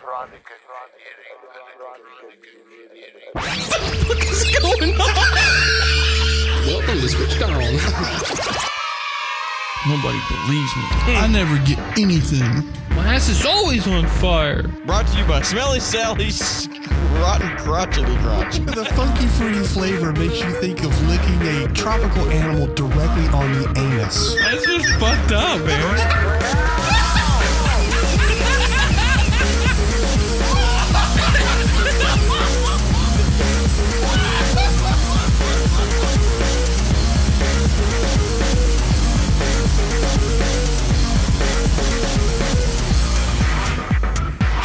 What is going on? Welcome to Switch On. Nobody believes me. I never get anything. My ass is always on fire. Brought to you by Smelly Sally's Rotten Crotchety Crotch. The funky fruity flavor makes you think of licking a tropical animal directly on the anus. That's just fucked up, man.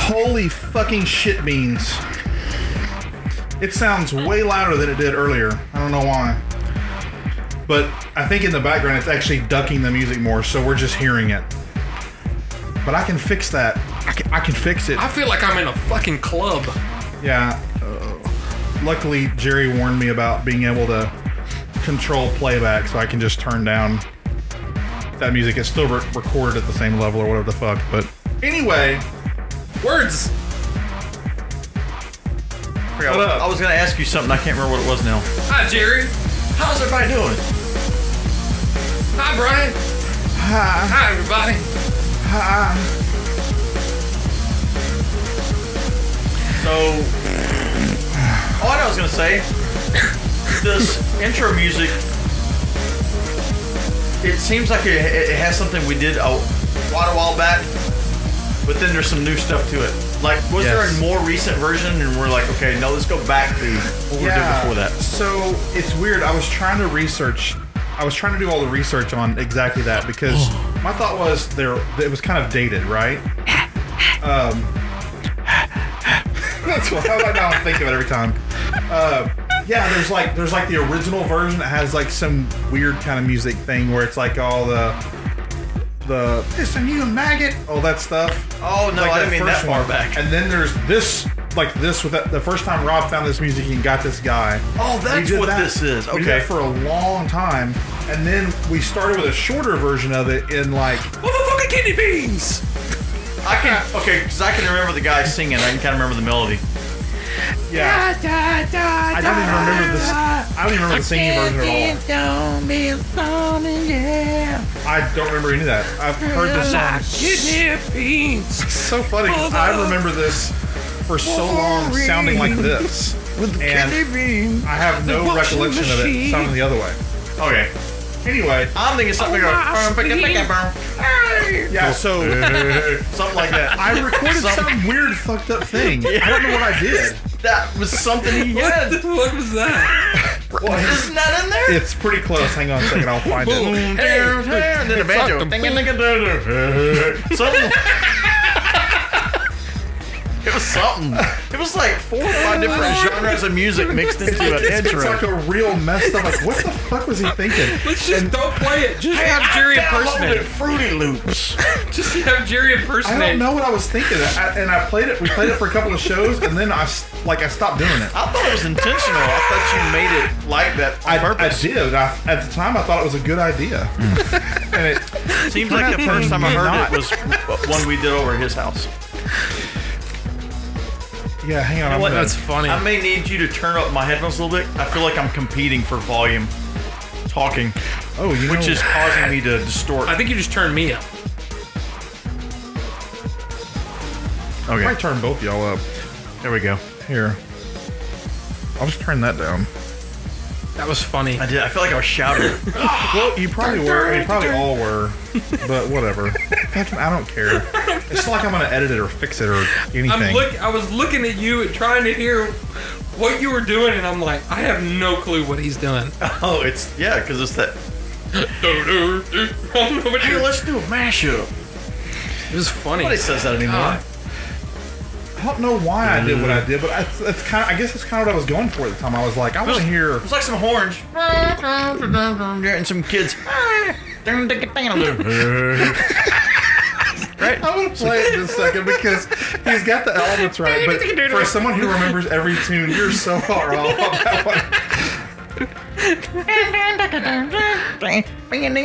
Holy fucking shit beans. It sounds way louder than it did earlier. I don't know why. But I think in the background it's actually ducking the music more, so we're just hearing it. But I can fix that. I can fix it. I feel like I'm in a fucking club. Yeah. Luckily, Jerry warned me about being able to control playback, so I can just turn down that music. It's still recorded at the same level or whatever the fuck. But anyway... Words! I was gonna ask you something, I can't remember what it was now. Hi, Jerry. How's everybody doing? Hi, Brian. Hi. Hi, everybody. Hi. So, what I was gonna say, this intro music, it seems like it has something we did quite a while back, but then there's some new stuff to it. Like, was there a more recent version and we're like, okay, no, let's go back to what we did before that? So, it's weird. I was trying to do all the research on exactly that because my thought was it was kind of dated, right? That's what I think of it every time. Yeah, there's like the original version that has like some weird kind of music thing where it's like all the listen you maggot, all that stuff. Oh no, like I didn't mean that far back. And then there's this with the first time Rob found this music and got this guy. Oh, that's what this is. Okay. We did that for a long time, and then we started with a shorter version of it in like Motherfucking kidney beans. Because I can remember the guy singing. I can kind of remember the melody. Yeah. I don't even remember this. I don't even remember the singing version at all. I don't remember any of that. I've heard this song. Kidney beans. It's so funny because I remember this for so long sounding like this. With kidney beans. I have no recollection of it sounding the other way. Okay. Anyway, I'm thinking something yeah, so something like that. I recorded some weird fucked up thing. I don't know what I did. That was something he had. What was that? Isn't that in there? It's pretty close. Hang on a second, I'll find it. And then a banjo. Something. It was something. It was like 4 or 5 different genres of music mixed into an intro. It's like a real messed up. Like, what the fuck was he thinking? Let's just don't play it. Just have Jerry impersonate. Fruity Loops. Just have Jerry impersonate. I don't know what I was thinking. And I played it. We played it for a couple of shows, and then I stopped doing it. I thought it was intentional. I thought you made it like that on purpose. I did. At the time, I thought it was a good idea. And it seems like the first time I heard it was one we did over at his house. Yeah, hang on. You know what? That's funny. I may need you to turn up my headphones a little bit. I feel like I'm competing for volume, talking. Oh, which is causing me to distort. I think you just turned me up. Okay. I might turn both y'all up. There we go. Here. I'll just turn that down. That was funny. I did. I feel like I was shouting. Well, you probably were. You probably all were. But whatever. I don't care. It's not like I'm gonna edit it or fix it or anything. I was looking at you and trying to hear what you were doing, and I'm like, I have no clue what he's doing. Oh, because it's that. Hey, let's do a mashup. It was funny. Nobody says that anymore. I don't know why I did what I did, but I guess that's kind of what I was going for at the time. I was like, I want to hear. It's like some horns and some kids. Right? I'm gonna play it in a second because he's got the elements right. But for someone who remembers every tune, you're so far off on that one.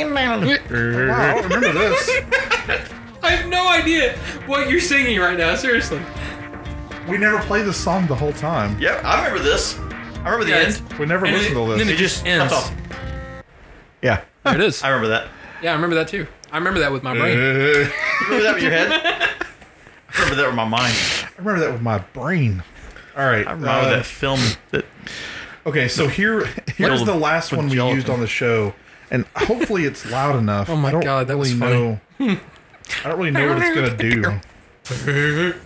Wow, I don't remember this. I have no idea what you're singing right now. Seriously. We never played this song the whole time. Yeah, I remember this. I remember the end. We never And listened to then this. it just ends. cuts off. Yeah, There it is. I remember that. Yeah, I remember that too. I remember that with my brain. You remember that with your head? I remember that with my mind. I remember that with my brain. All right. I remember that film that. Okay, so here's the last one we gelatin. used on the show, and hopefully it's loud enough. Oh my I don't God, that was really funny. know. I don't really know what it's gonna do.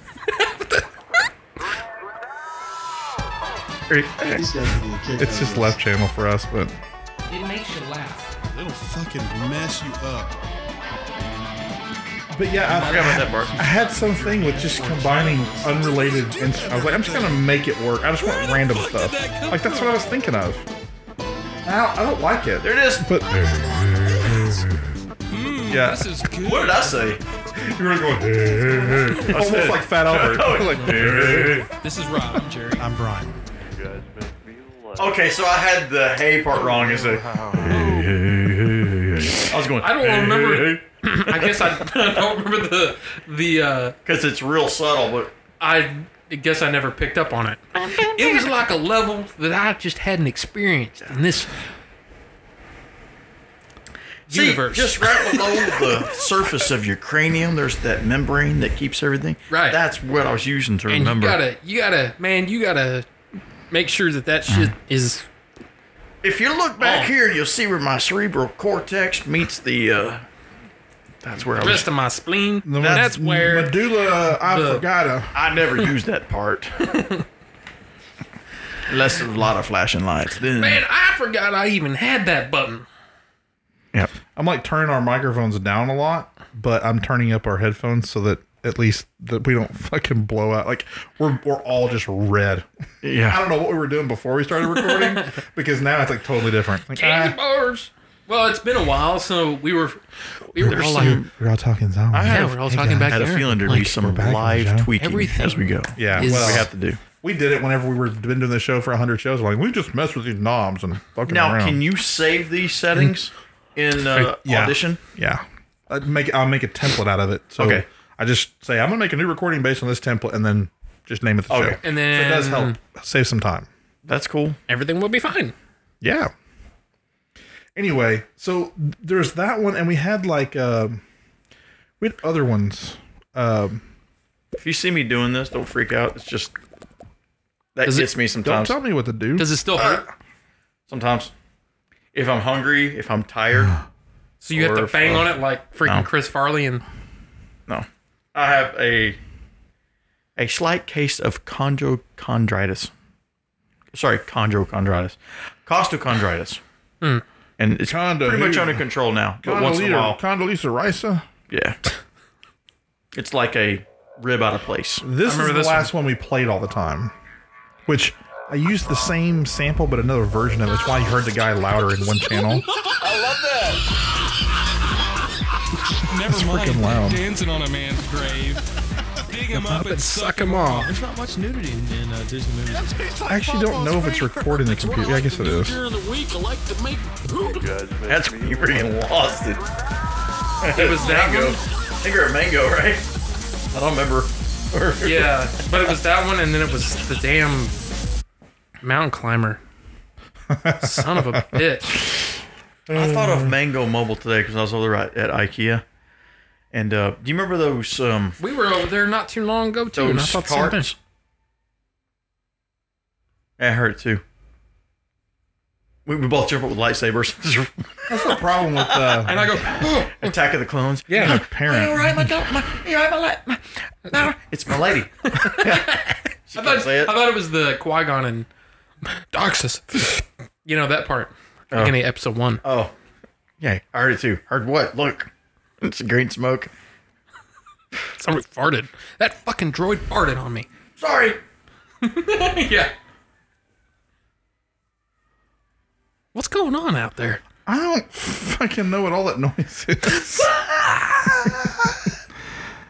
It's just left channel for us, but It makes you laugh. It'll fucking mess you up. yeah, I forgot about that part. I had something with just combining unrelated instruments. I was like, I'm just gonna make it work. I just want random stuff. Like that's what I was thinking of. I don't like it. There it is. But yeah, This is good. What did I say? you were going almost like Fat Albert. Like, This is Rob. I'm Jerry. I'm Brian. Okay, so I had the hey part wrong. Is it? I was going. I don't remember. I guess I don't remember the Because it's real subtle, but I guess I never picked up on it. It was like a level that I just hadn't experienced in this universe. See, just right below the surface of your cranium, there's that membrane that keeps everything. Right. That's what I was using to and remember. you gotta make sure that shit is. If you look back here, you'll see where my cerebral cortex meets the. That's where I The was. rest of my spleen. The That's where. medulla oblongata. I never used that part. Unless there's a lot of flashing lights. Then. Man, I forgot I even had that button. Yep. I'm like turning our microphones down a lot, but I'm turning up our headphones so that at least that we don't fucking blow out. Like we're all just red. I Yeah. don't know what we were doing before we started recording because now it's like totally different. Like, Candy bars. Well, it's been a while, so we were all like, we're all talking zombies. yeah, we're all talking back I had there. a feeling there'd be Like, some we're back, live Joe. tweaking Everything as we go. Yeah, is- well, We have to do. we did it whenever we were been doing the show for 100 shows. We're like, we just mess with these knobs and fucking Now, around. can you save these settings in Yeah. Audition? Yeah, I'll make a template out of it. So Okay. I just say I'm gonna make a new recording based on this template, and then just name it the Okay. show. And So then it does help save some time. That's cool. everything will be fine. Yeah. Anyway, so there's that one, and we had like we had other ones. If you see me doing this, don't freak out. It's just that Does it- gets me Don't sometimes. tell me what to do. Does it still hurt? Sometimes, if I'm hungry, if I'm tired, So you have to or if, bang on it like freaking no. Chris Farley and no. I have a slight case of chondritis. Sorry, chondritis. Costochondritis. And it's pretty much under control now. But once in a while, Condoleezza Rice. yeah. It's like a rib out of place. This is remember the this last one we played all the time, which I used the same sample but another version of it. That's why you heard the guy louder in one channel. Never mind freaking loud. dancing on a man's grave. Dig him up and suck him off. There's not much nudity in Disney movies. I actually don't know if it's recording the computer. Yeah, I guess it is. During the week, I like to make poop. That's when you freaking lost it. it was that Mango. one. I think you're a mango, right? I don't remember. Yeah, but it was that one, and then it was the damn mountain climber. Son of a bitch. I thought of Mango Mobile today because I was over at IKEA. And do you remember those We were over there not too long ago too, and I those thought the same thing. carts? I heard it too. We both jump up with lightsabers. That's the problem with And I go, oh, Attack of the Clones. yeah. my parent. It's my lady. I thought it was the Qui-Gon and Doxus. You know that part. Beginning of episode 1. Oh, yeah, I heard it too. Heard what? Look, it's a green smoke. Somebody farted. That fucking droid farted on me. Sorry. Yeah. What's going on out there? I don't fucking know what all that noise is.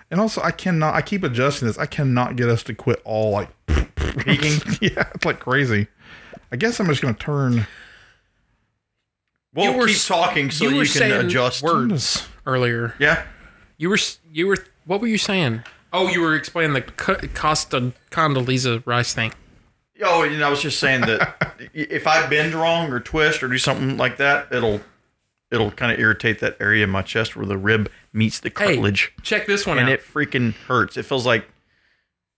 And also, I keep adjusting this. I cannot get us to quit all like Peeking. Yeah, it's like crazy. I guess I'm just going to turn. We'll You were keep s- talking so you you were can saying adjust. words earlier. Yeah. You were. What were you saying? Oh, you were explaining the Costa Condoleezza Rice thing. Oh, I was just saying that if I bend wrong or twist or do something like that, it'll kind of irritate that area in my chest where the rib meets the cartilage. Hey, check this one out. And it freaking hurts. It feels like,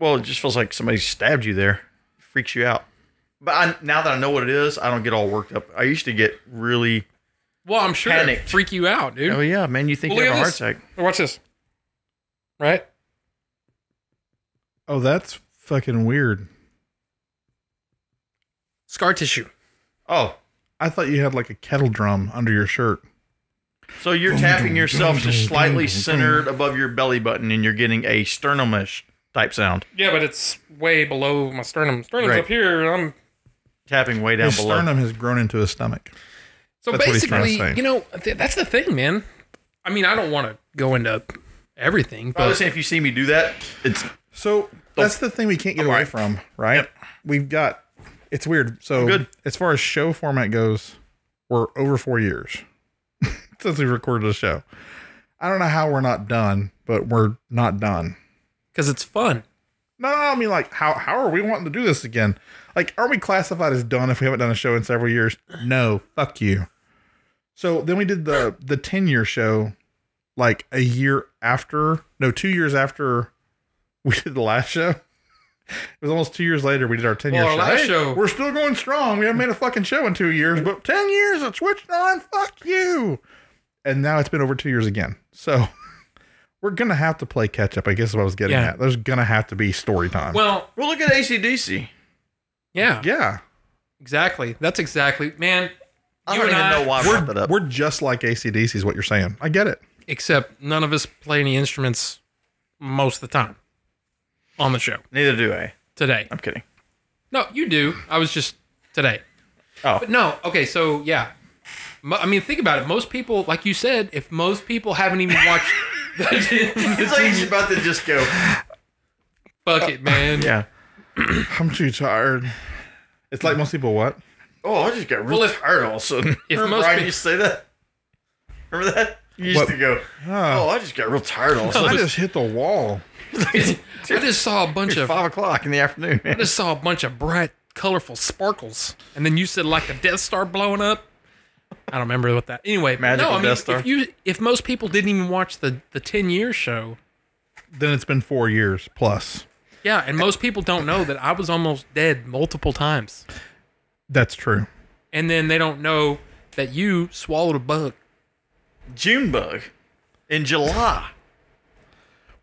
it just feels like somebody stabbed you there. It freaks you out. But now that I know what it is, I don't get all worked up. I used to get really I'm sure panicked. It freak you out, dude. Oh, yeah, man. You think you have a heart attack. Watch this. Right? Oh, that's fucking weird. Scar tissue. Oh. I thought you had like a kettle drum under your shirt. So you're tapping yourself just slightly centered above your belly button and you're getting a sternumish type sound. Yeah, but it's way below my sternum. Sternum's Right. up here. I'm tapping way down His below. sternum has grown into his stomach. So That's what he's trying to basically, say. that's the thing, man. I mean, I don't want to go into everything, I was but saying if you see me do that, it's So that's the thing we can't get away from, right? Yep. We've got, it's weird. So Good. as far as show format goes, we're over 4 years since we recorded the show. I don't know how we're not done, but we're not done. because it's fun. No, I mean, like, how are we wanting to do this again? Like, are we classified as done if we haven't done a show in several years? No, fuck you. So then we did the 10-year show, like a year after, no, 2 years after we did the last show. It was almost 2 years later we did our 10-year Well, our show. last Hey, show- we're still going strong. We haven't made a fucking show in 2 years, but 10 years it switched on. Fuck you. And now it's been over 2 years again. So we're going to have to play catch up, I guess is what I was getting Yeah. at. There's going to have to be story time. Well, look at AC/DC. yeah, yeah. exactly. That's exactly, man. I You don't and even I- know why I brought that up. We're just like AC/DC is what you're saying. I get it. Except none of us play any instruments most of the time on the show Neither do I. today. I'm kidding. No, you do. I was just today. Oh. But no, okay, so yeah. I mean, think about it. Most people, like you said, if most people haven't even watched It's like he's about to just go, fuck it, man. yeah. I'm too tired. It's like most people what? Oh, I just got real Well, if- tired all of a sudden. if Remember most Brian pe- used to say that? Remember that? You used What? to go, oh, I just got real tired all of a I sudden. just hit the wall. I just saw a bunch It's of 5 o'clock in the afternoon, I man. just saw a bunch of bright, colorful sparkles, and then you said like the Death Star blowing up. I don't remember what that. Anyway, Magical no, I mean, Death Star. if most people didn't even watch the 10-year show, Then it's been 4 years plus. yeah, and most people don't know that I was almost dead multiple times, That's true. and then they don't know that you swallowed a bug. June bug in July.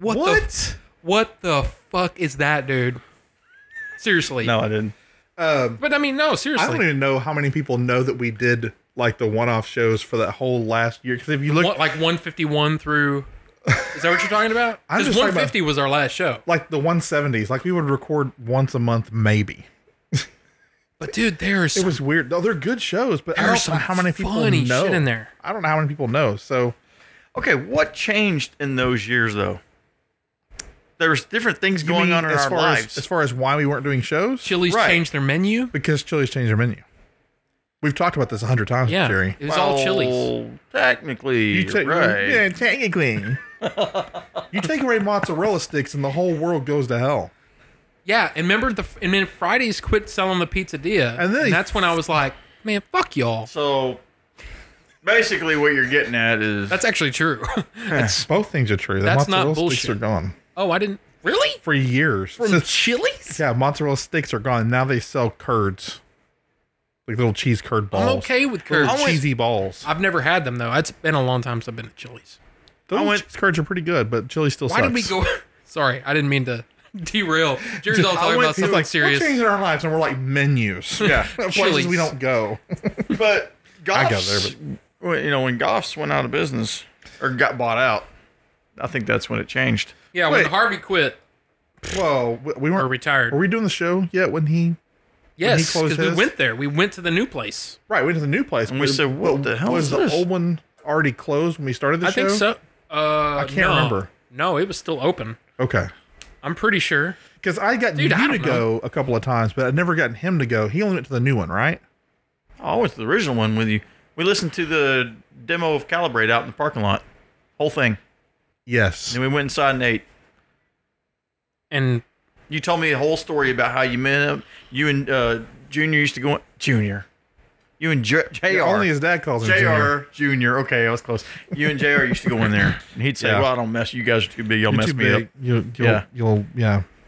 What the fuck is that, dude? Seriously. No, I didn't. But I mean, no, I seriously. don't even know how many people know that we did like the one-off shows for that whole last year. Because if you look, Like 151 through. Is that what you're talking about? I'm Because just talking 150 was our last show. like the 170s, like we would record once a month, maybe. But dude, there's It was weird. No, they're good shows, but I There's don't know some how many people funny know. shit in there. I don't know how many people know. So Okay, what changed in those years, though? There's different things you going mean on in as our far lives. as far as why we weren't doing shows, Chili's Right. changed their menu. because Chili's changed their menu. We've talked about this 100 times, Yeah, Jerry. it was all Chili's. Technically, take right. Yeah, technically. You take away mozzarella sticks and the whole world goes to hell. Yeah, and then Fridays quit selling the pizzeria, And then that's when I was like, man, fuck y'all. So, basically, what you're getting at is That's actually true. Both things are true. The That's not mozzarella sticks bullshit. are gone Oh, I didn't really for years. from Since- Chili's. yeah, mozzarella sticks are gone. Now they sell curds, like little cheese curd balls. I'm okay with Little curds. cheesy balls. I've never had them though. It's been a long time since I've been at Chili's. Those cheese curds are pretty good, but chili still Why sucks. did we go? Sorry, I didn't mean to derail. Jerry's all talking about He's something like, serious. We're changing our lives, and we're like menus. Yeah, places Chili's. we don't go. But I go Goff's, when Goff's went out of business or got bought out, I think that's when it changed. Yeah, Wait. when Harvey quit Whoa, we or weren't. retired. Were we doing the show yet when he? Yes, closed because we his? went there. We went to the new place. Right, we went to the new place. And we said, what the hell was is the this? old one already closed when we started the I show? think so. I can't remember. No, it was still open. Okay. I'm pretty sure. Because I got Dude, I you to don't go a couple of times, but I'd never gotten him to go. He only went to the new one, right? Oh, I went to the original one with you. We listened to the demo of Calibrate out in the parking lot. Whole thing. Yes. Then we went inside and ate. And You told me a whole story about how you met him. You and Junior used to go. Junior. You and Jr. Only his dad calls him Jr. Okay, I was close. You and Jr. used to go in there, and he'd say, Yeah. "Well, I don't mess. You guys are too big. You'll You're mess too me big. up." You'll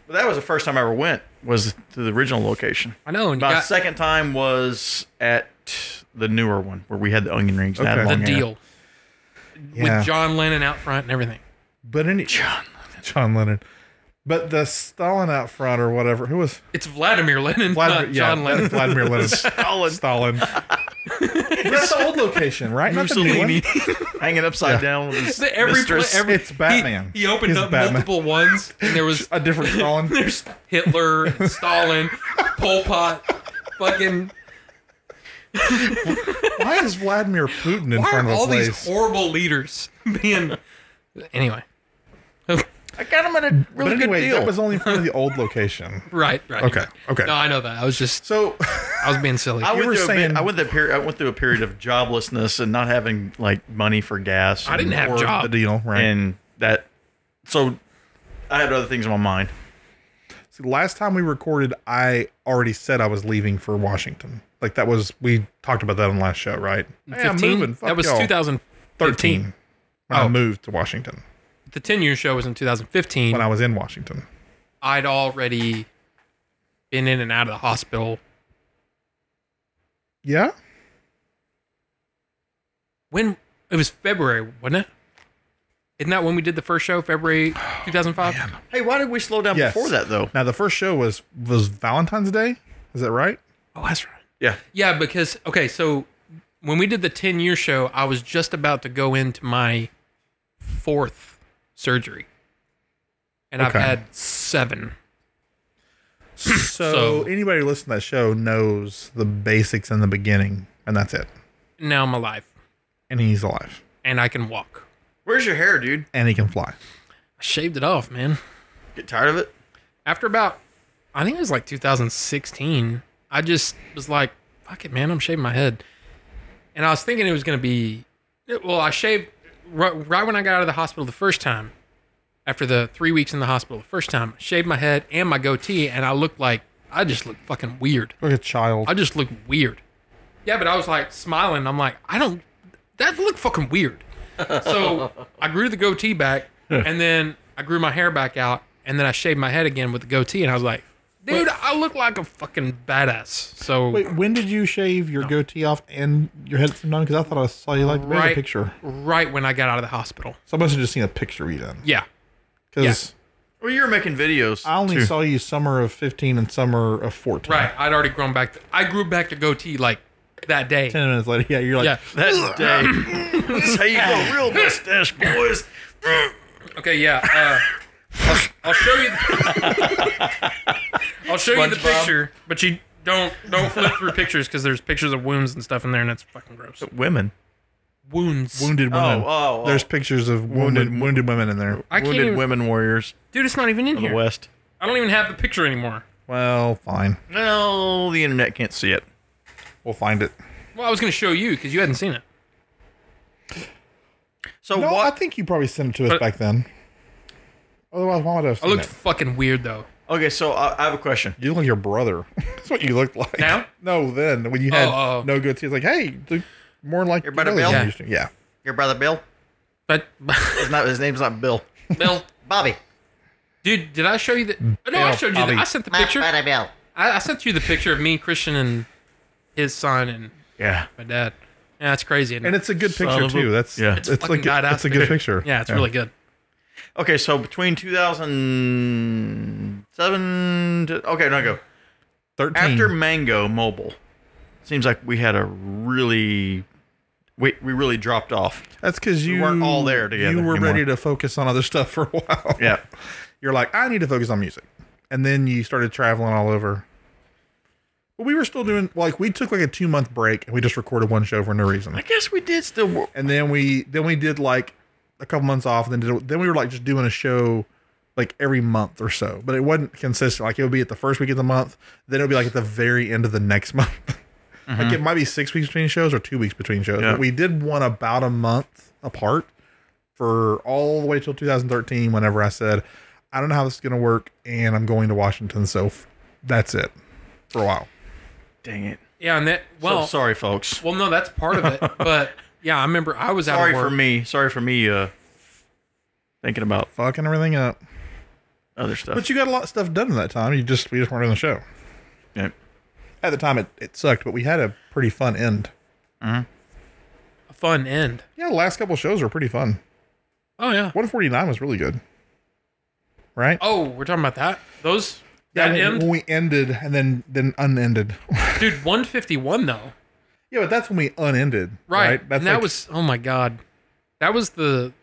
But that was the first time I ever went. Was to the original location. I know. And My second time was at the newer one where we had the onion rings. And I had Okay. the long hair. deal Yeah. with John Lennon out front and everything. But John Lennon. But the Stalin out front or whatever. Who was It's Vladimir Lenin, not John Lennon. Vladimir Lenin. Stalin. That's the old location, right? Not the new one. Mussolini hanging upside down with his mistress. It's Batman. He opened It's up Batman. multiple ones, and there was A different Stalin. there's Hitler, and Stalin, Pol Pot, fucking. Why is Vladimir Putin in Why front are of all the these place? horrible leaders being? Anyway, I got him at a really But anyway, good deal. that was only in front of the old location. right. Okay. No, I know that. I was just, So, I was being silly. I you went, were through saying- I went through a period of joblessness and not having like money for gas. I didn't have or a job. the deal, right? and that. So I had other things on my mind. See, last time we recorded, I already said I was leaving for Washington. Like that was, we talked about that on the last show, right? Hey, I'm 15? moving. Fuck That was y'all. 2013. 13. When I moved to Washington. The 10-year show was in 2015. When I was in Washington. I'd already been in and out of the hospital. Yeah? When it was February, wasn't it? Isn't that when we did the first show, February 2005? Hey, why did we slow down Yes. before that though? Now, the first show was Valentine's Day. Is that right? Oh, that's right. Yeah. Yeah, because so when we did the 10-year show, I was just about to go into my 4th surgery, and I've Okay. had 7. So, anybody who listens to that show knows the basics in the beginning, and that's it. Now I'm alive, And he's alive. and I can walk. Where's your hair, dude? And he can fly. I shaved it off, man. Get tired of it? After about, I think it was like 2016, I just was like, fuck it, man, I'm shaving my head. And I was thinking it was going to be, well, I shaved right when I got out of the hospital the first time. After the 3 weeks in the hospital the first time, I shaved my head and my goatee, and I just looked fucking weird. Like a child. I just looked weird. Yeah, but I was like smiling. I'm like, that looked fucking weird. So I grew the goatee back, and then I grew my hair back out, and then I shaved my head again with the goatee, and I was like, dude, I look like a fucking badass. So Wait, when did you shave your goatee off and your head at the same time? Because I thought I saw you like made a picture. right when I got out of the hospital. So I must have just seen a picture of you then. Yeah. Because Well, you were making videos. I only too. saw you summer of 15 and summer of 14. Right. I'd already grown back. I grew back to goatee like that day. 10 minutes later, yeah, you're like, Yeah. that day. That's how you go real mustache, boys. Okay. Yeah. I'll show you. I'll show you the SpongeBob. picture, but you don't flip through pictures because there's pictures of wounds and stuff in there, and that's fucking gross. Women. Wounds. wounded women. Oh. There's pictures of wounded women in there. I can't Wounded even, women warriors dude. It's not even in of the here. West. I don't even have the picture anymore. Well, fine. No, the internet can't see it. We'll find it. Well, I was going to show you because you hadn't seen it. So No, I what? think you probably sent it to us But- back then. Otherwise, why would I have I seen looked it? fucking weird though. Okay, so I have a question. You look like your brother. That's what you looked like. Now? No, then. When you had Oh. no goatee. It's like, hey, you look more like Your brother brother Bill? than you used to. Yeah. Your brother Bill? But His name's not Bill. Bill, Bobby. dude, did I show you the? No, I showed you. Bobby. I sent the picture. Bill. I sent you the picture of me, Christian, and his son, and Yeah. my dad. Yeah, that's crazy. And it's a good Son picture, of a- too. That's, Yeah. it's fucking like, badass it's a good picture. Yeah, it's really good. Okay, so between 2007 to, okay, no, go. 13. After Mango Mobile, seems like we had a really, we really dropped off. That's because you weren't all there together You were anymore. ready to focus on other stuff for a while. Yeah. You're like, I need to focus on music. And then you started traveling all over. But we were still doing, like, we took like a 2-month break and we just recorded one show for no reason. I guess we did still. And then we did like a couple months off. And then we were like just doing a show like every month or so. But it wasn't consistent. Like it would be at the first week of the month. Then it would be like at the very end of the next month. Like it might be 6 weeks between shows or 2 weeks between shows. Yeah. But we did one about a month apart for all the way till 2013 whenever I said, I don't know how this is going to work, and I'm going to Washington, so that's it for a while. Dang it. Yeah, and that, well, So sorry, folks. well, no, that's part of it. But yeah, I remember I was out Sorry of work. for me. Sorry for me thinking about Fucking everything up. other stuff. But you got a lot of stuff done in that time. We just weren't on the show. Yeah. At the time, it sucked, but we had a pretty fun end. A fun end. Yeah, the last couple shows were pretty fun. Oh yeah. 149 was really good. Right? Oh, we're talking about that. Those Yeah, that end, when we ended and then unended. dude. 151 though. Yeah, but that's when we unended. Right. That's And that like- was, oh my god, that was the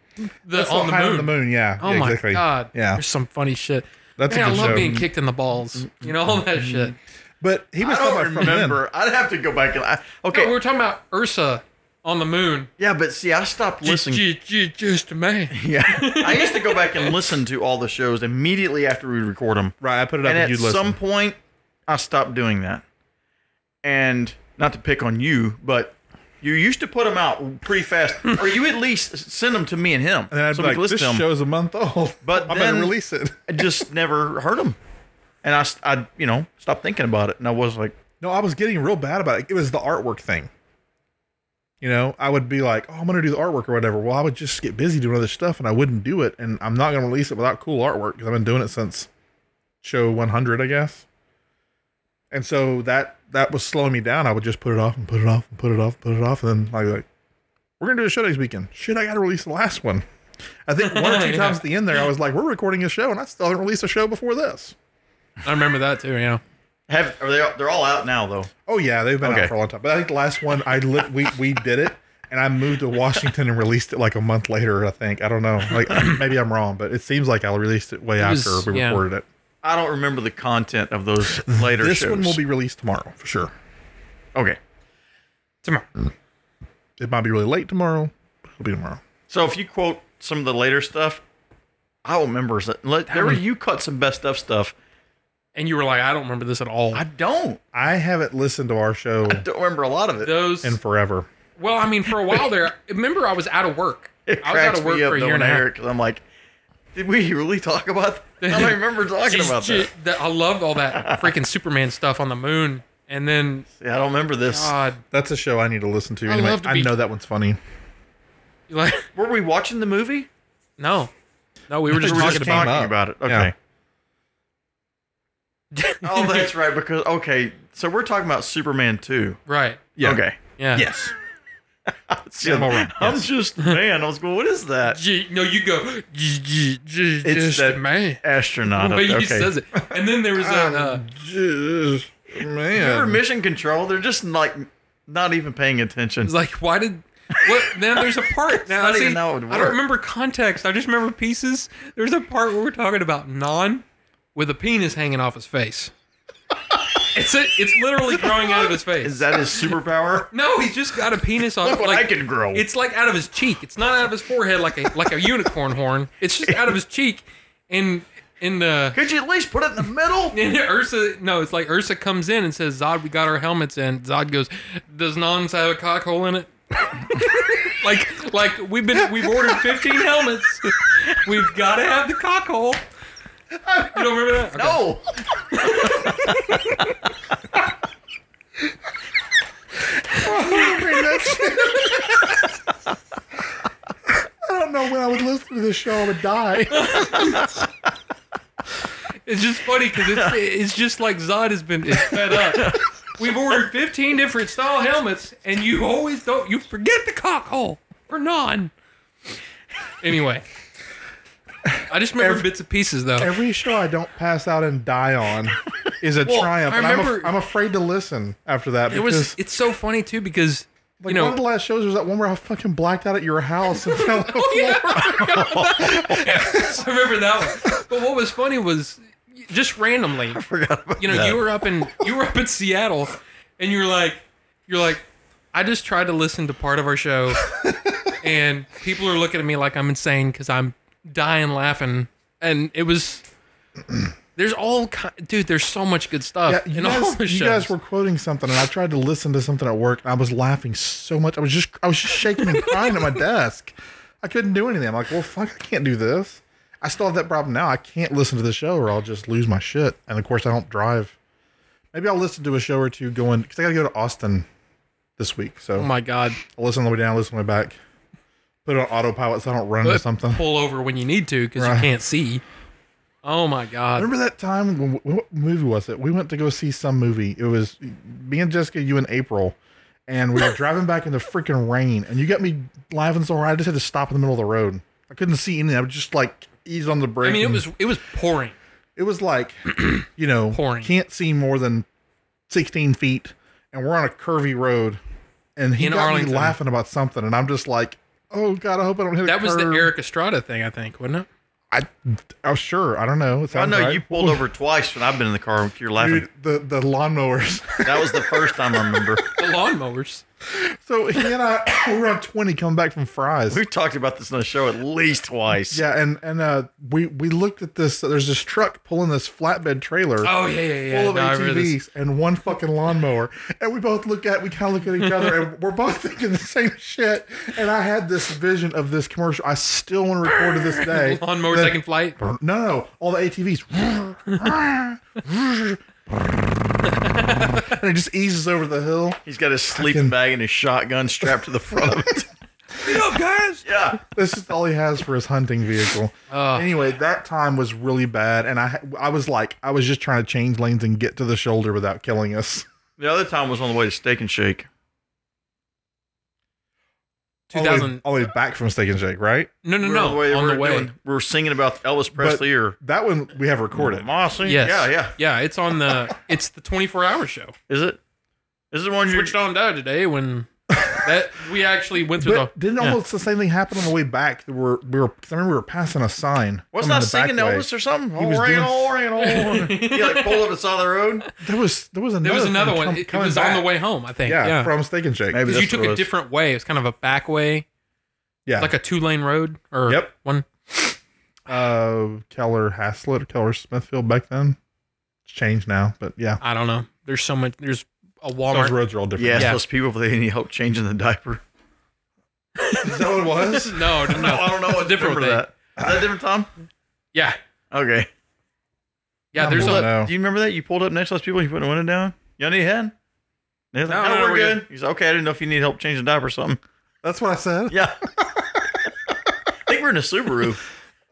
that's on the high moon. on the moon. Yeah. Oh yeah, my exactly. god. Yeah. There's some funny shit. That's Man, a I good love show. being kicked in the balls. You know all that shit. But he was I talking don't about from then. remember. I'd have to go back and Okay, we were talking about Ursa on the moon. Yeah, but see, I stopped listening. Just a man. Yeah, I used to go back and listen to all the shows immediately after we record them. Right, I put it up And and at you'd listen. some point, I stopped doing that. And not to pick on you, but you used to put them out pretty fast, or you at least send them to me and him, and then I'd so be we like, could listen this to them. show's a month old. But I then- better release it. I just never heard them, and I stopped thinking about it, and I was like, No, I was getting real bad about it. It was the artwork thing. You know, I would be like, oh, I'm going to do the artwork or whatever. Well, I would just get busy doing other stuff and I wouldn't do it. And I'm not going to release it without cool artwork because I've been doing it since show 100, I guess. And so that was slowing me down. I would just put it off and put it off and put it off and put it off. And then like we're going to do a show next weekend. Shit, I got to release the last one. I think one or two times at the end there, I was like, we're recording a show and I still haven't released a show before this. I remember that too. Yeah. they're all out now though. Oh yeah, they've been Okay. out for a long time. But I think the last one we did it, and I moved to Washington and released it like a month later. I think I don't know. Like maybe I'm wrong, but it seems like I released it way was- after we yeah. recorded it. I don't remember the content of those later This shows. one will be released tomorrow for sure. okay. Tomorrow. It might be really late tomorrow. But it'll be tomorrow. So if you quote some of the later stuff, I will remember. You cut some best of stuff. And you were like, I don't remember this at all. I don't. I haven't listened to our show I don't remember a lot of it. Those. in forever. Well, I mean, for a while there. Remember, I was out of work. It I was out cracks of work me up for a year and a half. because I'm like, did we really talk about that? I don't remember talking about that. I loved all that freaking Superman stuff on the moon, and then Yeah, I don't remember this. God, That's a show I need to listen to. I Anyway, love to I be- know that one's funny. you like Were we watching the movie? no, we were just We were talking just about. talking about it. Yeah. Okay. Oh, that's right. Because so we're talking about Superman 2. Right. Yeah. Okay. Yeah. Yes. See, I'm all right. I'm just man. I was going, what is that? No, you go. It's Just that man. astronaut. The way okay. he says it, and then there was a. Just, Remember man. Mission Control? They're just like not even paying attention. It's like, why did? What? Then there's a part. Now, not see, even how it would I don't work. remember context. I just remember pieces. There's a part where we're talking about Non with a penis hanging off his face. It's literally growing out of his face. Is that his superpower? No, he's just got a penis on. Look what like, I can grow. It's like out of his cheek. It's not out of his forehead like a unicorn horn. It's just out of his cheek. And Could you at least put it in the middle? Ursa, no, it's like Ursa comes in and says, "Zod, we got our helmets in." Zod goes, "Does Nons have a cock hole in it?" like we've ordered 15 helmets. We've got to have the cock hole. You don't remember that? Okay. No. I don't know when I would listen to this show, I would die. It's just funny because it's just like Zod is fed up. We've ordered 15 different style helmets, and you always don't. You forget the cock hole for Non. Anyway, I just remember bits and pieces though. Every show I don't pass out and die on is a triumph. I And remember- I'm afraid to listen after that because It's so funny too because like you know one of the last shows was that one where I fucking blacked out at your house and fell on the floor. I remember that one. But what was funny was just randomly. I forgot about you know, that. you were up in Seattle, and you're like, I just tried to listen to part of our show, and people are looking at me like I'm insane because I'm dying laughing, and it was. There's dude. There's so much good stuff Yeah, in all the shows. you guys were quoting something, and I tried to listen to something at work, and I was laughing so much. I was just shaking and crying at my desk. I couldn't do anything. I'm like, well, fuck, I can't do this. I still have that problem now. I can't listen to the show or I'll just lose my shit. And of course, I don't drive. Maybe I'll listen to a show or two going, because I got to go to Austin this week. So Oh my God. I'll listen on the way down, listen on the way back. Put it on autopilot so I don't run into something. Pull over when you need to because Right. you can't see. Oh my God. Remember that time? What movie was it? We went to go see some movie. It was me and Jessica, you and April. And we were driving back in the freaking rain. And you got me laughing so hard, I just had to stop in the middle of the road. I couldn't see anything. I would just like ease on the brake. I mean, it was pouring. It was like, you know, Pouring. can't see more than 16 feet. And we're on a curvy road. And he In got Arlington. me laughing about something. And I'm just like, oh, God, I hope I don't hit a That was the curb. Eric Estrada thing, I think, wasn't it? I'm sure. I don't know. It I sounds know right. you pulled over twice when I've been in the car. You're laughing. Dude, the lawnmowers. That was the first time I remember. The lawnmowers. So he and I, we were on 20 coming back from Fry's. We've talked about this on the show at least twice. Yeah, and we looked at this. There's this truck pulling this flatbed trailer. Oh, yeah. Full of No, I remember this. ATVs and one fucking lawnmower, and we both kind of look at each other, and we're both thinking the same shit. And I had this vision of this commercial. I still want to record to this day. Lawnmower that- taking flight. No, all the ATVs. And it just eases over the hill. He's got his sleeping bag and his shotgun strapped to the front of it. Get up, guys. Yeah. This is all he has for his hunting vehicle. Anyway, that time was really bad, and I was just trying to change lanes and get to the shoulder without killing us. The other time was on the way to Steak and Shake. 2000. All the way back from Steak and Shake, right? No. On the way. We were singing about Elvis Presley or That one we have recorded. Mossy. Yes. Yeah. It's on it's the 24-hour show. Is it? This is the one you Switched on today when that we actually went through But didn't almost the same thing happen on the way back? I remember we were passing a sign. What's coming not the back singing way. Elvis or something? He was doing- He like pulled up the side of the road. There was another. There was another thing one. It coming was back. on the way home, I think. Yeah, from Steak and Shake. Maybe Because you that's took what it a was. different way. It's kind of a back way, Yeah, like a 2-lane road. Or Yep. one. Keller Haslett, Keller Smithfield back then. It's changed now, but yeah, I don't know. There's so much. There's a those Walmart. roads are all different. Yeah, Yeah. those people, if they need help changing the diaper. Is that what it was? No. I don't know what Different remember thing. that. Is that different, Tom? Yeah. Okay. Yeah. There's Pull a. that- No. Do you remember that? You pulled up next to those people, you put the window down? You need a hand? They're like, No, no, we're we're good. good. He's like, okay, I didn't know if you need help changing the diaper or something. That's what I said. Yeah. I think we're in a Subaru.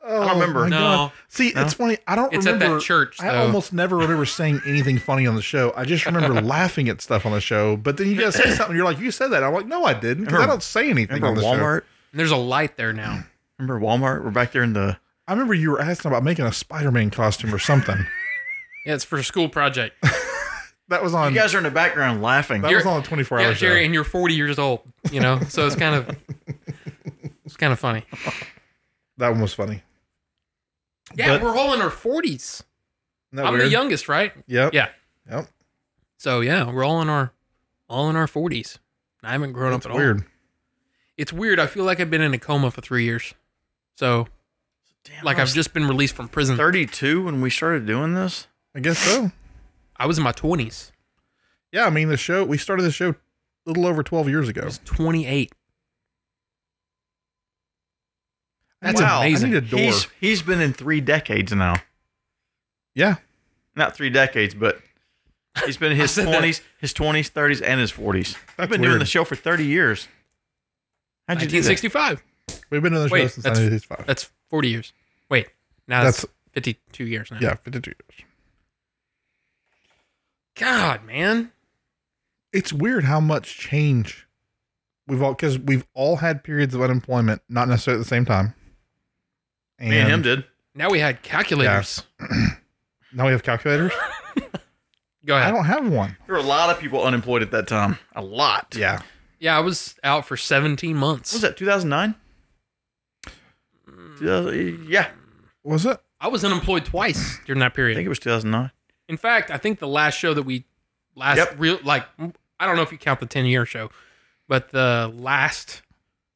Oh, I don't remember. my No. God. See, it's funny. I don't It's remember. at that church, I though. almost never remember saying anything funny on the show. I just remember laughing at stuff on the show. But then you guys say something. You're like, you said that. I'm like, no, I didn't. Because I don't say anything on Remember the Walmart? And there's a light there now. Remember Walmart? We're back there in the... show. I remember you were asking about making a Spider-Man costume or something. Yeah, it's for a school project. That was on. You guys are in the background laughing. That was on a 24-hour Yeah, show. Jerry, and you're 40 years old. You know, so it's kind of funny. That one was funny. Yeah, But- we're all in our 40s. Isn't that I'm weird? the youngest, right? Yep. Yeah. Yep. So yeah, we're all in our 40s. I haven't grown That's up at weird. all. It's weird. I feel like I've been in a coma for 3 years. So Damn, like I I've was just been released from prison. 32 when we started doing this. I guess so. I was in my 20s. Yeah, I mean, we started the show a little over 12 years I ago. was 28. That's Wow. amazing. I need a door. He's been in 3 decades now. Yeah. Not 3 decades, but he's been in his I said that. 20s, his 20s, 30s, and his 40s. I've That's been doing weird. the show for 30 years. How'd you do that? 1965. We've been in the show Wait, since that's- 1985. That's 40 years. Wait, now that's 52 years now. Yeah, 52 years. God, man. It's weird how much change because we've all had periods of unemployment, not necessarily at the same time. Me and him did. Now we had calculators. Now we have calculators. Go ahead. I don't have one. There were a lot of people unemployed at that time. A lot. Yeah. Yeah, I was out for 17 months. What was that, 2009? Yeah. Was it? I was unemployed twice during that I period. think it was 2009. In fact, I think the last show that we I don't know if you count the 10-year show, but the last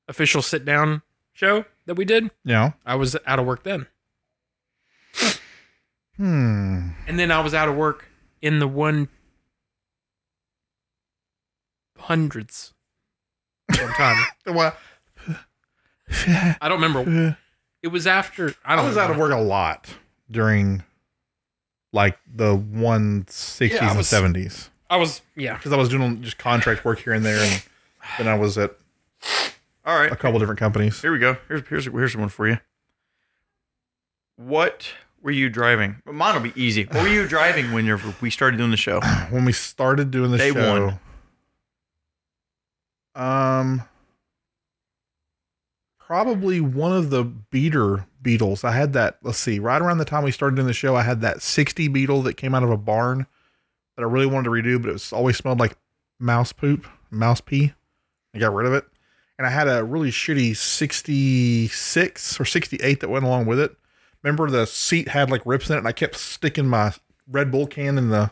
official sit down show that we did, Yeah. I was out of work then. And then I was out of work in the 100s sometime. Well, I don't remember. It was after I was out of work a lot during like the 160s and 70s. I was, yeah. Because I was doing just contract work here and there, and then I was at All right. a couple different companies. Here we go. Here's one for you. What were you driving? Well, mine will be easy. What were you driving when we started doing the show? When we started doing the Day show, probably one of the Beetles. I had that, let's see, right around the time we started doing the show, I had that 60 Beetle that came out of a barn that I really wanted to redo, but it was always smelled like mouse pee. I got rid of it. And I had a really shitty 66 or 68 that went along with it. Remember the seat had like rips in it, and I kept sticking my Red Bull can in the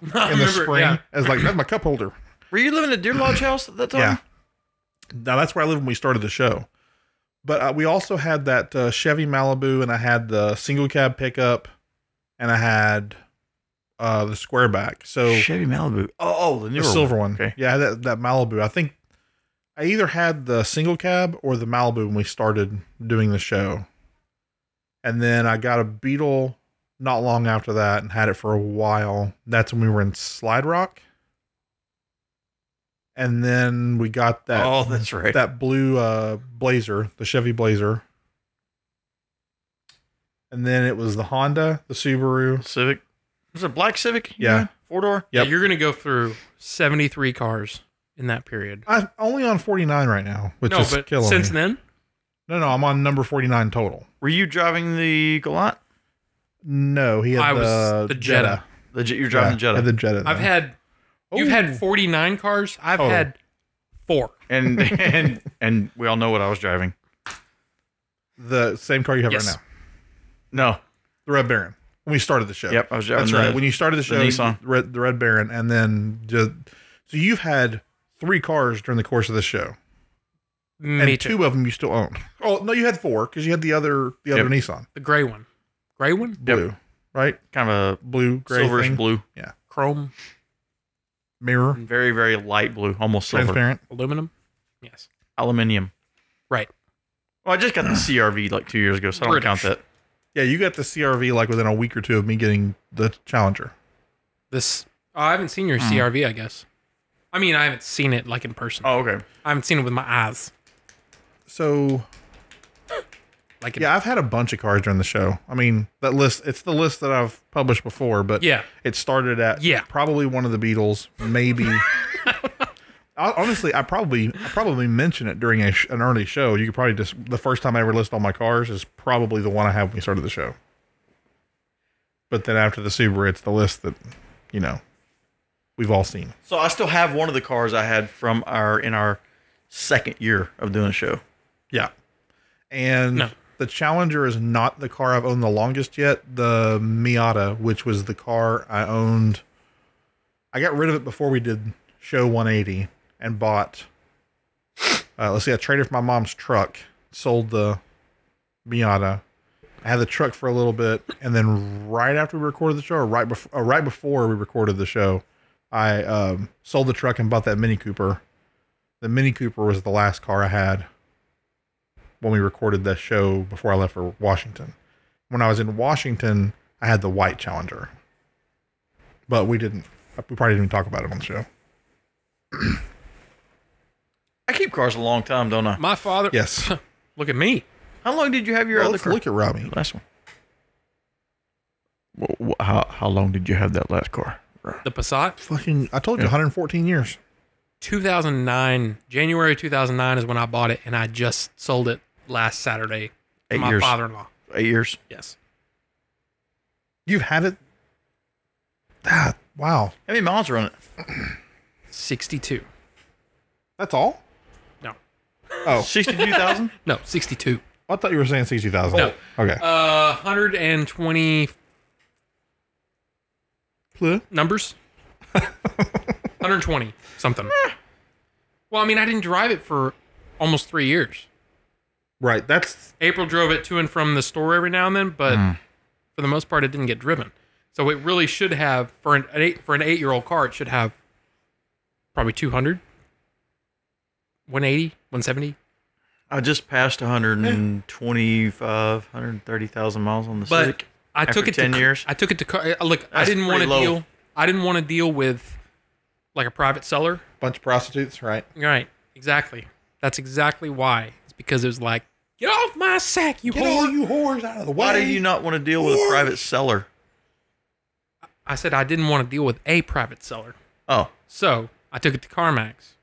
spring as like, that's my cup holder. Were you living at Deer Lodge House at that time? Yeah. Now that's where I lived when we started the show. But we also had that Chevy Malibu, and I had the single cab pickup, and I had the squareback. So Chevy Malibu. Oh, the silver one. Okay. Yeah, that Malibu. I think I either had the single cab or the Malibu when we started doing the show. And then I got a Beetle not long after that and had it for a while. That's when we were in Slide Rock. And then we got that. Oh, that's right. That blue Blazer, the Chevy Blazer. And then it was the Honda, the Subaru. Civic. Was it a black Civic? Yeah. 4-door? Yep. Yeah, you're going to go through 73 cars in that period. I'm only on 49 right now, which is killing since me. then? No, I'm on number 49 total. Were you driving the Galant? No, he had the Jetta. You're driving the Jetta. I had the Jetta. I've had... You've had 49 cars. I've had 4. And we all know what I was driving. The same car you have Yes. right now. No. The Red Baron. When we started the show. Yep, I was driving That's right. When you started the show, Nissan. the Red Baron, and then so you've had 3 cars during the course of the show. Me And too. 2 of them you still own. Oh, no, you had 4 because you had the other Nissan. The gray one. Gray one? Blue, right? Kind of a Blue, gray silverish thing. blue. Yeah. Chrome. Mirror. Very, very light blue. Almost silver. Transparent. Aluminum? Yes. Aluminium. Right. Well, I just got the CRV like 2 years ago, so I don't British. count that. Yeah, you got the CRV like within a week or 2 of me getting the Challenger. I haven't seen your CRV, I guess. I mean, I haven't seen it like in person. Oh, okay. I haven't seen it with my eyes. So, Like yeah, I've had a bunch of cars during the show. I mean, that list, it's the list that I've published before, but Yeah. it started at probably one of the Beatles, maybe. Honestly, I probably mentioned it during an early show. You could probably just, the first time I ever list all my cars is probably the one I had when we started the show. But then after the Subaru, it's the list that, we've all seen. So I still have one of the cars I had from in our second year of doing the show. Yeah. And the Challenger is not the car I've owned the longest yet. The Miata, which was the car I owned. I got rid of it before we did show 180 and bought, I traded for my mom's truck, sold the Miata. I had the truck for a little bit, and then right after we recorded the show, or right before we recorded the show, I sold the truck and bought that Mini Cooper. The Mini Cooper was the last car I had when we recorded that show before I left for Washington. When I was in Washington, I had the white Challenger. But we probably didn't even talk about it on the show. I keep cars a long time, don't I? My father. Yes. Look at me. How long did you have your other Let's car? look at Robbie. Last one. How long did you have that last car? The Passat. I told you, 114 years. 2009. January 2009 is when I bought it, and I just sold it last Saturday to 8 my years. father-in-law. 8 years. Yes. You've had it? Wow. How many miles are on it? 62. That's all? No. Oh, 62,000? No, 62. I thought you were saying 60,000. No. Okay. 120 numbers. 120 something. Well, I mean, I didn't drive it for almost 3 years. Right. That's April drove it to and from the store every now and then, but for the most part, it didn't get driven. So it really should have, for an 8-year-old car, it should have probably 200, 180, 170. I just passed 130,000 miles on the But Civic. I took it 10 to years. I took it to car. Look, I That's didn't want to pretty low. deal. I didn't want to deal with like a private seller. Bunch of prostitutes, right? Right. Exactly. That's exactly why. It's because it was like, get off my sack, you Get all whore. you whores out of the way. Why do you not want to deal with a private seller? I said I didn't want to deal with a private seller. Oh, So I took it to CarMax.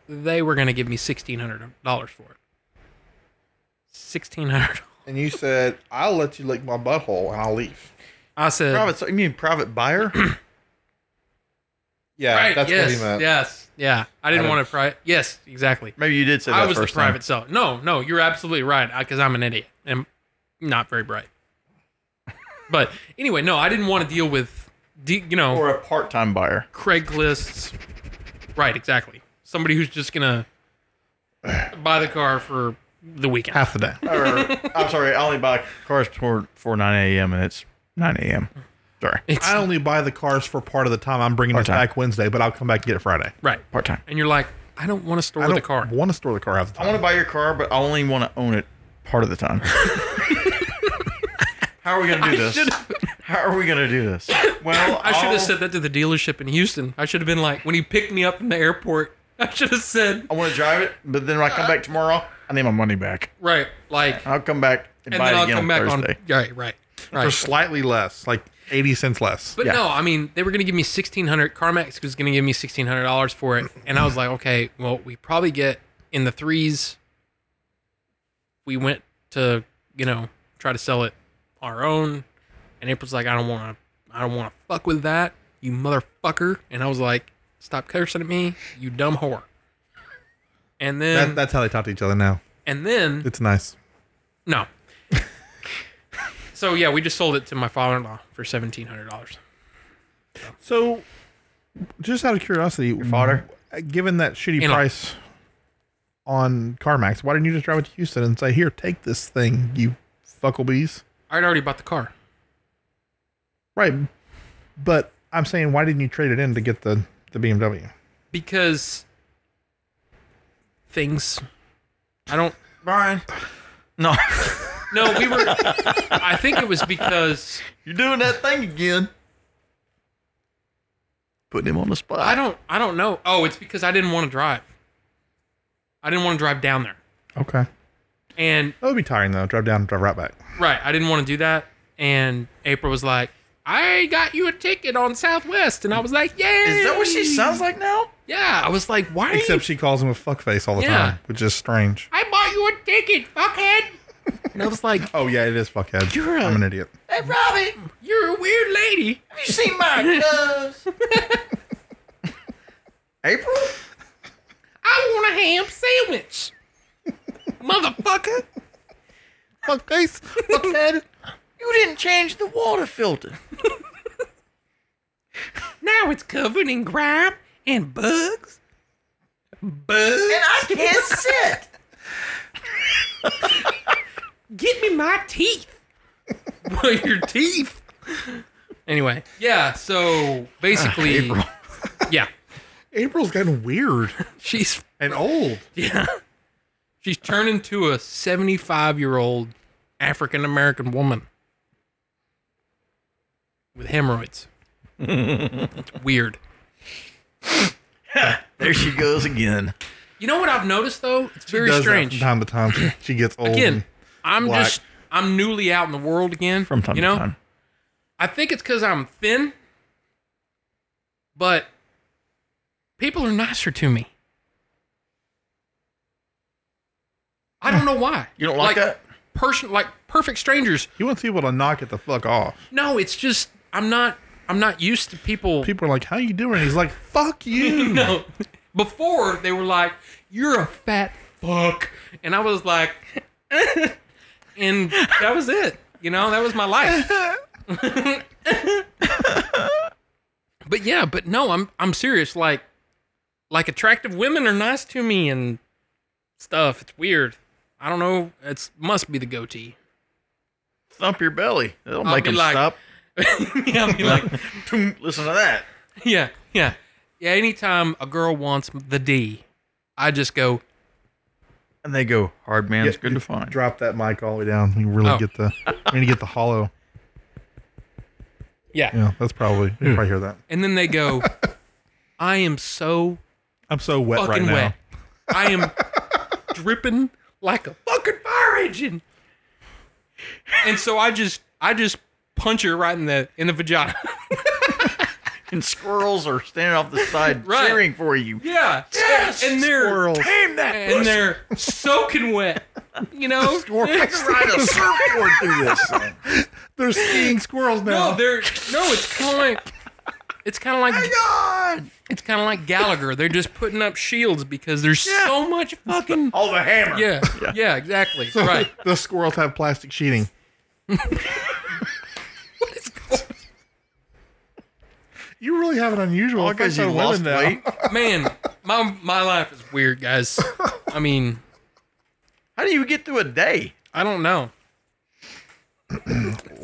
They were going to give me $1,600 for it. $1,600. And you said, I'll let you lick my butthole and I'll leave. I said, private. You mean private buyer? Yeah, right, that's yes, what he meant. yes, yeah. I didn't Adam. want to private. Yes, exactly. Maybe you did say that I was the first private time. seller. No, you're absolutely right. Because I'm an idiot and not very bright. But anyway, no, I didn't want to deal with, Or a part-time buyer. Craigslist's. Right, exactly. Somebody who's just gonna buy the car for the weekend. Half the day. Or, I'm sorry, I only buy cars before 9 a.m. and it's 9 a.m. Sorry. It's I only buy the cars for part of the time. I'm bringing this Part-time. back Wednesday, but I'll come back and get it Friday. right. Part-time. And you're like, I don't want to store I don't the car. want to store the car half the I time. want to buy your car, but I only want to own it part of the time. How are we going to do this? How are we going to do this? Well, I should I'll- have said that to the dealership in Houston. I should have been like, when he picked me up from the airport, I should have said, I want to drive it, but then when I come back tomorrow, I need my money back. right, like, I'll come back and and buy then it I'll again come on back Thursday. on, right. For slightly less, like 80 cents less. But no, I mean, they were going to give me $1,600. CarMax was going to give me $1,600 for it. And I was like, okay, well, we probably get in the threes. We went to, try to sell it our own. And April's like, I don't want to fuck with that, you motherfucker. And I was like, stop cursing at me, you dumb whore. And then, That's how they talk to each other now. and then, It's nice. no. So yeah, we just sold it to my father-in-law for $1,700. So, just out of curiosity, your father? Given that shitty You know. price on CarMax, why didn't you just drive it to Houston and say, "Here, take this thing, you fucklebees"? I'd already bought the car. Right, but I'm saying, why didn't you trade it in to get the BMW? Because things, I don't, Brian. No. no, we were, I think it was because, You're doing that thing again. Putting him on the spot. I don't know. Oh, it's because I didn't want to drive. I didn't want to drive down there. Okay, And, that would be tiring though. Drive down, and drive right back. right, I didn't want to do that. And April was like, I got you a ticket on Southwest. And I was like, yay. Is that what she sounds like now? Yeah, I was like, why are Except you, she calls him a fuckface all the Yeah. time, which is strange. I bought you a ticket, fuckhead. And I was like, Oh yeah, it is fuckhead. You're a- I'm an idiot. Hey, Robbie, you're a weird lady. have you seen my gloves? April? I want a ham sandwich. Motherfucker. Fuckface. Fuckhead. You didn't change the water filter. Now it's covered in grime and bugs. Bugs? And I can't sit. Get me my teeth. Well, your teeth. Anyway, yeah, so basically, April. yeah, April's getting weird she's, and old. yeah, she's turned into a 75-year-old African-American woman with hemorrhoids. It's weird. There she goes again. You know what I've noticed, though? It's very Does that strange. From time to time, she gets old. Again, and I'm black. I'm newly out in the world again. From time you to know? time. I think it's because I'm thin, but people are nicer to me. I don't know why. You don't like that? Like perfect strangers. He wants people to knock it the fuck off. No, it's just I'm not used to people. People are like, "How you doing?" He's like, "Fuck you." No. Before they were like, "You're a fat fuck," and I was like, and that was it. You know, that was my life. But yeah, but no, I'm serious. Like attractive women are nice to me and stuff. It's weird. I don't know. It must be the goatee. Thump your belly. That'll I'll make be him like- stop. Yeah, I'll be like, Listen to that. yeah. Anytime a girl wants the D, I just go, And they go, hard man's good to find. Drop that mic all the way down. You really get the. We need to get the hollow. Yeah. That's probably. You can probably hear that. And then they go, I am so I'm so wet right fucking now. wet. I am dripping like a fucking fire engine. And so I just punch her right in the vagina. And squirrels are standing off the side Right. cheering for you. Yeah. Yes! And they're Squirrels. Tame that and they're soaking wet. You know? I can ride a surfboard through this thing. They're skiing squirrels now. It's kind of like God! it's kind of like Gallagher. They're just putting up shields because there's so much fucking All the hammer. yeah, exactly. Right. The squirrels have plastic sheeting. You really have an unusual Because effect you on lost women now. weight. Man, my life is weird, guys. I mean, How do you get through a day? I don't know.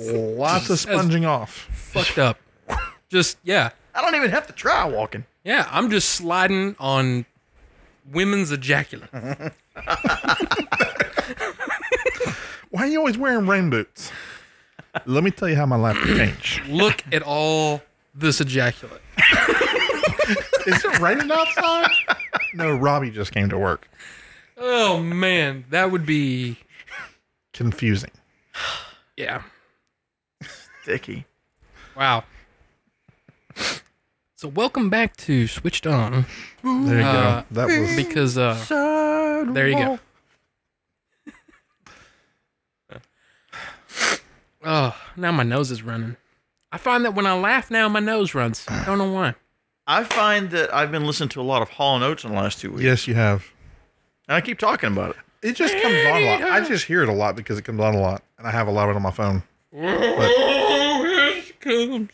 Lots of sponging off. Fucked up. Just I don't even have to try walking. yeah, I'm just sliding on women's ejaculate. Why are you always wearing rain boots? Let me tell you how my life changed. Look at all this ejaculate. Is it raining outside? No, Robbie just came to work. Oh man, that would be Confusing. yeah. Sticky. Wow. So welcome back to Switched On. There you go. That was Because there you go. Oh, now my nose is running. I find that when I laugh now, my nose runs. I don't know why. I find that I've been listening to a lot of Hall & Oates in the last 2 weeks. yes, you have. And I keep talking about it. It just comes on a lot. I just hear it a lot because it comes on a lot, and I have a lot of it on my phone. Oh, here she comes.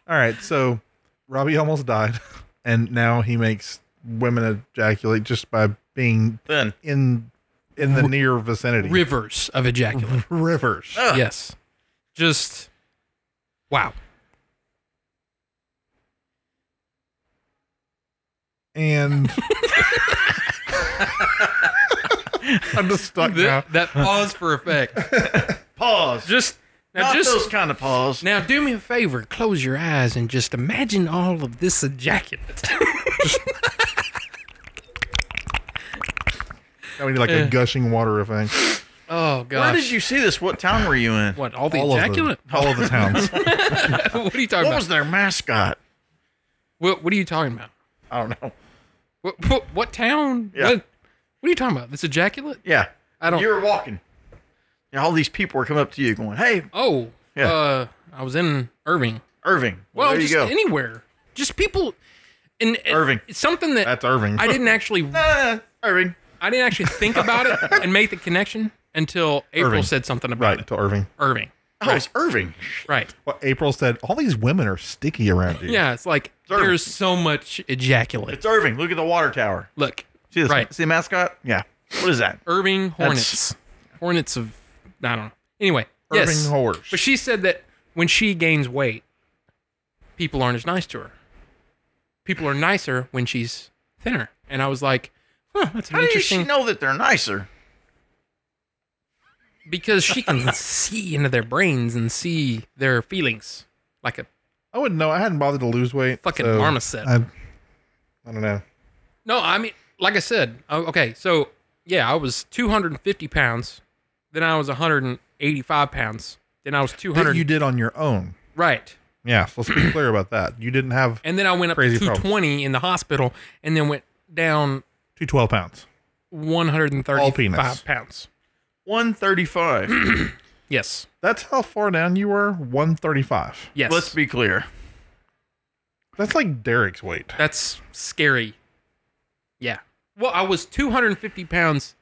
All right, so Robbie almost died, and now he makes women ejaculate just by being Then. in the near vicinity. Rivers of ejaculate. Rivers. Yes. Just wow. And I'm just stuck now. That pause for effect. Pause. Just now, Not just those kind of pause. now, do me a favor. Close your eyes and just imagine all of this ejaculate. Now we need like a gushing water effect. Oh gosh. Where did you see this? What town were you in? What? All the All ejaculate? of the towns. What are you talking What about? was their mascot? What are you talking about? I don't know. What town? Yeah. What are you talking about? This ejaculate? Yeah. I don't. You were walking. And all these people were coming up to you going, hey, Oh. Yeah. I was in Irving. Irving. Well, there just you go. anywhere. Just people. And Irving. It's something that That's Irving. I didn't actually. Irving. I didn't actually think about it and make the connection until April Irving. said something about Right, it. to Irving. Irving. Oh, it's Irving. Right. Well, April said, all these women are sticky around you. Yeah, it's like Irving. there's so much ejaculate. It's Irving. Look at the water tower. Look, See this? Right. See the mascot? Yeah. What is that? Irving Hornets. Hornets of, I don't know. Anyway, Irving yes. whores. But she said that when she gains weight, people aren't as nice to her. People are nicer when she's thinner. And I was like, huh, that's an How does interesting. she know that they're nicer? Because she can see into their brains and see their feelings like a I wouldn't know. I hadn't bothered to lose weight. fucking so marmoset. I don't know. No, I mean, like I said, okay, so yeah, I was 250 pounds. Then I was 185 pounds. Then I was 200. That you did on your own. Right. Yeah, so let's be clear about that. You didn't have And then I went up to Crazy 220 in the hospital and then went down 212 pounds. 135 pounds. 135. Yes. That's how far down you were? 135. Yes. Let's be clear. That's like Derek's weight. That's scary. Yeah. Well, I was 250 pounds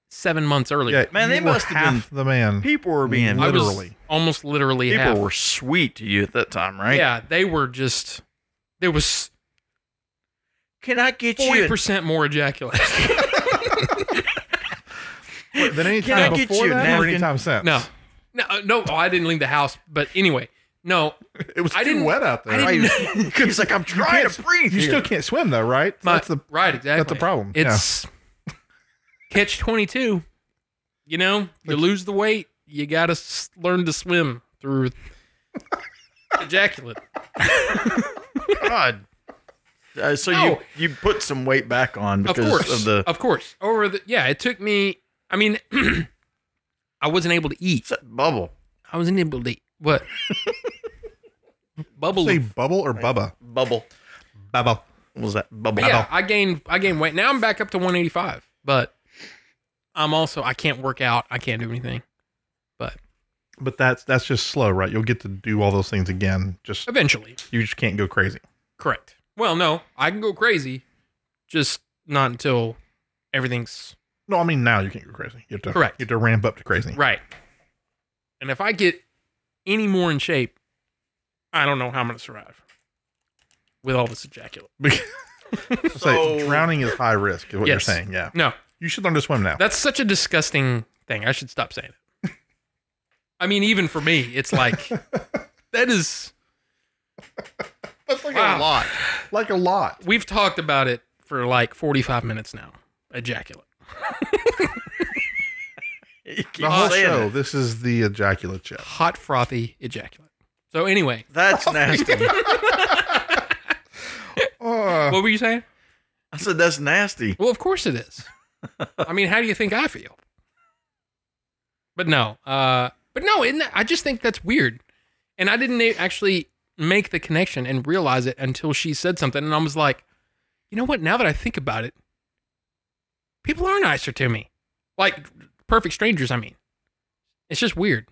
7 months earlier. Yeah, Man, you they were must have half the man. People were being I was literally. almost literally People half. were sweet to you at that time, right? Yeah, they were just. There was Can I get 40% more ejaculate. Than any Can I time get before you a that or any napkin? time since. No, I didn't leave the house. But anyway, No, It was I too didn't- wet out there. I didn't- He's like, I'm trying to breathe. You here. still can't swim though, right? So that's the right, exactly. that's the problem. It's catch 22. You know, you lose the weight. You got to learn to swim through ejaculate. God. So No. you put some weight back on Of because course, of the of course. It took me. I mean, I wasn't able to eat. bubble. I wasn't able to eat. What? Bubble. Say bubble or bubba? Bubble. Bubble. What was that? Bubble. Yeah, I gained weight. Now I'm back up to 185, but I can't work out. I can't do anything. But that's just slow, right? You'll get to do all those things again. Just Eventually. you just can't go crazy. Correct. Well, no, I can go crazy, just not until everything's No, I mean now you can't go crazy. You have to Correct. You have to ramp up to crazy. right. And if I get any more in shape, I don't know how I'm going to survive with all this ejaculate. So drowning is high risk, is what you're Yes. saying. Yeah. No, You should learn to swim now. that's such a disgusting thing. I should stop saying it. I mean, even for me, it's like, that is, That's like Wow. a lot. Like a lot. we've talked about it for like 45 minutes now. Ejaculate. You keep The whole saying show. it. This is the ejaculate show. Hot, frothy ejaculate. So anyway, That's nasty. what were you saying? I said that's nasty. Well, of course it is. I mean, how do you think I feel? But no, I just think that's weird. And I didn't actually make the connection and realize it until she said something. And I was like, you know what? Now that I think about it, people are nicer to me. Like perfect strangers, I mean. It's just weird.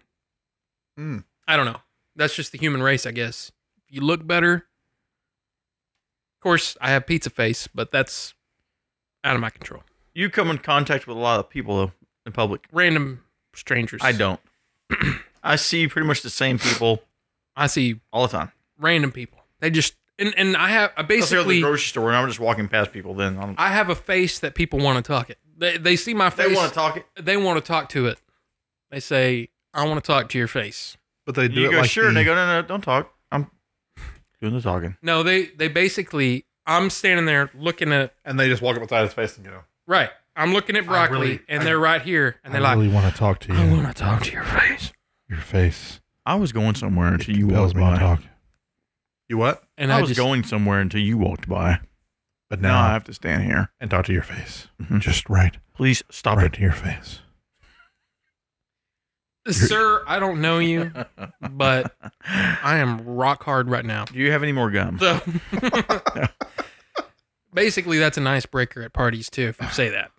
Mm. I don't know. That's just the human race, I guess. You look better. Of course, I have pizza face, but that's out of my control. You come in contact with a lot of people though, in public. Random strangers. I don't. I see pretty much the same people I see all the time. random people. They just and I have I Let's go to the basically grocery store and I'm just walking past people. Then I have a face that people want to talk it. They see my face. they want to talk it. They want to talk to it. They say, "I want to talk to your face." But they do You it go like sure, the- and they go no, don't talk. I'm doing the talking. No, they basically. I'm standing there looking at and they just walk up beside his face and go, right. I'm looking at broccoli, and they're right here, and they're like, want to talk to "I want to talk to your face." Your face. I was going somewhere until you Compels walked me to by. talk. You what? And I I was just, going somewhere until you walked by. But Now now I have to stand here. and talk to your face. Mhm. Just right. Please stop Right it. to your face. Sir, I don't know you, but I am rock hard right now. Do you have any more gum? So basically, that's an icebreaker at parties too. If you say that,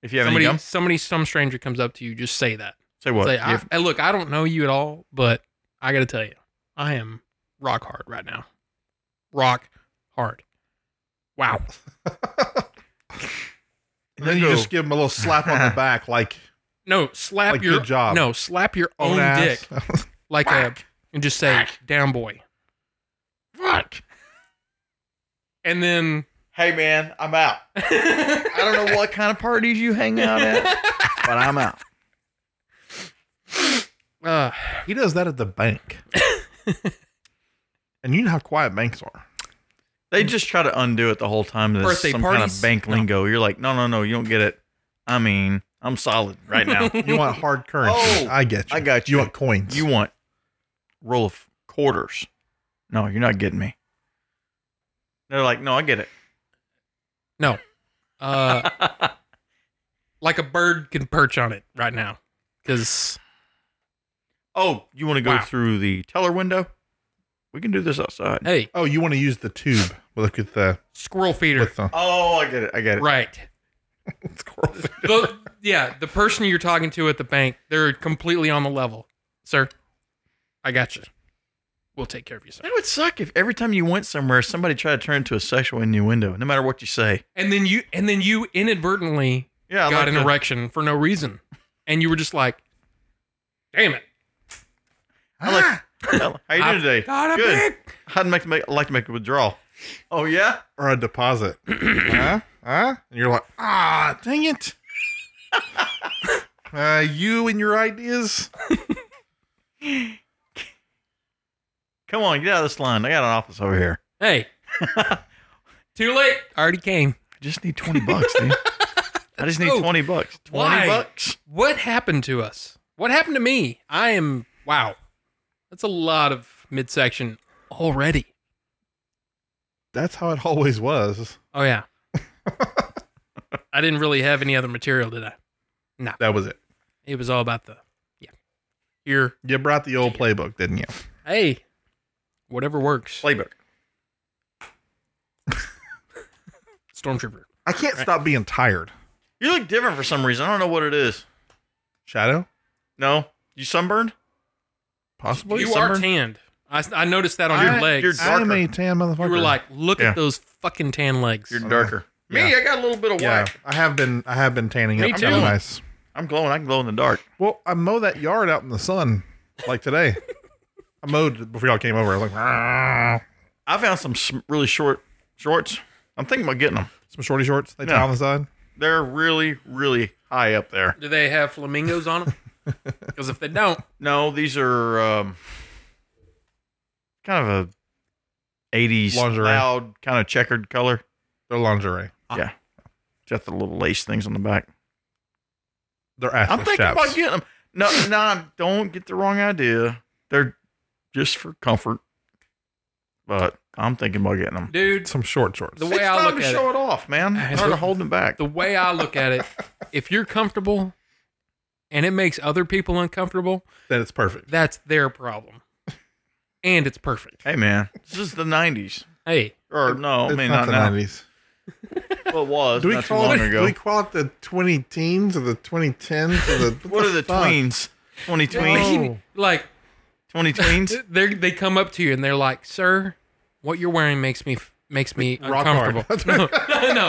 If you have any gum, some stranger comes up to you, just say that. say what? Say, You have- hey, look, I don't know you at all, but I got to tell you, I am rock hard right now. Rock hard. Wow. And then you Go. just give him a little slap on the back, like No, slap Like, your good job. No, slap your own own ass. dick like and just say, "Down, boy." Fuck. And then Hey man, I'm out. I don't know what kind of parties you hang out at, but I'm out. he does that at the bank. And you know how quiet banks are. They just try to undo it the whole time. There's Birthday some kind parties? of bank lingo. You're like, no, you don't get it. I mean, I'm solid right now. You want hard currency. Oh, I get you. I got you. You want coins. You want roll of quarters. No, you're not getting me. They're like, no, I get it. no. Like a bird can perch on it right now. Cuz Oh, you want to go Wow. through the teller window? We can do this outside. hey, Oh, you want to use the tube. Look at the squirrel feeder. with the Oh, I get it. Right. squirrel feeder. The person you're talking to at the bank, they're completely on the level. Sir, I got you. We'll take care of you, sir. It would suck if every time you went somewhere, somebody tried to turn into a sexual innuendo, no matter what you say. And then you inadvertently Yeah, got like an the- erection for no reason. And you were just like, damn it. I like, how you doing today? Got a Good. big. I'd like to make a withdrawal. Oh yeah? Or a deposit. Huh? And you're like, dang it. You and your ideas. Come on, get out of this line. I got an office over here. Hey, too late. Already came. I just need $20, dude. I just need Oh, $20. why? $20? What happened to us? What happened to me? Wow. That's a lot of midsection already. That's how it always was. Oh, yeah. I didn't really have any other material, did I? No. That was it. It was all about here. You brought the old playbook, didn't you? Hey, whatever works. Playbook. Stormtrooper. I can't stop being tired. You look different for some reason. I don't know what it is. Shadow? No? You sunburned? Possibly. You are tanned. I noticed that on your legs. you're I'm darker. a tan motherfucker. You were like, look Yeah. at those fucking tan legs. You're darker. Yeah. Me, I got a little bit of yeah, white. I have been tanning Me up. too. Really nice. I'm glowing. I can glow in the dark. Well, I mowed that yard out in the sun, like today. I mowed before y'all came over. I was like, "Ah." I found some really short shorts. I'm thinking about getting them. Some shorty shorts. They tie Yeah. on the side. They're really, really high up there. Do they have flamingos on them? Because if they don't, No, these are kind of a 80s Lingerie. loud, kind of checkered color. They're lingerie. Yeah. Just the little lace things on the back. They're ass I'm thinking chaps. about getting them. No, don't get the wrong idea. They're just for comfort. But I'm thinking about getting them. dude, Some short shorts. The It's way I time look to at show it, it off, man. I I'm tired know. of holding it back. the way I look at it, if you're comfortable and it makes other people uncomfortable, Then it's perfect. that's their problem. And it's perfect. Hey, man, this is the 90s. Hey, Or no, I It's mean, not not the now. 90s. Well, it was Do we not too call long it? ago. Do we call it the 20 teens or the 2010s or the? What are the fuck? tweens? 20 tweens? Oh. like 20 tweens? they come up to you and they're like, "Sir, what you're wearing makes me Rock hard. uncomfortable." No.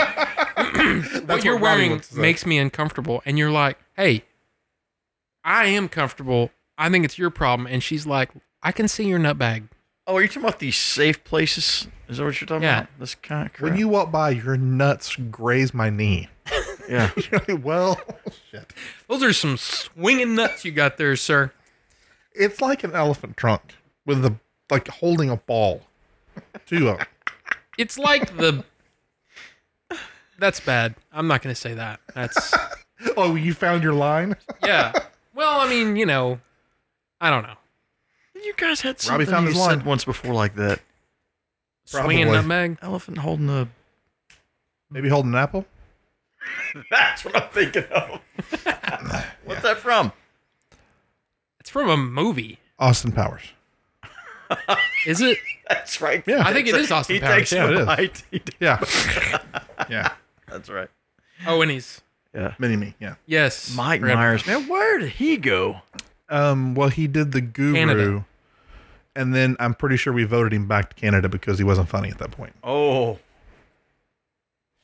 What you're what Robbie wearing wants to say. makes me uncomfortable, and you're like, "Hey, I am comfortable. I think it's your problem." And she's like, "I can see your nutbag." Oh, are you talking about these safe places? Is that what you're talking Yeah. about? This kind of crap. When you walk by, your nuts graze my knee. yeah. You're like, well, shit. Those are some swinging nuts you got there, sir. It's like an elephant trunk with like holding a ball. Two of them. It's like the. That's bad. I'm not going to say that. That's Oh, you found your line? yeah. Well, I mean, I don't know. You guys had Robbie something found you his said line. once before like that. Swinging Probably. nutmeg. Elephant holding a... Maybe holding an apple? That's what I'm thinking of. What's that from? It's from a movie. Austin Powers. Is it? That's right. Yeah. I think it is Austin He Powers. takes Yeah, it the is. bite. Yeah. Yeah. That's right. Oh, and he's Yeah. Mini-me, yeah. yes. Mike Forgot about Myers. that. Man, where did he go? Well, he did the Guru. Canada. And then I'm pretty sure we voted him back to Canada because he wasn't funny at that point. Oh.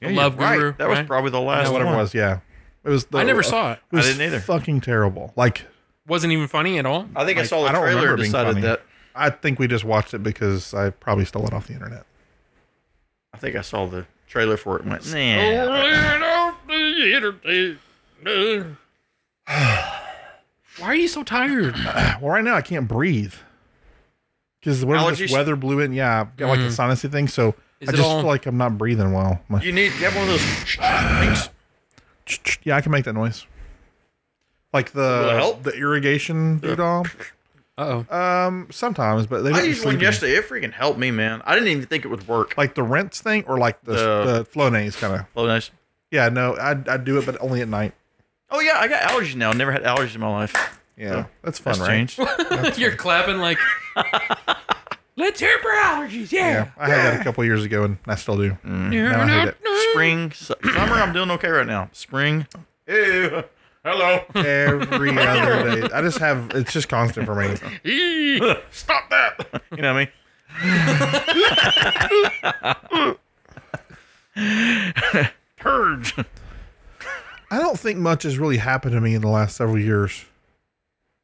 The you're Love right. Guru, That was right? probably the last Whatever one. it was, yeah. It was. I never saw it. It was I didn't either. Fucking terrible. Like, Wasn't even funny at all. I think I Like, saw the I don't trailer remember and being decided funny. that. I think we just watched it because I probably stole it off the internet. I think I saw the trailer for it and went, Oh, nah. Why are you so tired? Well, right now I can't breathe because whatever this Allergies? weather blew in. Yeah, I've got like a sinusy thing, so Is I it just all- feel like I'm not breathing well. I'm like, You have one of those things. yeah, I can make that noise. Like Will it help? the irrigation doodle. Uh-oh. Sometimes, but they I don't used one sleep. yesterday. It freaking helped me, man. I didn't even think it would work. Like the rinse thing, or like the Flonase kind of. Oh, nice. Yeah, no, I do it, but only at night. Oh, yeah, I got allergies now. Never had allergies in my life. Yeah, that's fun, That's right? changed. You're clapping like, let's hear for allergies. Yeah, Yeah. I had that a couple years ago, and I still do. Now I hate it. Spring, summer, I'm doing okay right now. Spring. Ew. Hello. Every other day, I just have it's just constant for me. Stop that. You know what I mean? Purge. I don't think much has really happened to me in the last several years.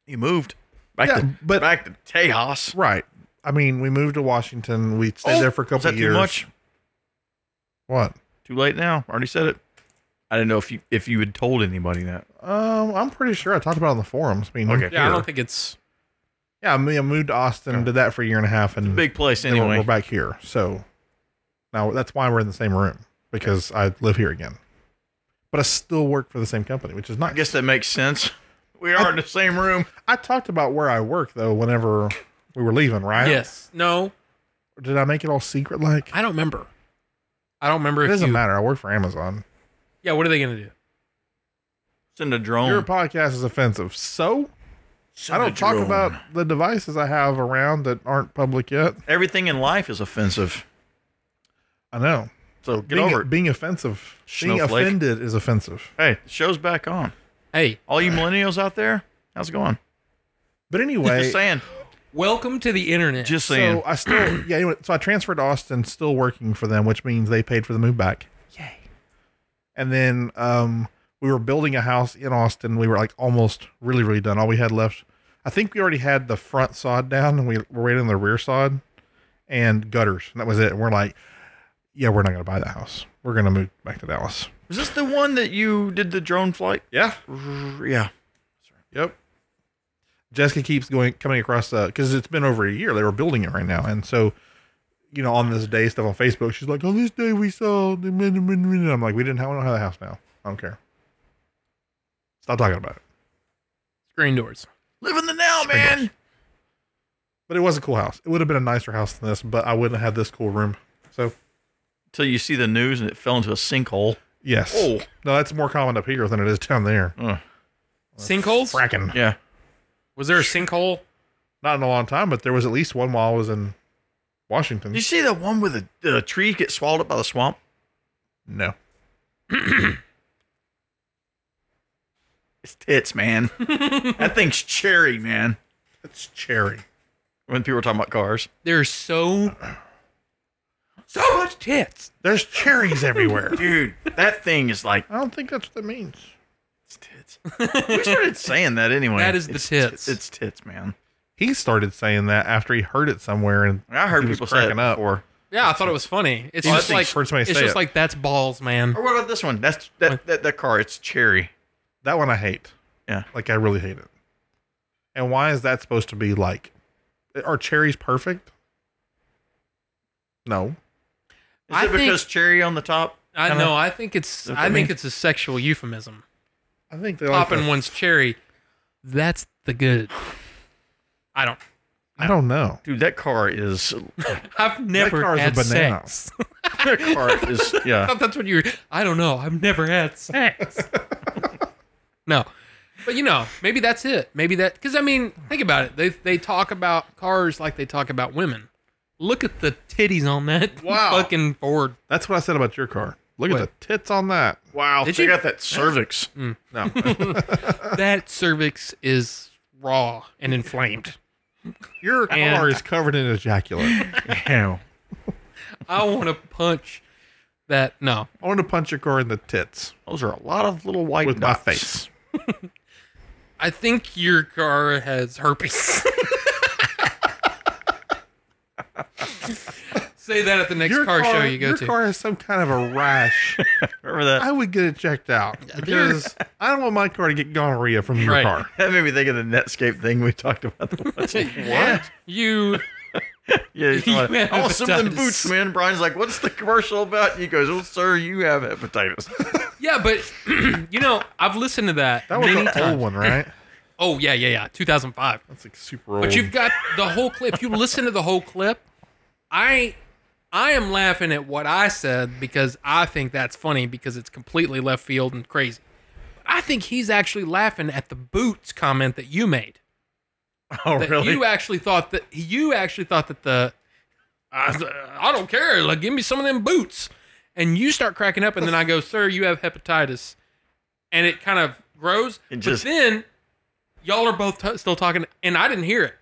You moved back Yeah, to but- back to Tejas. Right. I mean, we moved to Washington. We stayed there for a Is couple that of years. too much? What? Too late now. Already said it. I didn't know if you had told anybody that. I'm pretty sure I talked about it on the forums. I mean, Okay. Yeah, I don't think it's. Yeah, I moved to Austin, did that for a year and a half, and Big place then anyway. we're back here. So now that's why we're in the same room, because I live here again. But I still work for the same company, which is nice. I guess that makes sense. We are in the same room. I talked about where I work though whenever we were leaving, right? Yes. No. Or did I make it all secret? Like I don't remember. I don't remember it if doesn't you. matter. I work for Amazon. Yeah. What are they gonna do? Send a drone. Your podcast is offensive, so Send I a don't talk drone. about the devices I have around that aren't public yet. Everything in life is offensive. I know. So get over it. Being offensive, being Snowflake. offended is offensive. Hey, the show's back on. Hey, All you millennials out there, how's it going? But anyway, Just saying. welcome to the internet. Just saying. so I still, yeah. Anyway, so I transferred to Austin, still working for them, which means they paid for the move back. Yay! And then we were building a house in Austin. We were like almost really done. All we had left, I think we already had the front sod down, and we were waiting on the rear sod and gutters, and that was it. And we're like, yeah, we're not going to buy the house. We're going to move back to Dallas. Was this the one that you did the drone flight? Yeah. Yeah. Yep. Jessica keeps coming across because it's been over a year. They were building it right now, and so on this day stuff on Facebook, she's like, "On this day we saw the." I'm like, "We don't have the house now. I don't care. Stop talking about it." Screen doors. Live in the now, man. But it was a cool house. It would have been a nicer house than this, but I wouldn't have had this cool room. So Until you see the news and it fell into a sinkhole. yes, Oh. no, that's more common up here than it is down there. Sinkholes? Fracking. Yeah. Was there a sinkhole? Not in a long time, but there was at least one while I was in Washington. Did you see the one where the tree get swallowed up by the swamp? No. It's tits, man. That thing's cherry, man. It's cherry. When people are talking about cars. There's so much tits. There's cherries everywhere. Dude, that thing is like, I don't think that's what that means. it's tits. We started saying that anyway. That is the It's tits. It's tits, man. He started saying that after he heard it somewhere, and I heard he was people say it cracking up. before. Yeah, I thought it was funny. It's I just think like heard somebody it's say just it. like that's balls, man. Or what about this one? That's that car. It's cherry. That one I hate. Yeah. Like, I really hate it. And why is that supposed to be like? Are cherries perfect? No. Is I it because cherry on the top? I Kinda- know. I think it's. what I that think means? it's a sexual euphemism. I think they like Popping the- one's cherry. That's the good. I don't. I don't know. Dude, that car is. I've never car's a had banana. sex. That car is. I Yeah. thought that's what you were. I don't know. I've never had sex. No. But maybe that's it. Maybe that, because I mean, think about it. They talk about cars like they talk about women. Look at the titties on that fucking Ford. That's what I said about your car. Look What? at the tits on that. Wow. Did They you? got that cervix. No. That cervix is raw and inflamed. Your And- car is covered in ejaculate. Damn. I want to punch that. No. I want to punch your car in the tits Those are a lot of little white with my dots. face. I think your car has herpes. Say that at the next car show you go your to. car has some kind of a rash. Remember that? I would get it checked out because I don't want my car to get gonorrhea from your Right. car. That made me think of the Netscape thing we talked about. What? You. Yeah, he's You like, have I want some of them hepatitis. boots, man. Brian's like, what's the commercial about? And he goes, well, sir, you have hepatitis. Yeah, but I've listened to that. That was many an times. old one, right? Oh yeah, 2005. That's like super old. But you've got the whole clip. If you listen to the whole clip, I am laughing at what I said because I think that's funny because it's completely left field and crazy. I think he's actually laughing at the boots comment that you made. Oh, That really? you actually thought that the I don't care. Like, give me some of them boots. And you start cracking up, and then I go, "Sir, you have hepatitis," and it kind of grows. It but just- then y'all are both still talking, and I didn't hear it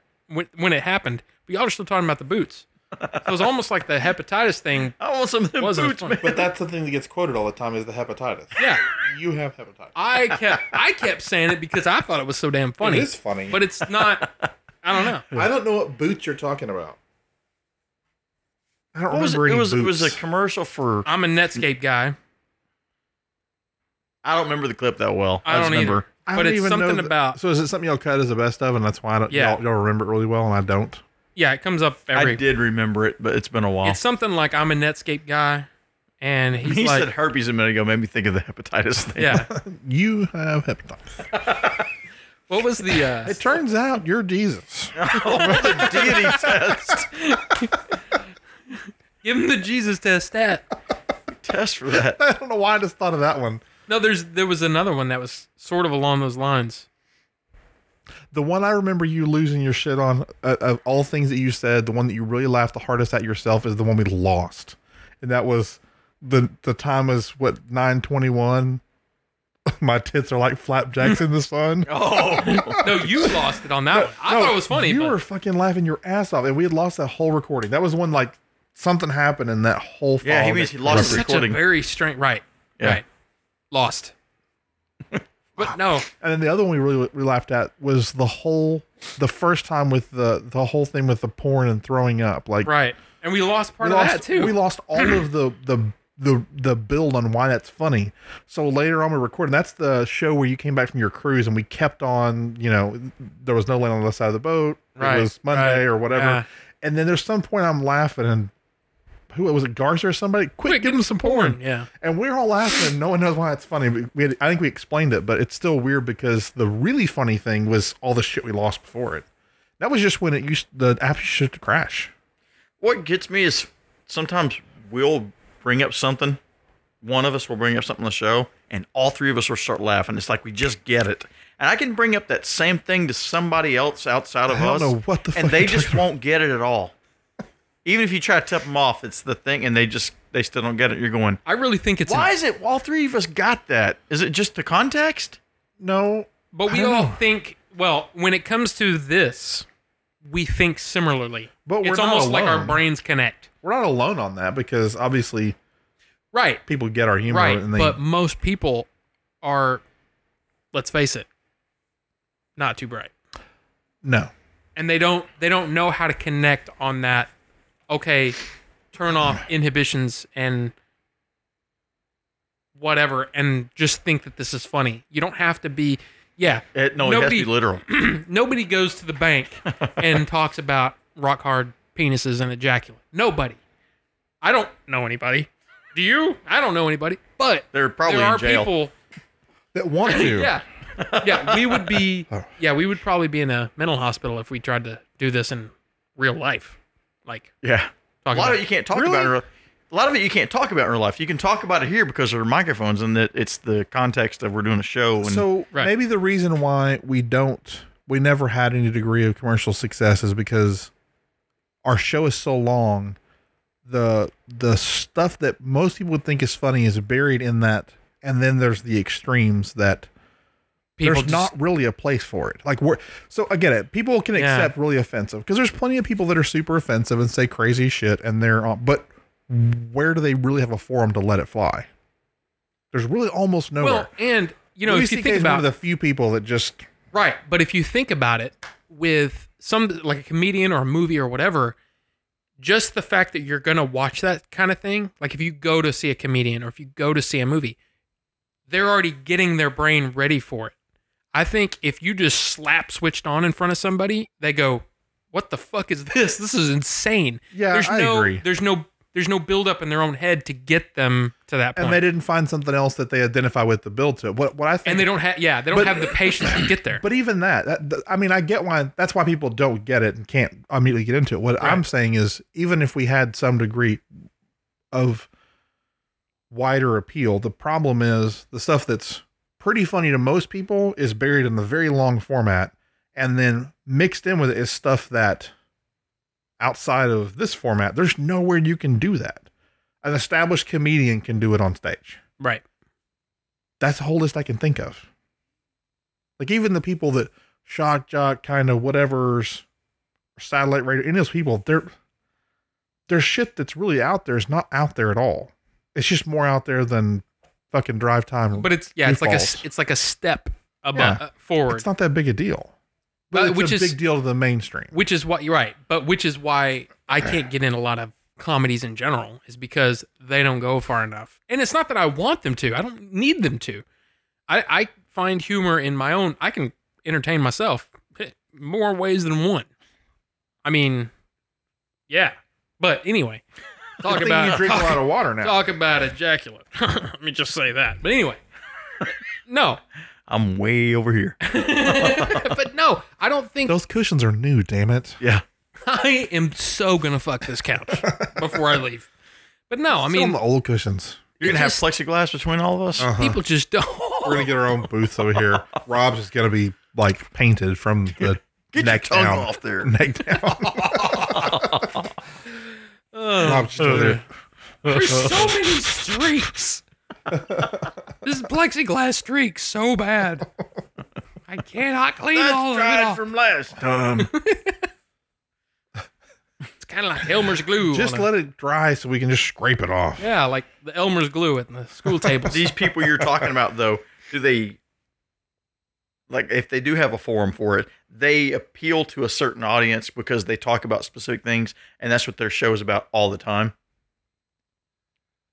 when it happened. But y'all are still talking about the boots. So it was almost like the hepatitis thing. I want some of them Wasn't boots, funny. man. But that's the thing that gets quoted all the time is the hepatitis. Yeah, You have hepatitis. I kept saying it because I thought it was so damn funny. It is funny. but it's not. I don't know. I don't know what boots you're talking about. I don't What was remember any it was boots. a commercial for I'm a Netscape guy. I don't remember the clip that well. I don't just remember. either. I But don't it's even something know about. So is it something y'all cut as the best of, and that's why Yeah. y'all remember it really well, and I don't? Yeah, it comes up I every. did remember it, but it's been a while. It's something like I'm a Netscape guy, and he's He like, said herpes a minute ago, made me think of the hepatitis thing. yeah. You have hepatitis. What was the? It turns out you're Jesus. The deity test. Give him the Jesus test. Stat. Test for that. I don't know why I just thought of that one. No, there was another one that was sort of along those lines. The one I remember you losing your shit on, of all things that you said, the one that you really laughed the hardest at yourself is the one we lost. And that was the time was what, 9:21. My tits are like flapjacks in the sun. Oh, No, you lost it on that one. I thought it was funny. You but were fucking laughing your ass off, and we had lost that whole recording. That was when like something happened in that whole. Yeah, he file means that- he lost it's the such recording. a very strange. Right. Yeah. Right. Lost. But no. And then the other one we laughed at was the first time with the whole thing with the porn and throwing up. Like Right. And we lost part we of lost, that too. We lost all of the build on why that's funny. So later on we recorded. That's the show where you came back from your cruise and we kept on. You know, there was no land on the other side of the boat. Right, It was Monday right, or whatever. yeah. And then there's some point I'm laughing and who was it? Garza or somebody? Quick, give him some porn. Yeah. And we're all laughing and no one knows why it's funny. I think we explained it, but it's still weird because the really funny thing was all the shit we lost before it. That was just when the app used to crash. What gets me is sometimes we'll bring up something. One of us will bring up something on the show, and all three of us will start laughing. It's like we just get it. And I can bring up that same thing to somebody else outside of I don't us, know what the fuck and they you're just talking won't get it at all. Even if you try to tip them off, it's the thing, and they still don't get it. You're going, I really think it's why is it all three of us got that? Is it just the context? No, but we I don't all know. think, well, when it comes to this, we think similarly. But we're it's not almost like our alone. brains connect. we're not alone on that because obviously Right. people get our humor. Right. And they, But most people are, let's face it, not too bright. no. And they don't know how to connect on that. Okay, turn off inhibitions and whatever, and just think that this is funny. You don't have to be. Yeah, It has to be literal. nobody goes to the bank and talks about rock hard penises and ejaculate. Nobody. I don't know anybody. Do you? I don't know anybody. But They're probably there in are jail. people. That want to. Yeah. Yeah, we would be. Yeah, we would probably be in a mental hospital if we tried to do this in real life. Like, Yeah. A talking lot of about- it you can't talk Really? about in real A lot of it you can't talk about in real life. You can talk about it here because there are microphones and that it's the context of we're doing a show. And So Right. maybe the reason why we never had any degree of commercial success is because our show is so long. The stuff that most people would think is funny is buried in that, and then there's the extremes that people there's just- not really a place for it. Like so I get it. People can Yeah. accept really offensive because there's plenty of people that are super offensive and say crazy shit, and but where do they really have a forum to let it fly? There's really almost nowhere. Well, and you know, Louis if you CK think is one about of the few people that just right, but if you think about it, with some like a comedian or a movie or whatever, just the fact that you're gonna watch that kind of thing, like if you go to see a comedian or if you go to see a movie, they're already getting their brain ready for it. I think if you just slap switched on in front of somebody, they go, "What the fuck is this? This is insane." Yeah, I agree. There's no build up in their own head to get them to that point. and they didn't find something else that they identify with the build to. What I think, And they don't have, they don't But- have the patience to get there. But even I mean, I get why. That's why people don't get it and can't immediately get into it. What I'm saying is, even if we had some degree of wider appeal, the problem is the stuff that's pretty funny to most people is buried in the very long format, and then mixed in with it is stuff that outside of this format, there's nowhere you can do that. An established comedian can do it on stage. Right. That's the whole list I can think of. Like even the people that shock jock kind of whatever's satellite radio, any of those people, their shit that's really out there is not out there at all. It's just more out there than fucking drive time. But it's like a step above Yeah. forward. It's not that big a deal. But it's which a is big deal to the mainstream. Which is what you're right, but which is why I can't get in a lot of comedies in general, is because they don't go far enough. And it's not that I want them to. I don't need them to. I find humor in my own. I can entertain myself more ways than one. I mean, yeah. But anyway, I think you drink a lot of water now. Talk about ejaculate. Let me just say that. But anyway, no. I'm way over here. But no, I don't think Those cushions are new, damn it. Yeah. I am so gonna fuck this couch before I leave. But no, I Still on mean, the old cushions. You're going to have just- plexiglass between all of us? people just don't. We're gonna get our own booth over here. Rob's is gonna be like painted from the Get neck your tongue down. off there. Neck down. Rob's just over there. There's so many streaks. This plexiglass streak so bad. I cannot clean all of it off. from last time. It's kind of like Elmer's glue. Just on a- let it dry so we can just scrape it off. Yeah, like the Elmer's glue at the school tables. These people you're talking about, though, do they, like, if they do have a forum for it, they appeal to a certain audience because they talk about specific things, and that's what their show is about all the time?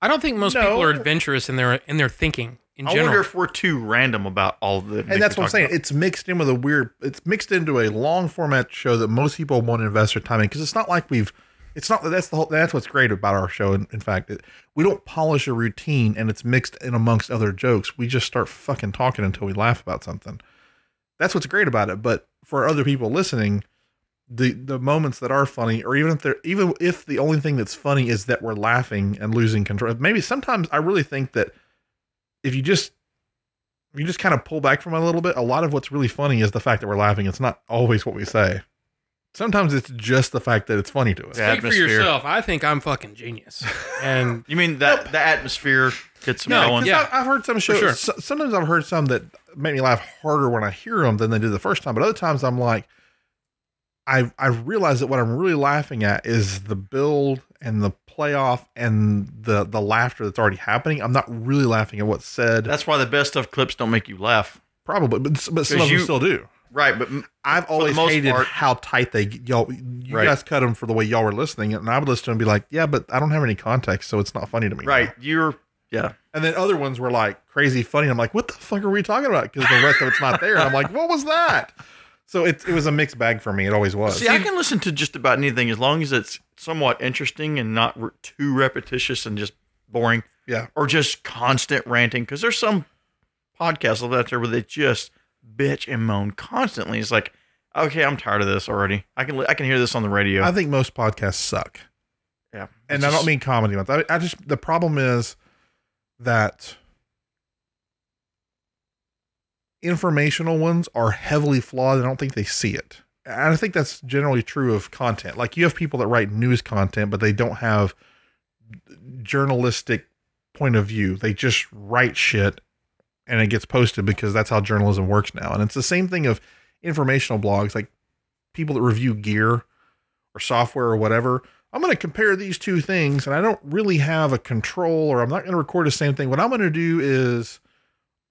I don't think most No. people are adventurous in their thinking in I general. wonder if we're too random about all of the. And that's what I'm saying. It's mixed in with it's mixed into a long format show that most people want to invest their time in. Cause it's not like that's what's great about our show. In fact, we don't polish a routine and it's mixed in amongst other jokes. We just start fucking talking until we laugh about something. That's what's great about it. But for other people listening, the moments that are funny, or even if the only thing that's funny is that we're laughing and losing control, maybe sometimes I really think that if you just kind of pull back from it a little bit, a lot of what's really funny is the fact that we're laughing. It's not always what we say. Sometimes it's just the fact that it's funny to us. Yeah. Speak for atmosphere. yourself. I think I'm fucking genius. And You mean that the atmosphere gets them No, going? yeah. I've heard some shows. sure. Sometimes I've heard some that make me laugh harder when I hear them than they did the first time. But other times I'm like, I've realized that what I'm really laughing at is the build and the playoff and the laughter that's already happening. I'm not really laughing at what's said. That's why the best of clips don't make you laugh. Probably, but some of them you- still do. Right, but I've the always most hated part- how tight you Right. guys cut them for the way y'all were listening, and I would listen to them and be like, yeah, but I don't have any context, so it's not funny to me. right, yeah. And then other ones were like crazy funny. I'm like, what the fuck are we talking about? Because the rest of it's not there. And I'm like, what was that? So it was a mixed bag for me. It always was. See, I can listen to just about anything as long as it's somewhat interesting and not too repetitious and just boring. Yeah. Or just constant ranting. Because there's some podcasts out there where they just bitch and moan constantly. It's like, okay, I'm tired of this already. I can hear this on the radio. I think most podcasts suck. Yeah. And I don't mean comedy ones. The problem is that informational ones are heavily flawed. I don't think they see it. And I think that's generally true of content. Like you have people that write news content, but they don't have journalistic point of view. They just write shit and it gets posted because that's how journalism works now. And it's the same thing of informational blogs, like people that review gear or software or whatever. I'm going to compare these two things and I don't really have a control, or I'm not going to record the same thing. What I'm going to do is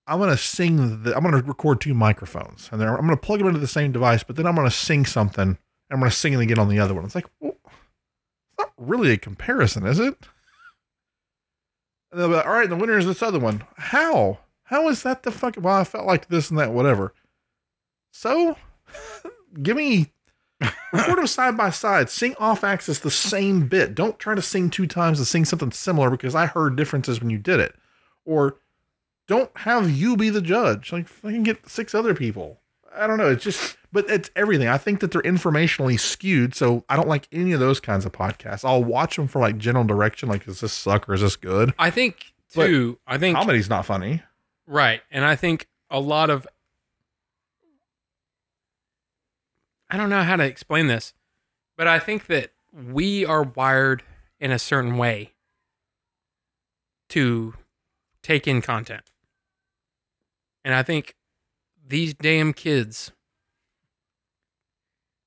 I'm going to record two microphones and then I'm going to plug them into the same device, but then I'm going to sing something and I'm going to sing it again on the other one. It's like, well, it's not really a comparison, is it? And they'll be like, all right, the winner is this other one. How is that the fuck? Well, I felt like this and that, whatever. So give me, record them side by side, sing off axis the same bit. Don't try to sing two times and sing something similar because I heard differences when you did it. Or don't have you be the judge. Like fucking get 6 other people. I don't know. It's just, but it's everything. I think that they're informationally skewed. So I don't like any of those kinds of podcasts. I'll watch them for like general direction. Like, does this suck or is this good? I think too. I think Comedy's not funny. right, and I think a lot of I don't know how to explain this, but I think that we are wired in a certain way to take in content. And I think these damn kids,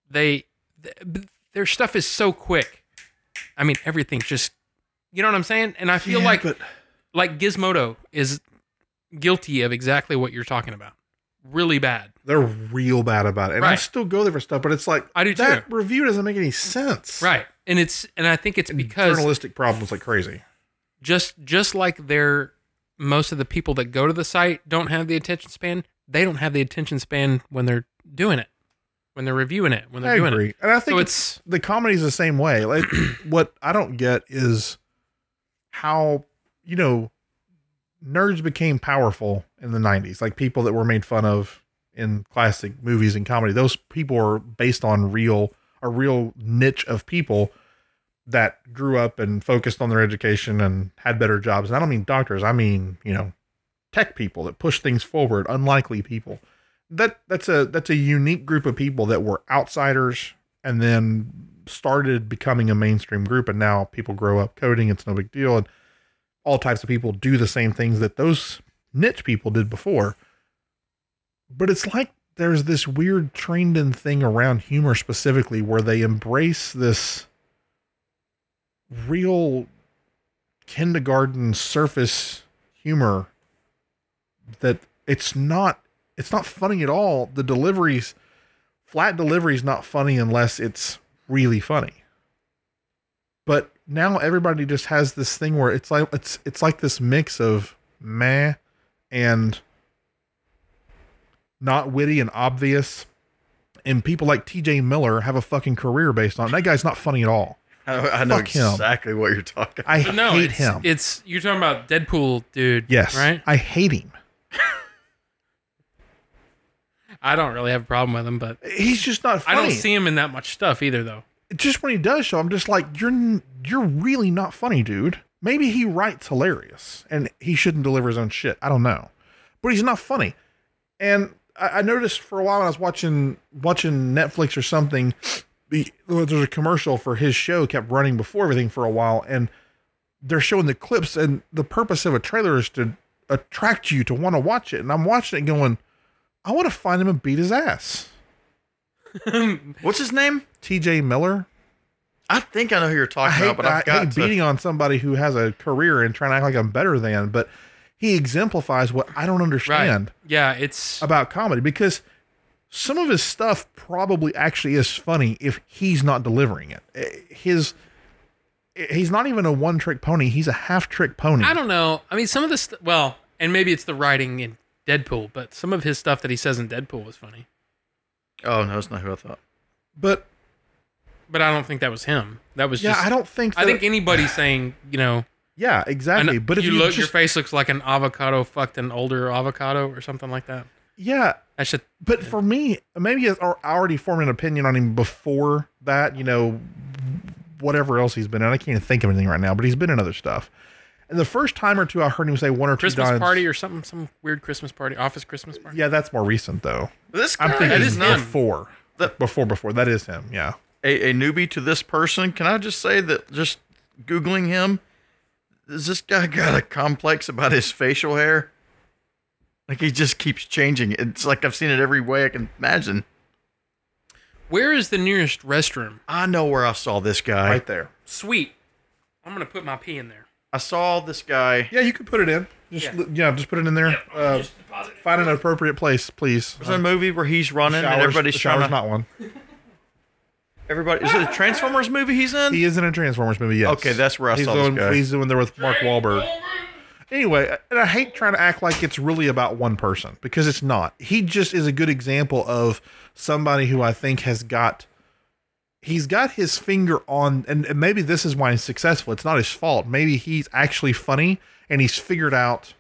their stuff is so quick. I mean, everything's just, you know what I'm saying? And I feel like Gizmodo is guilty of exactly what you're talking about. Really bad. They're real bad about it. And I Right. still go there for stuff, but it's like, I do that too. review doesn't make any sense. Right. And I think it's because Journalistic problems like crazy. just like their most of the people that go to the site don't have the attention span. They don't have the attention span when they're doing it, when they're reviewing it, when they're doing it. And I think So it's the comedy's the same way. Like what I don't get is how, you know, nerds became powerful in the 90s. Like people that were made fun of in classic movies and comedy. Those people are based on a real niche of people that grew up and focused on their education and had better jobs. And I don't mean doctors. I mean, you know, tech people that push things forward, unlikely people. That's a unique group of people that were outsiders and then started becoming a mainstream group. And now people grow up coding. It's no big deal. And all types of people do the same things that those niche people did before. But it's like there's this weird trained in thing around humor specifically where they embrace this real kindergarten surface humor that it's not funny at all. The flat delivery is not funny unless it's really funny. But now everybody just has this thing where it's like this mix of meh and not witty and obvious. And people like TJ Miller have a fucking career based on it. That guy's not funny at all. I know Fuck him. exactly what you're talking about. I hate him. It's you're talking about Deadpool, dude. Yes. Right? I hate him. I don't really have a problem with him, but He's just not funny. I don't see him in that much stuff either, though. Just when he does show, I'm just like, you're really not funny, dude. Maybe he writes hilarious and he shouldn't deliver his own shit. I don't know, but he's not funny. And I noticed for a while when I was watching Netflix or something, there's a commercial for his show kept running before everything for a while, and they're showing the clips, and the purpose of a trailer is to attract you to want to watch it. And I'm watching it going, I want to find him and beat his ass. What's his name? TJ Miller. I think I know who you're talking about, but I hate forgot beating on somebody who has a career and trying to act like I'm better than, but he exemplifies what I don't understand Yeah, it's about comedy, because some of his stuff probably actually is funny if he's not delivering it. He's not even a one-trick pony. He's a half-trick pony. I don't know. I mean, some of this, well, and maybe it's the writing in Deadpool, but some of his stuff that he says in Deadpool was funny. Oh, no, it's not who I thought. But I don't think that was him. That was just. I don't think. I think anybody saying, you know. Yeah, exactly. But if you look, your face looks like an avocado fucked an older avocado or something like that. Yeah. I should. But for me, maybe I already formed an opinion on him before that, you know, whatever else he's been in. I can't even think of anything right now, but he's been in other stuff. And the first time or two I heard him say one or Christmas two times. party or something, some weird Christmas party, office Christmas party. Yeah, that's more recent though. This guy I'm thinking that is him. before. Before. That is him, yeah. A newbie to this person. Can I just say that just Googling him, does this guy got a complex about his facial hair? Like he just keeps changing. It's like I've seen it every way I can imagine. Where is the nearest restroom? I know where I saw this guy. Right there. Sweet. I'm going to put my pee in there. I saw this guy. Yeah, you can put it in. Just put it in there. Just deposit it. Find an appropriate place, please. There's a movie where he's running and everybody's the trying shower's to. not one. Everybody, is it a Transformers movie he's in? He is in a Transformers movie, yes. Okay, that's where I he's saw the this one, guy. He's the one there with Mark Wahlberg. Anyway, and I hate trying to act like it's really about one person, because it's not. He just is a good example of somebody who I think he's got his finger on, and maybe this is why he's successful. It's not his fault. Maybe he's actually funny, and he's figured out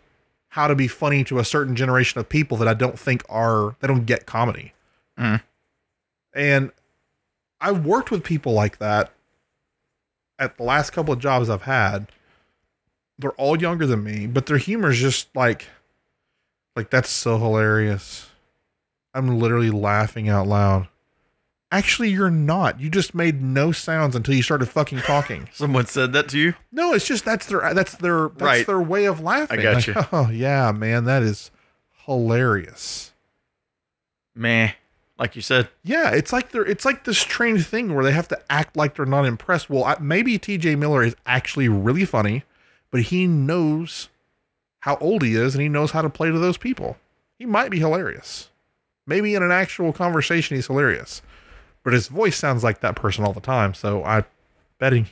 how to be funny to a certain generation of people that I don't think they don't get comedy. Mm. And I've worked with people like that at the last couple of jobs I've had. They're all younger than me, but their humor is just like that's so hilarious. I'm literally laughing out loud. Actually, you're not. You just made no sounds until you started fucking talking. Someone said that to you? No, it's just that's their Right. their way of laughing. I got you. Oh yeah, man, that is hilarious. Meh. Like you said. Yeah, it's like this strange thing where they have to act like they're not impressed. Well, maybe TJ Miller is actually really funny, but he knows how old he is and he knows how to play to those people. He might be hilarious. Maybe in an actual conversation he's hilarious, but his voice sounds like that person all the time. So I'm betting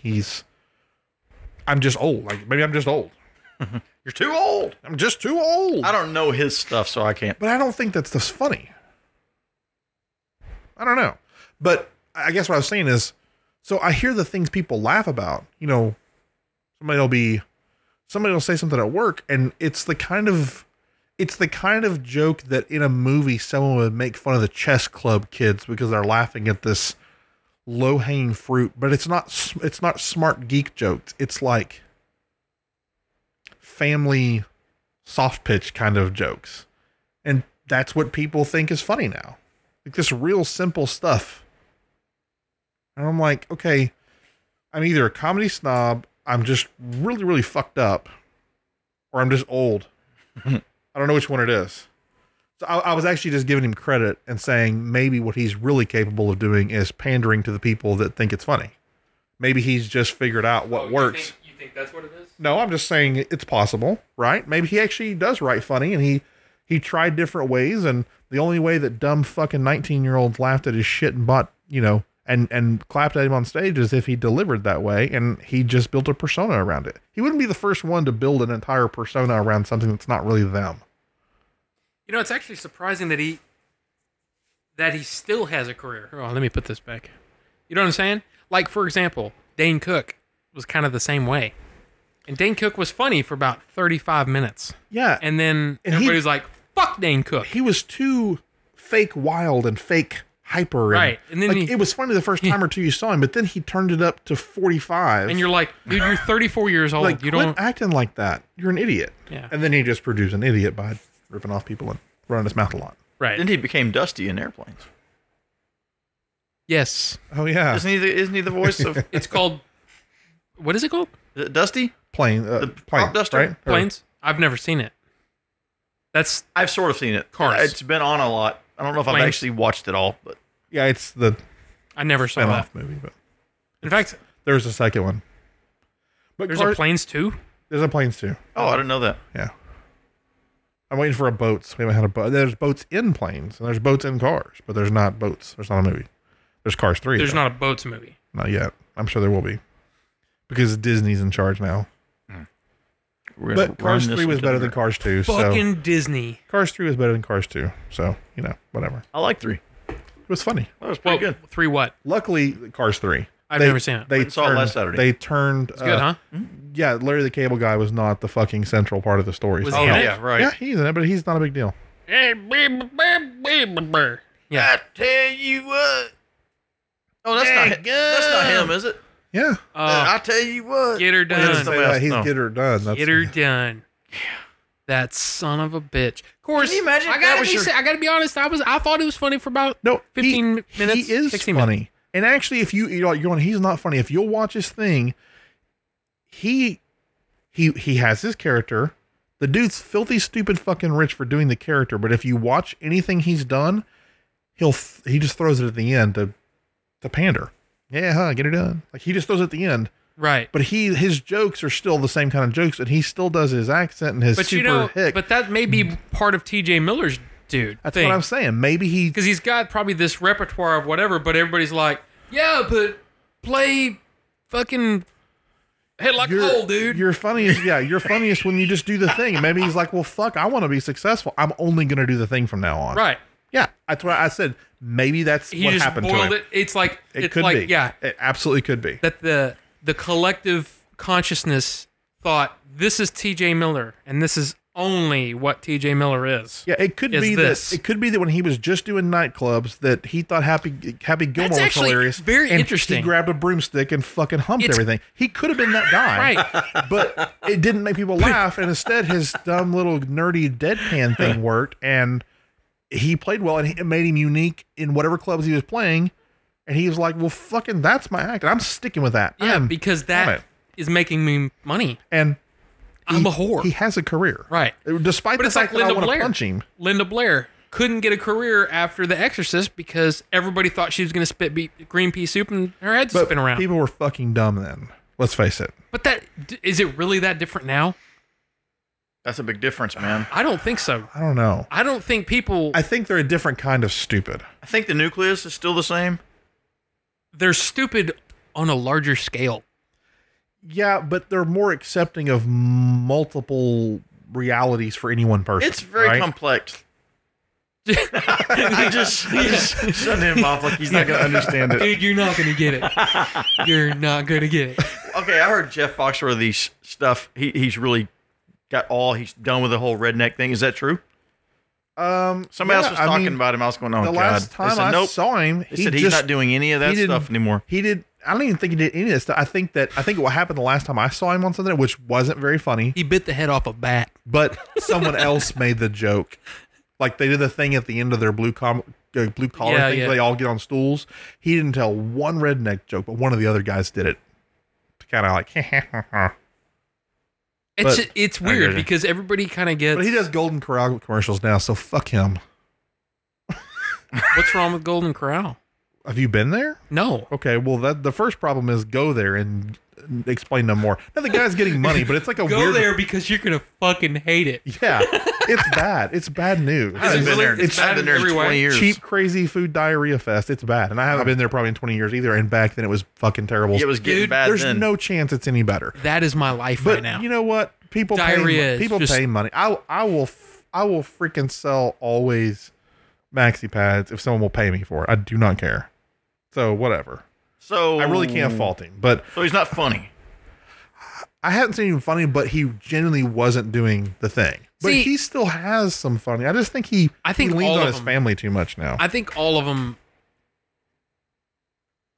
I'm just old. Like maybe I'm just old. You're too old. I'm just too old. I don't know his stuff, so I can't. But I don't think that's this funny. I don't know. But I guess what I was saying is, so I hear the things people laugh about. You know, somebody will say something at work, and it's the kind of joke that in a movie someone would make fun of the chess club kids because they're laughing at this low hanging fruit. But it's not smart geek jokes. It's like family soft pitch kind of jokes, and that's what people think is funny now. Like this real simple stuff. And I'm like, okay, I'm either a comedy snob, I'm just really, really fucked up, or I'm just old. I don't know which one it is. So I was actually just giving him credit and saying maybe what he's really capable of doing is pandering to the people that think it's funny. Maybe he's just figured out what works. You think that's what it is? No, I'm just saying it's possible, right? Maybe he actually does write funny, and he tried different ways, and the only way that dumb fucking 19-year-olds laughed at his shit and bought, you know, and clapped at him on stage is if he delivered that way, and he just built a persona around it. He wouldn't be the first one to build an entire persona around something that's not really them. You know, it's actually surprising that he still has a career. Oh, let me put this back. You know what I'm saying? Like, for example, Dane Cook was kind of the same way. And Dane Cook was funny for about 35 minutes. Yeah. And then everybody was like, fuck Dane Cook. He was too fake wild and fake hyper. Right. And then like, it was funny the first time or two you saw him, but then he turned it up to 45. And you're like, dude, you're 34 years old. Like, you quit don't acting like that. You're an idiot. Yeah. And then he just produced an idiot by ripping off people and running his mouth a lot. Right. Then he became Dusty in Airplanes. Yes. Oh, yeah. Isn't he the voice of... It's called, what is it called? Is it Dusty? Plane. Prop duster? Right? Planes? I've never seen it. I've sort of seen it. Cars. It's been on a lot. I don't know if I've Planes. actually watched it all, but... Yeah, it's the I never saw that. spin-off movie, but In fact, there's a second one. But there's a Planes too? There's a Planes too. Oh, I didn't know that. Yeah. I'm waiting for a boats. We haven't had a boat. There's boats in planes, and there's boats in cars, but there's not boats. There's not a movie. There's Cars 3. There's though. not a boats movie. Not yet. I'm sure there will be. Because Disney's in charge now. But Cars 3 was better than Cars 2. Fucking So Disney. Cars 3 was better than Cars 2. So, you know, whatever. I like 3. It was funny. That was pretty good. 3 what? Luckily, Cars 3. I've never seen it. They saw it last Saturday. They turned. It's good, huh? Yeah, Larry the Cable Guy was not the fucking central part of the story. Was so- he in it? Yeah, right. Yeah, he's in it, but he's not a big deal. Yeah. I tell you what. Oh, that's not him, is it? Yeah. I tell you what. Get her He doesn't done. say that. He's No. get her done. That's, Get her done. That son of a bitch. Of course, Can you imagine I if that gotta, was I gotta be honest. I thought it was funny for about No, 15 minutes. He is 16 funny. minutes. And actually, if you're going, he's not funny. If you'll watch his thing, he has his character. The dude's filthy, stupid, fucking rich for doing the character. But if you watch anything he's done, he just throws it at the end to pander. Yeah, huh? Get her done. Like he just throws it at the end. Right. But his jokes are still the same kind of jokes, and he still does his accent and his But super hick. but that may be part of TJ Miller's That's what I'm saying. Maybe he because he's got probably this repertoire of whatever, but everybody's like, yeah, but play fucking head like a hole, dude. You're funniest. Yeah, you're funniest when you just do the thing. And maybe he's like, well, fuck, I want to be successful. I'm only going to do the thing from now on. Right. Yeah, that's what I said. Maybe that's He what just happened boiled to him. it. It's like It could be. yeah, It absolutely could be. that the collective consciousness thought this is TJ Miller and this is only what TJ Miller is. Yeah, it could is be this. that. It could be that when he was just doing nightclubs, that he thought Happy Gilmore was actually hilarious. very and interesting. He grabbed a broomstick and fucking humped It's- everything. He could have been that guy, Right. but it didn't make people laugh. And instead, his dumb little nerdy deadpan thing worked, and he played well, and it made him unique in whatever clubs he was playing. And he was like, "Well, fucking, that's my act. And I'm sticking with that." Yeah, I'm because on that it. is making me money. And I'm a whore. He has a career, Right. Despite But the it's like fact that I Linda want to Blair. punch him. Linda Blair couldn't get a career after The Exorcist because everybody thought she was going to spit green pea soup and her head But spin around. people were fucking dumb then. Let's face it. But is it really that different now? That's a big difference, man. I don't think so. I don't know. I don't think people I think they're a different kind of stupid. I think the nucleus is still the same. they're stupid on a larger scale. Yeah, but they're more accepting of multiple realities for any one person. It's very right? complex. I just shut him off like he's not going to understand it. Dude, you're not going to get it. You're not going to get it. Okay, I heard Jeff Foxworthy's stuff. He's really he's done with the whole redneck thing. Is that true? Somebody else was talking about him. I was going, oh, the God. last time I saw him, he said he's not doing any of that stuff anymore. He did. I don't even think he did any of this stuff. I think what happened the last time I saw him on something, which wasn't very funny. He bit the head off a bat. But someone else made the joke. Like they did the thing at the end of their blue collar thing. Yeah. They all get on stools. He didn't tell one redneck joke, but one of the other guys did it. To kind of like, It's weird because everybody kind of gets. But he does Golden Corral commercials now, so fuck him. What's wrong with Golden Corral? Have you been there? No. Okay, well, the first problem is go there and explain no more. Now the guy's getting money, but it's like a Go weird. there because you're gonna fucking hate it. Yeah, it's bad. It's bad news. I haven't been there. It's bad been there in every way. 20 years. Cheap, crazy food diarrhea fest. It's bad, and I haven't been there probably in 20 years either. And back then it was fucking terrible. It was getting bad. There's then. no chance it's any better. That is my life But right now. you know what? People Diarrhea pay money. I will freaking sell always maxi pads if someone will pay me for it. I do not care. So whatever. So I really can't fault him. But so he's not funny. I hadn't seen him funny, but he genuinely wasn't doing the thing. But See, he still has some funny. I just think he leans all on of his them- family too much now. I think all of them.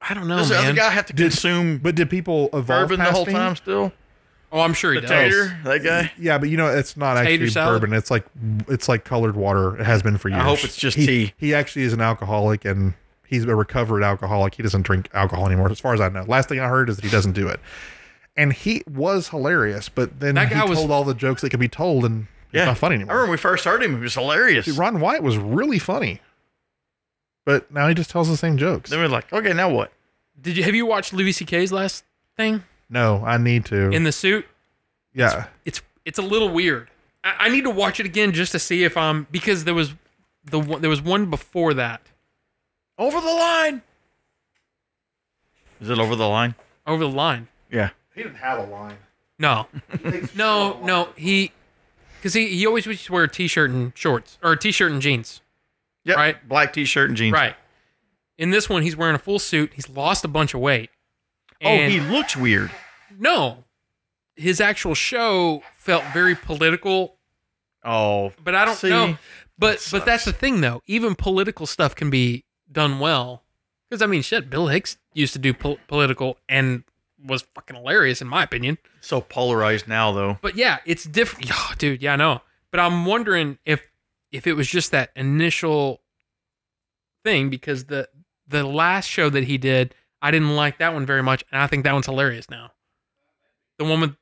I don't know, Does the man. other guy have to consume But did people evolve bourbon the past whole him? time still? Oh, I'm sure he The does. tater, that guy? Yeah, but it's not Tater actually salad? bourbon. It's like colored water. It has been for years. I hope it's just tea. He actually is an alcoholic, and he's a recovered alcoholic. He doesn't drink alcohol anymore, as far as I know. Last thing I heard is that he doesn't do it. And he was hilarious, but then That he guy was- told all the jokes that could be told, and it's not funny I anymore. remember when we first heard him, he was hilarious. Dude, Ron White was really funny, but now he just tells the same jokes. Then we're like, okay, now what? Have you watched Louis C.K.'s last thing No, I need to. in the suit? Yeah. It's a little weird. I need to watch it again just to see if I'm because there was one before that. Over the line. Is it over the line? Over the line. Yeah. He didn't have a line. No. No. Because he always used to wear a t-shirt and shorts or a t-shirt and jeans. Yep. Right. Black t-shirt and jeans. Right. In this one, he's wearing a full suit. He's lost a bunch of weight. Oh, And he looks weird. no, his actual show felt very political. Oh, But I don't know. But that's the thing, though. Even political stuff can be done well. Because, I mean, shit, Bill Hicks used to do political and was fucking hilarious, in my opinion. so polarized now, though. But, yeah, it's different. Oh, dude, yeah, I know. But I'm wondering if it was just that initial thing, because the last show that he did, I didn't like that one very much, and I think that one's hilarious now. The one with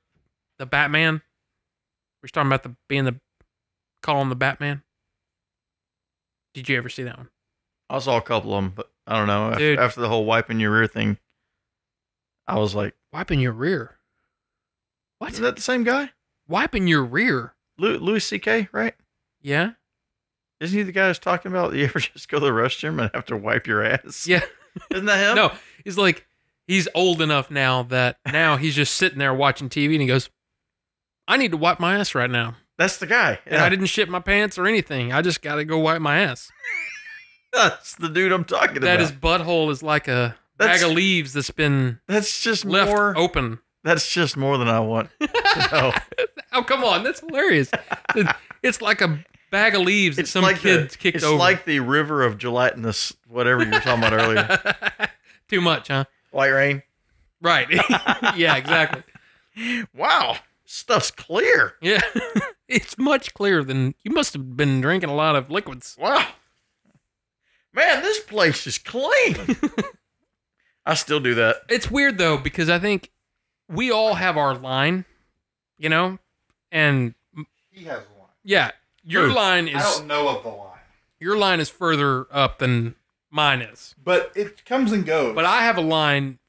the Batman. We're talking about calling the Batman. Did you ever see that one? I saw a couple of them, but I don't know. Dude. After the whole wiping your rear thing, I was like, Wiping your rear. What? is that the same guy? Wiping your rear? Louis C.K., right? Yeah? Isn't he the guy who's talking about you ever just go to the restroom and have to wipe your ass? Yeah. Isn't that him? No, he's like, he's old enough now that now he's just sitting there watching TV and he goes, I need to wipe my ass right now. That's the guy. And I didn't shit my pants or anything. I just got to go wipe my ass. That's the dude I'm talking about. That his butthole is like a bag of leaves that's been That's just left more. open. That's just more than I want to know. Oh, come on. That's hilarious. It's like a bag of leaves that some kids kicked it's over. like the river of gelatinous, whatever you were talking about earlier. Too much, huh? White rain. Right. Yeah, exactly. Wow, stuff's clear. Yeah. It's much clearer than you must have been drinking a lot of liquids. Wow, man, this place is clean. I still do that. It's weird though, because I think we all have our line, you know, and He has a line. yeah, your Who? line I is don't know of the line. your line is further up than mine is. But it comes and goes. But I have a line.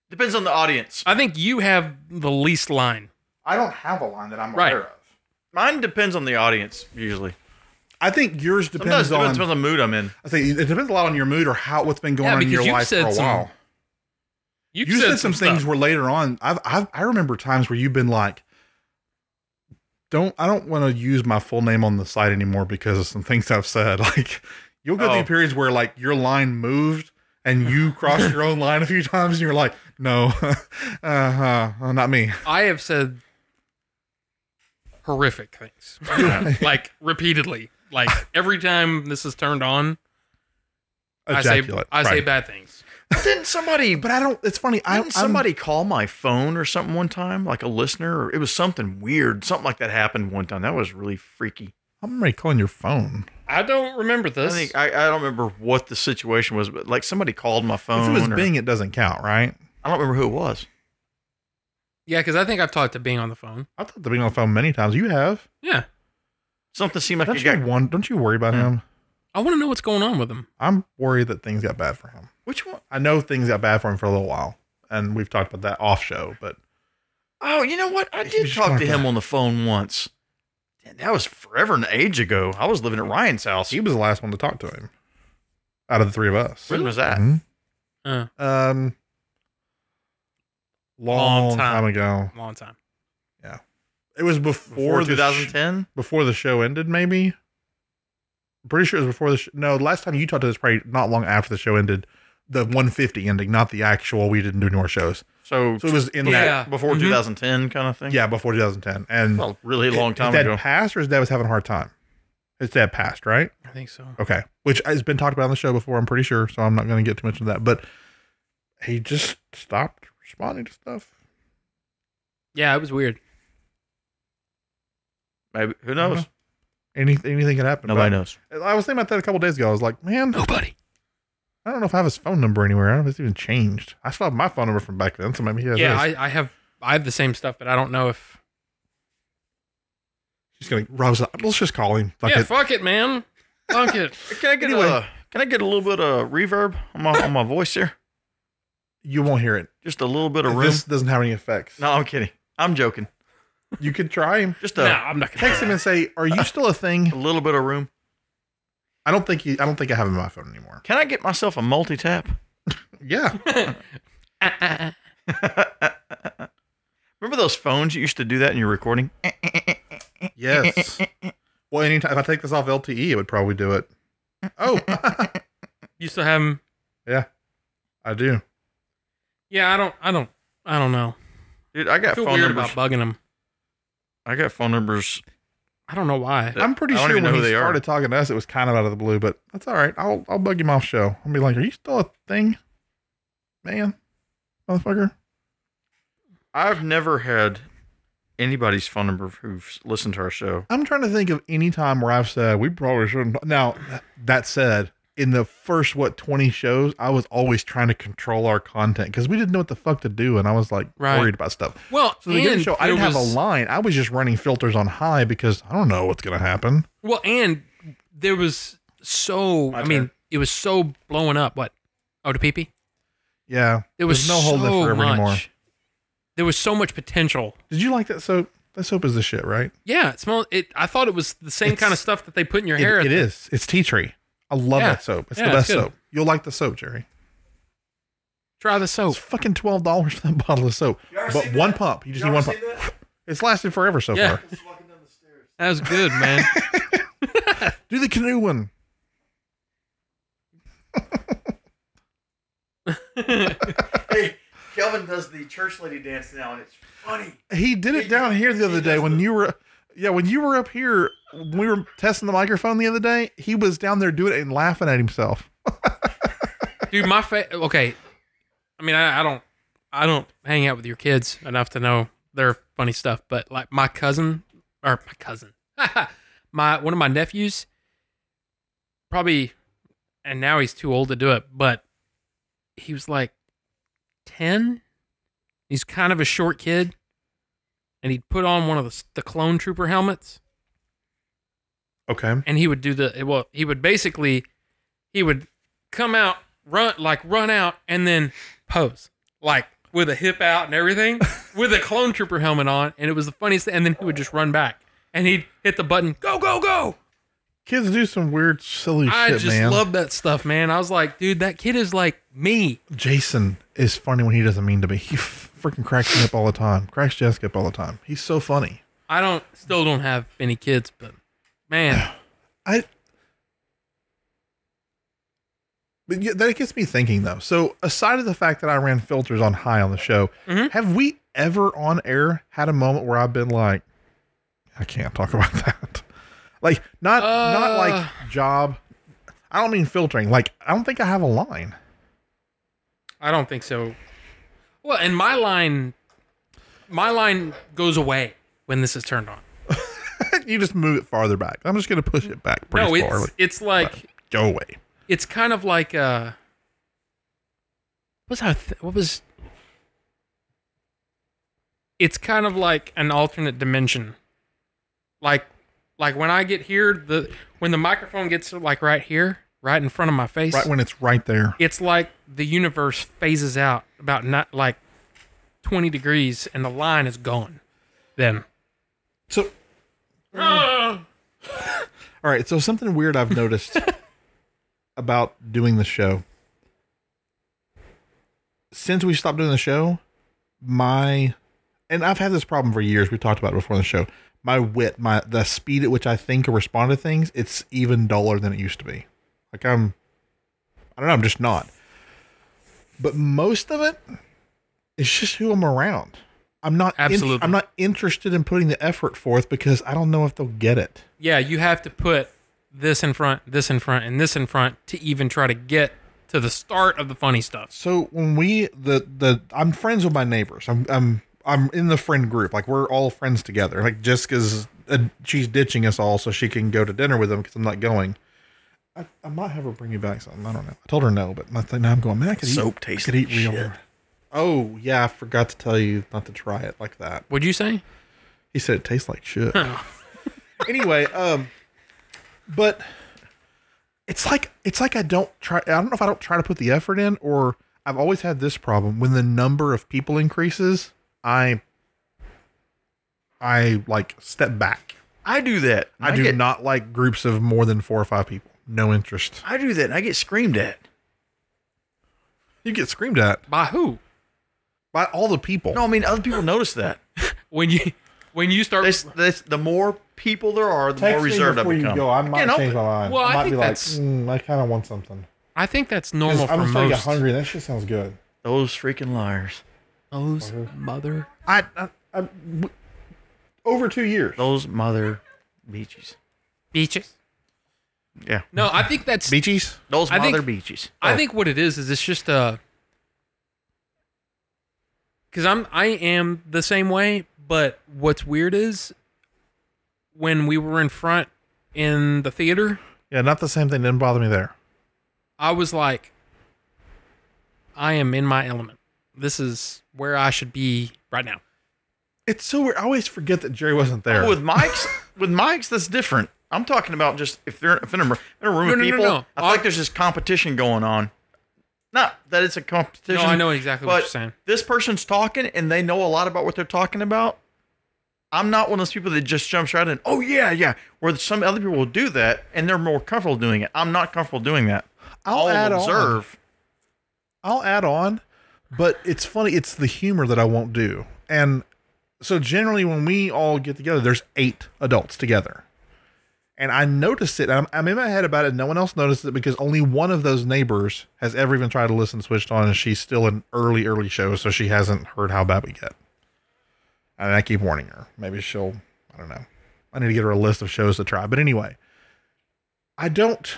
Depends on the audience. I think you have the least line. I don't have a line that I'm Right. aware of. Mine depends on the audience usually. I think yours Sometimes depends it on. depends on the mood I'm in. I think it depends a lot on your mood or what's been going Yeah, on in because your you've life for said a some- while. You said some things stuff. where later on, I remember times where you've been like, I don't want to use my full name on the site anymore because of some things I've said. Like, you'll go through periods where like your line moved and you crossed your own line a few times and you're like, no, not me. I have said horrific things, like repeatedly. Like every time this is turned on, I say bad things. Didn't somebody? But I don't. It's funny. Didn't somebody call my phone or something one time, like a listener? Or it was something weird. Something like that happened one time. That was really freaky. I'm already calling your phone. I don't remember this. I don't remember what the situation was, but like somebody called my phone. If it was Bing, it doesn't count, right? I don't remember who it was. Yeah, because I think I've talked to Bing on the phone. I've talked to Bing on the phone many times. You have. Yeah. Something seemed like Don't you worry about him? I want to know what's going on with him. I'm worried that things got bad for him. Which one? I know things got bad for him for a little while, and we've talked about that off show. But oh, you know what? I did talk to him on the phone once. That was forever and age ago. I was living at Ryan's house. He was the last one to talk to him out of the three of us. When was that? Mm-hmm. Long time ago. Long time. Yeah. It was before 2010? Before the show ended, maybe. I'm pretty sure it was before the show. No, the last time you talked to us, probably not long after the show ended. The 150 ending, not the actual. We didn't do any more shows. So it was in yeah. that before 2010 kind of thing. Yeah, before 2010, and well, really long time his dad ago. Passed, or his dad was having a hard time. His dad passed, right? I think so. Okay, which has been talked about on the show before. I'm pretty sure, so I'm not going to get too much into that. But he just stopped responding to stuff. Yeah, it was weird. Maybe who knows? Anything can happen. Nobody knows. I was thinking about that a couple days ago. I was like, man, nobody. I don't know if I have his phone number anywhere. I don't know if it's even changed. I still have my phone number from back then, so maybe he has his. I have the same stuff, but I don't know if. She's gonna. Rob's like, let's just call him. Fuck it, man. Fuck it. Can I get a little bit of reverb on my voice here? You won't hear it. Just a little bit of room. This doesn't have any effects. No, I'm kidding. I'm joking. You could try him. I'm not gonna text him and say, "Are you still a thing?" A little bit of room. I don't think I have him on my phone anymore. Can I get myself a multi-tap? Yeah. Remember those phones you used to do that in your recording? Yes. Well, anytime if I take this off LTE, it would probably do it. Oh. You still have him? Yeah, I do. Yeah, I don't know. Dude, I got feel phone weird numbers. about bugging him. I got phone numbers. I don't know why. I'm pretty I don't sure even when know he who they are. started talking to us, it was kind of out of the blue, but that's all right. I'll bug him off show. I'll be like, "Are you still a thing, man, motherfucker?" I've never had anybody's phone number who's listened to our show. I'm trying to think of any time where I've said we probably shouldn't. Now, that said, in the first 20 shows, I was always trying to control our content because we didn't know what the fuck to do, and I was like worried about stuff. Well, so the beginning show, I didn't have a line. I was just running filters on high because I don't know what's gonna happen. Well, and there was it was so blowing up. What? Oh, to pee-pee? Yeah, there was no holding it forever anymore. There was so much potential. Did you like that soap? That soap is the shit, right? Yeah, I thought it was the same kind of stuff that they put in your hair. It is. It's tea tree. I love that soap. It's the best soap. You'll like the soap, Jerry. Try the soap. It's fucking $12 for that bottle of soap. But one pump. You just need one pump. It's lasted forever so far. That was good, man. Do the canoe one. Hey, Kelvin does the church lady dance now, and it's funny. He did it down here the other day when you were up here. When we were testing the microphone the other day, he was down there doing it and laughing at himself. Dude, okay. I mean, I don't hang out with your kids enough to know their funny stuff, but like one of my nephews, probably, and now he's too old to do it, but he was like 10. He's kind of a short kid, and he'd put on one of the clone trooper helmets. Okay. And he would do he would come out, run out, and then pose, like with a hip out and everything, with a clone trooper helmet on, and it was the funniest thing. And then he would just run back, and he'd hit the button, go, go, go. Kids do some weird, silly shit, man. I just love that stuff, man. I was like, dude, that kid is like me. Jason is funny when he doesn't mean to be. He freaking cracks me up all the time. Cracks Jessica up all the time. He's so funny. I still don't have any kids, but man, But yeah, that gets me thinking though. So aside of the fact that I ran filters on high on the show, have we ever on air had a moment where I've been like, I can't talk about that? Like not like job. I don't mean filtering. Like I don't think I have a line. I don't think so. Well, and my line goes away when this is turned on. You just move it farther back. I'm just going to push it back pretty far. It's like go away. It's kind of like it's kind of like an alternate dimension. Like when I get here, when the microphone gets like right here, right in front of my face. Right when it's right there. It's like the universe phases out about not like 20 degrees and the line is gone. Then. So all right, so something weird I've noticed about doing the show. Since we stopped doing the show, and I've had this problem for years, we talked about it before the show. My wit, the speed at which I think or respond to things, it's even duller than it used to be. Like I don't know, I'm just not. But most of it is just who I'm around. I'm not absolutely. I'm not interested in putting the effort forth because I don't know if they'll get it. Yeah, you have to put this in front, and this in front to even try to get to the start of the funny stuff. So when I'm friends with my neighbors. I'm in the friend group. Like we're all friends together. Like Jessica's she's ditching us all so she can go to dinner with them because I'm not going. I might have her bring me back something. I don't know. I told her no, but now I'm going, man, I could eat real. Oh, yeah, I forgot to tell you not to try it like that. What'd you say? He said it tastes like shit. Anyway, but it's like I don't know if I don't try to put the effort in, or I've always had this problem. When the number of people increases, I like step back. I do that. I do not like groups of more than 4 or 5 people. No interest. I do that and I get screamed at. You get screamed at? By who? By all the people. No, I mean, other people notice that. when you start... the more people there are, the Text more reserved I me before become. You go. I might change my mind. Well, I might think be that's... like, I kind of want something. I think that's normal for most. I'm just going to get hungry. That shit sounds good. Those freaking liars. Those mother... I over 2 years. Those mother beaches. Beaches? Yeah. No, I think that's... Beaches? Those mother beaches. I think what it is it's just because I am the same way, but what's weird is when we were in front in the theater. Yeah, not the same thing. Didn't bother me there. I was like, I am in my element. This is where I should be right now. It's so weird. I always forget that Jerry wasn't there. Oh, with mics, that's different. I'm talking about just if they're in a room of people. No. I feel like there's this competition going on. Not that it's a competition. No, I know exactly what you're saying. This person's talking and they know a lot about what they're talking about. I'm not one of those people that just jumps right in. Oh, yeah. Where some other people will do that and they're more comfortable doing it. I'm not comfortable doing that. I'll add on, but it's funny. It's the humor that I won't do. And so generally when we all get together, there's 8 adults together. And I noticed it. I'm in my head about it. No one else noticed it because only one of those neighbors has ever even tried to listen to Switched On, and she's still in early shows, so she hasn't heard how bad we get. And I keep warning her. Maybe I don't know. I need to get her a list of shows to try. But anyway, I don't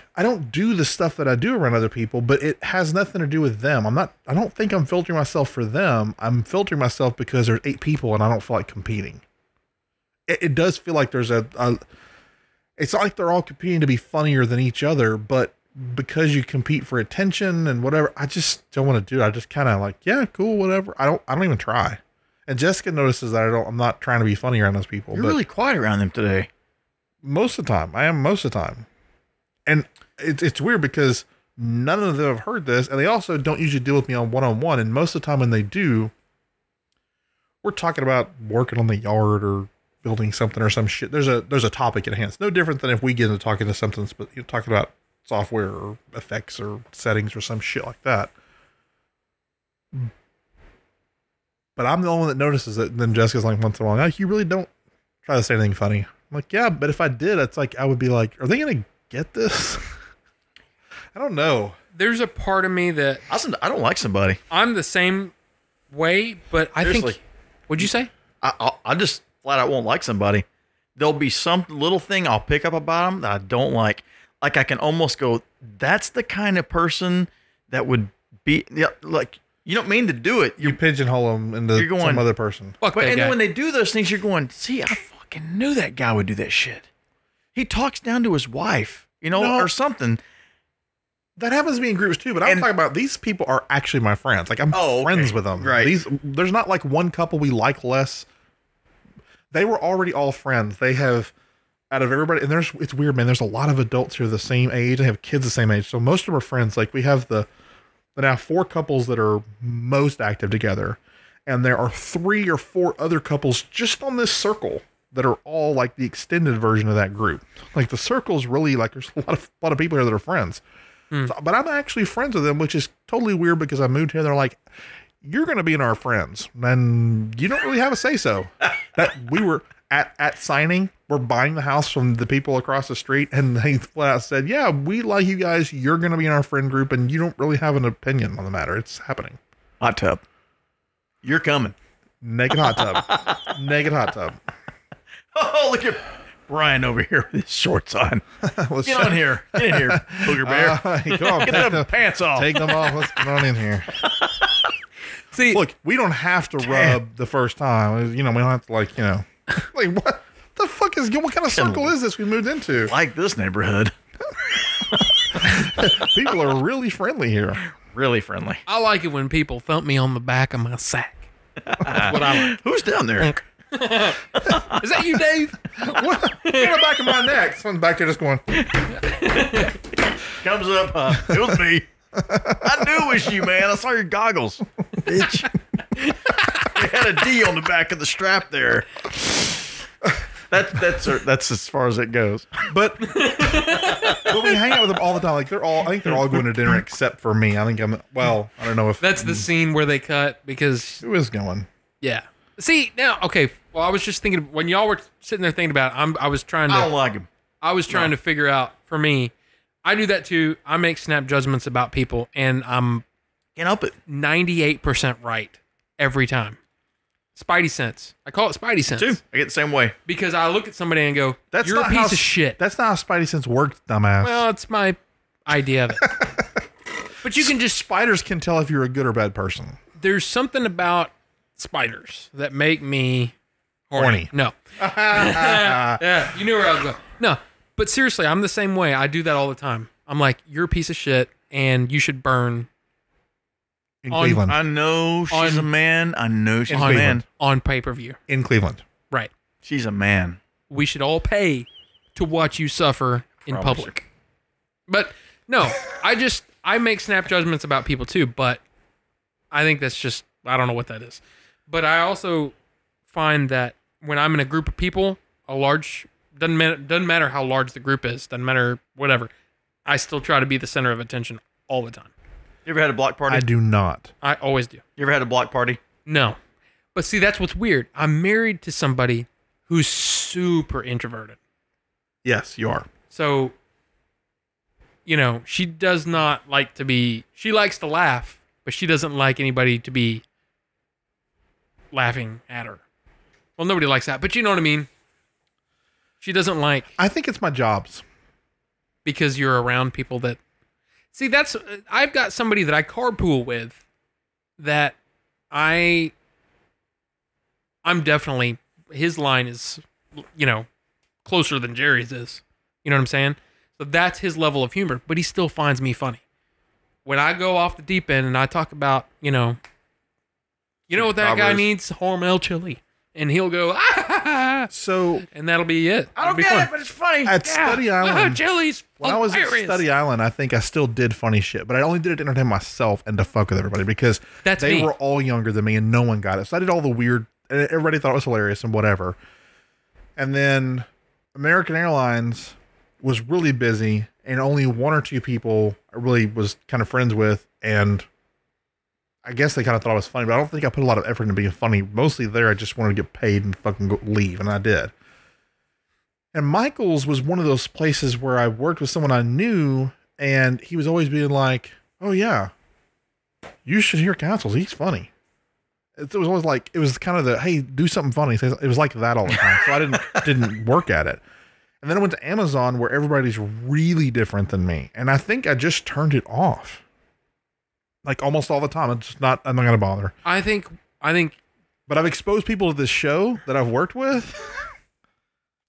do the stuff that I do around other people, but it has nothing to do with them. I don't think I'm filtering myself for them. I'm filtering myself because there's 8 people and I don't feel like competing. It does feel like there's it's not like they're all competing to be funnier than each other, but because you compete for attention and whatever, I just don't want to do it. I just kind of like, yeah, cool, whatever. I don't even try. And Jessica notices that I'm not trying to be funny around those people. You're really quiet around them today. Most of the time. I am most of the time. And it's weird because none of them have heard this, and they also don't usually deal with me on one-on-one. And most of the time when they do, we're talking about working on the yard or building something or some shit. There's a topic at hand. It's no different than if we get into talking to something, but you're talking about software or effects or settings or some shit like that. But I'm the only one that notices it. And then Jessica's like, once in a while, oh, you really don't try to say anything funny. I'm like, yeah, but if I did, it's like, I would be like, are they going to get this? I don't know. There's a part of me that I don't like somebody. I'm the same way, but I Seriously. think. What'd you say? I just flat out won't like somebody. There'll be some little thing I'll pick up about them that I don't like. Like I can almost go, that's the kind of person that would be like. You don't mean to do it. You pigeonhole them into you're going, some other person. Fuck that and guy. then when they do those things, you're going, see, I fucking knew that guy would do that shit. He talks down to his wife, or something. That happens to me in groups too, but I'm talking about these people are actually my friends. Like I'm friends with them. Right. There's not like one couple we like less. They were already all friends. They have, out of everybody, and it's weird, man. There's a lot of adults who are the same age and have kids the same age. So most of them are friends. Like we have now 4 couples that are most active together. And there are 3 or 4 other couples just on this circle that are all like the extended version of that group. Like the circle's really like, there's a lot of people here that are friends. So, but I'm actually friends with them, which is totally weird because I moved here. They're like, you're going to be in our friends. And you don't really have a say so. That we were at signing, we're buying the house from the people across the street. And they flat out said, yeah, we like you guys. You're going to be in our friend group. And you don't really have an opinion on the matter. It's happening. Hot tub. You're coming. Naked hot tub. Naked hot tub. Oh, look at Brian over here with his shorts on. Get on here. Get in here, Booger Bear. Come on, Get the pants off. Take them off. Let's get on in here. See, Look, we don't have to rub the first time. We don't have to like what the fuck what kind of circle is this we moved into? Like this neighborhood. People are really friendly here. Really friendly. I like it when people thump me on the back of my sack. That's what I like. Who's down there? Is that you, Dave? What? Get the back of my neck. Someone's back there just going. Comes up. It was me. I knew it was you, man. I saw your goggles. Bitch. You had a D on the back of the strap there. That's as far as it goes. But we hang out with them all the time. Like I think they're all going to dinner except for me. I don't know if That's the scene where they cut because who is going. yeah. See now, okay. Well, I was just thinking when y'all were sitting there thinking about it, I was trying to. I don't like him. I was trying to figure out for me. I do that too. I make snap judgments about people, and I'm Can't help it. 98% right every time. Spidey sense. I call it Spidey sense. Too. I get the same way. Because I look at somebody and go, That's "You're a not piece how- of shit." That's not how Spidey sense works, dumbass. Well, it's my idea of it. But you can just. Spiders can tell if you're a good or bad person. There's something about spiders that make me horny. No. Yeah, you knew where I was going. No, but seriously, I'm the same way. I do that all the time. I'm like, you're a piece of shit, and you should burn In On- Cleveland. I know she's a man. I know she's a man. on pay-per-view. In Cleveland. Right. She's a man. We should all pay to watch you suffer in Probably public. But no, I make snap judgments about people too, but I think that's just, I don't know what that is. But I also find that when I'm in a group of people, doesn't matter how large the group is, doesn't matter whatever, I still try to be the center of attention all the time. You ever had a block party? I do not. I always do. You ever had a block party? No. But see, that's what's weird. I'm married to somebody who's super introverted. Yes, you are. So, she does not like to be, she likes to laugh, but she doesn't like anybody to be laughing at her. Well, nobody likes that, but you know what I mean? She doesn't like, I think it's my jobs. because you're around people that, see, I've got somebody that I carpool with that I'm definitely, his line is, closer than Jerry's is. You know what I'm saying? So that's his level of humor, but he still finds me funny. When I go off the deep end and I talk about, what that guy needs? Hormel chili. And he'll go, ah, So and that'll be it. I don't get it, but it's funny. at Study Island, Chili's when I was at hilarious. Study Island, I think I still did funny shit, but I only did it to entertain myself and to fuck with everybody because That's they me. were all younger than me and no one got it. So I did all the weird, and everybody thought it was hilarious and whatever. And then American Airlines was really busy and only 1 or 2 people I really was kind of friends with. And I guess they kind of thought I was funny, but I don't think I put a lot of effort into being funny. Mostly there, I just wanted to get paid and fucking leave, and I did. And Michael's was one of those places where I worked with someone I knew, and he was always being like, "Oh yeah, you should hear Councils. He's funny." It was always like, it was kind of the, "Hey, do something funny." So it was like that all the time. So I didn't work at it. And then I went to Amazon, where everybody's really different than me, and I think I just turned it off. Like almost all the time. I'm not going to bother. I think, but I've exposed people to this show that I've worked with.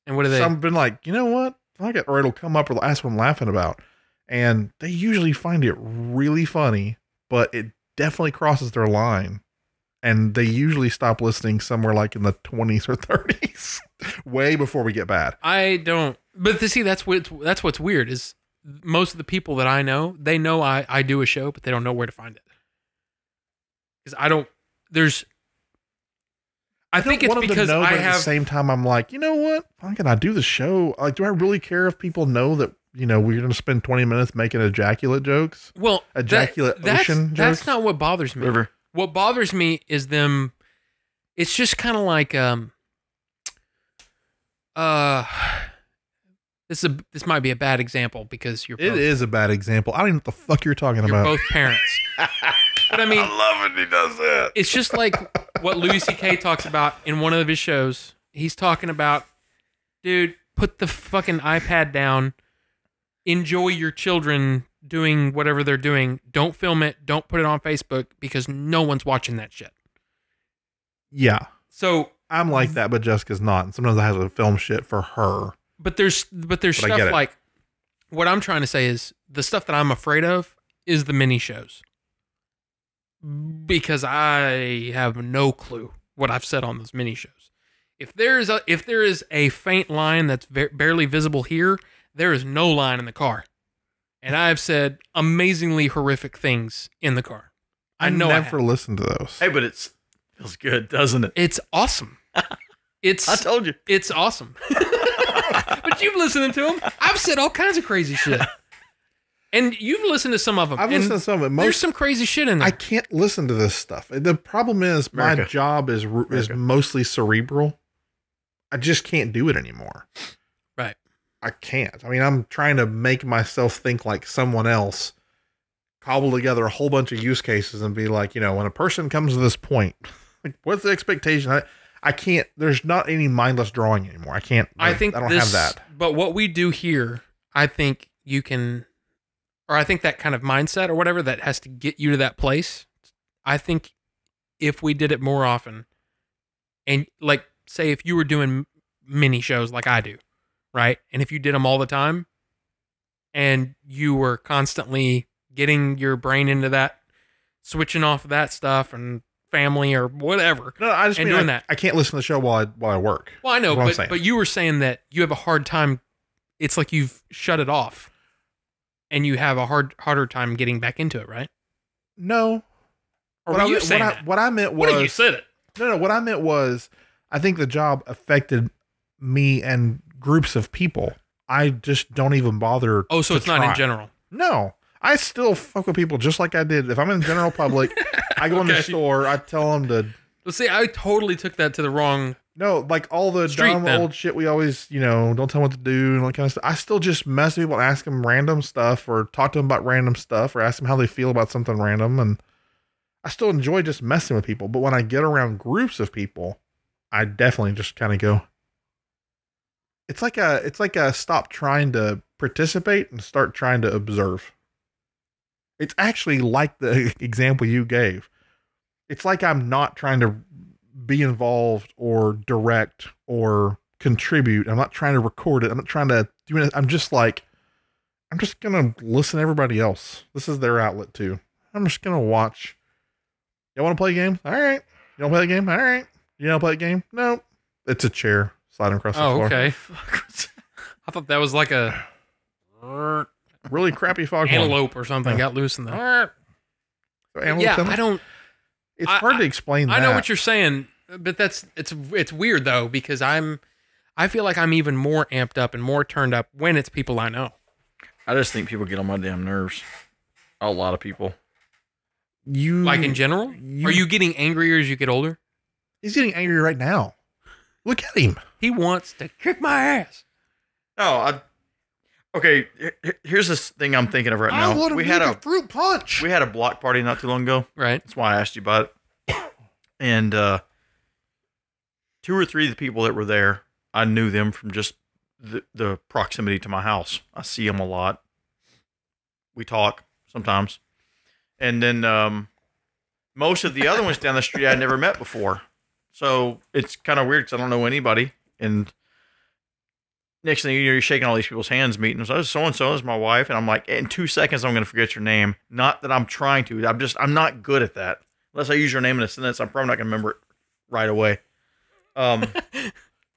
And what do they? Some have been like, you know what? Fuck it. Or it'll come up or they'll ask what I'm laughing about. And they usually find it really funny, but it definitely crosses their line. And they usually stop listening somewhere like in the 20s or 30s, way before we get bad. I don't, but see, that's what's weird is most of the people that I know, they know I do a show, but they don't know where to find it. Because I think it's because I have. At the same time, I'm like, you know what? How can I do the show? Like, do I really care if people know that, you know, we're going to spend 20 minutes making ejaculate jokes? Well, ejaculate ocean jokes? That's not what bothers me. River. What bothers me is them. It's just kind of like, this might be a bad example because you're. It is a bad example. I don't even know what the fuck you're talking about. Both parents. But I mean, I love it. He does that. It's just like what Louis C.K. talks about in one of his shows. He's talking about, dude, put the fucking iPad down. Enjoy your children doing whatever they're doing. Don't film it. Don't put it on Facebook because no one's watching that shit. Yeah. So I'm like that, but Jessica's not. And sometimes I have to film shit for her. But there's stuff like, what I'm trying to say is the stuff that I'm afraid of is the mini shows. Because I have no clue what I've said on those mini shows. If there is a faint line that's barely visible here, there is no line in the car. And I've said amazingly horrific things in the car. I know never listened to those. Hey, but it feels good, doesn't it? It's awesome. I told you. It's awesome. But you've listened to them. I've said all kinds of crazy shit. And you've listened to some of them. I've listened to some of it. There's some crazy shit in there. I can't listen to this stuff. The problem is my job is mostly cerebral. I just can't do it anymore. Right. I can't. I mean, I'm trying to make myself think like someone else, cobble together a whole bunch of use cases and be like, you know, when a person comes to this point, like, what's the expectation? I can't, there's not any mindless drawing anymore. I can't, I don't have that. But what we do here, I think you can, or I think that kind of mindset or whatever that has to get you to that place. I think if we did it more often and like, say if you were doing mini shows like I do, right? And if you did them all the time and you were constantly getting your brain into that, switching off of that stuff and family or whatever. No, I just mean doing that. I can't listen to the show while I work. Well, I know, but you were saying that you have a hard time. It's like you've shut it off and you have a harder time getting back into it, right? No. Or what you saying what I meant was... What you said it? No, what I meant was I think the job affected me and groups of people. I just don't even bother. Oh, so it's not in general? No. I still fuck with people just like I did. If I'm in the general public, I go in the store, I tell them to... Well, see, I totally took that to the wrong... No, like all the dumb old shit we always, you know, don't tell them what to do and all that kind of stuff. I still just mess with people and ask them random stuff or talk to them about random stuff or ask them how they feel about something random. And I still enjoy just messing with people. But when I get around groups of people, I definitely just kind of go... It's like a stop trying to participate and start trying to observe. It's actually like the example you gave. It's like I'm not trying to be involved or direct or contribute. I'm not trying to record it. I'm not trying to do it. I'm just going to listen to everybody else. This is their outlet too. I'm just going to watch. Y'all want to play a game? All right. You want to play a game? All right. You want to play a game? No. It's a chair sliding across the floor. Oh, okay. I thought that was like a really crappy foghorn. Antelope or something got loose in the... It's hard to explain that. I know what you're saying, but it's weird though, because I feel like I'm even more amped up and more turned up when it's people I know. I just think people get on my damn nerves. A lot of people. You Like in general? Are you getting angrier as you get older? He's getting angry right now. Look at him. He wants to kick my ass. No, okay. Here's this thing I'm thinking of right now. I want to make a fruit punch. We had a block party not too long ago. Right. That's why I asked you about it. And 2 or 3 of the people that were there, I knew them from just the proximity to my house. I see them a lot. We talk sometimes. And then most of the other ones down the street I'd never met before. So it's kind of weird because I don't know anybody. And next thing you know, you're shaking all these people's hands, meeting them. So-and-so is my wife. And I'm like, in 2 seconds, I'm going to forget your name. Not that I'm trying to. I'm not good at that. Unless I use your name in a sentence, I'm probably not going to remember it right away.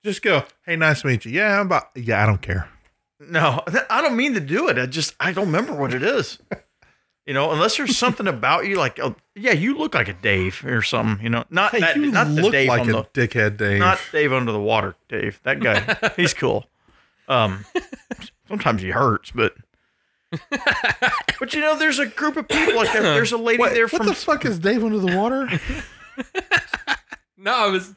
Just go, hey, nice to meet you. Yeah, I don't care. No, I don't mean to do it. I don't remember what it is. You know, unless there's something about you, like, oh, yeah, you look like a Dave or something. You know, not Hey, that, you not the look Dave like on a the dickhead, Dave. not Dave under the water, Dave. That guy, he's cool. Sometimes he hurts, but you know, there's a group of people like that. There's a lady there what from the fuck is Dave under the water? No, I was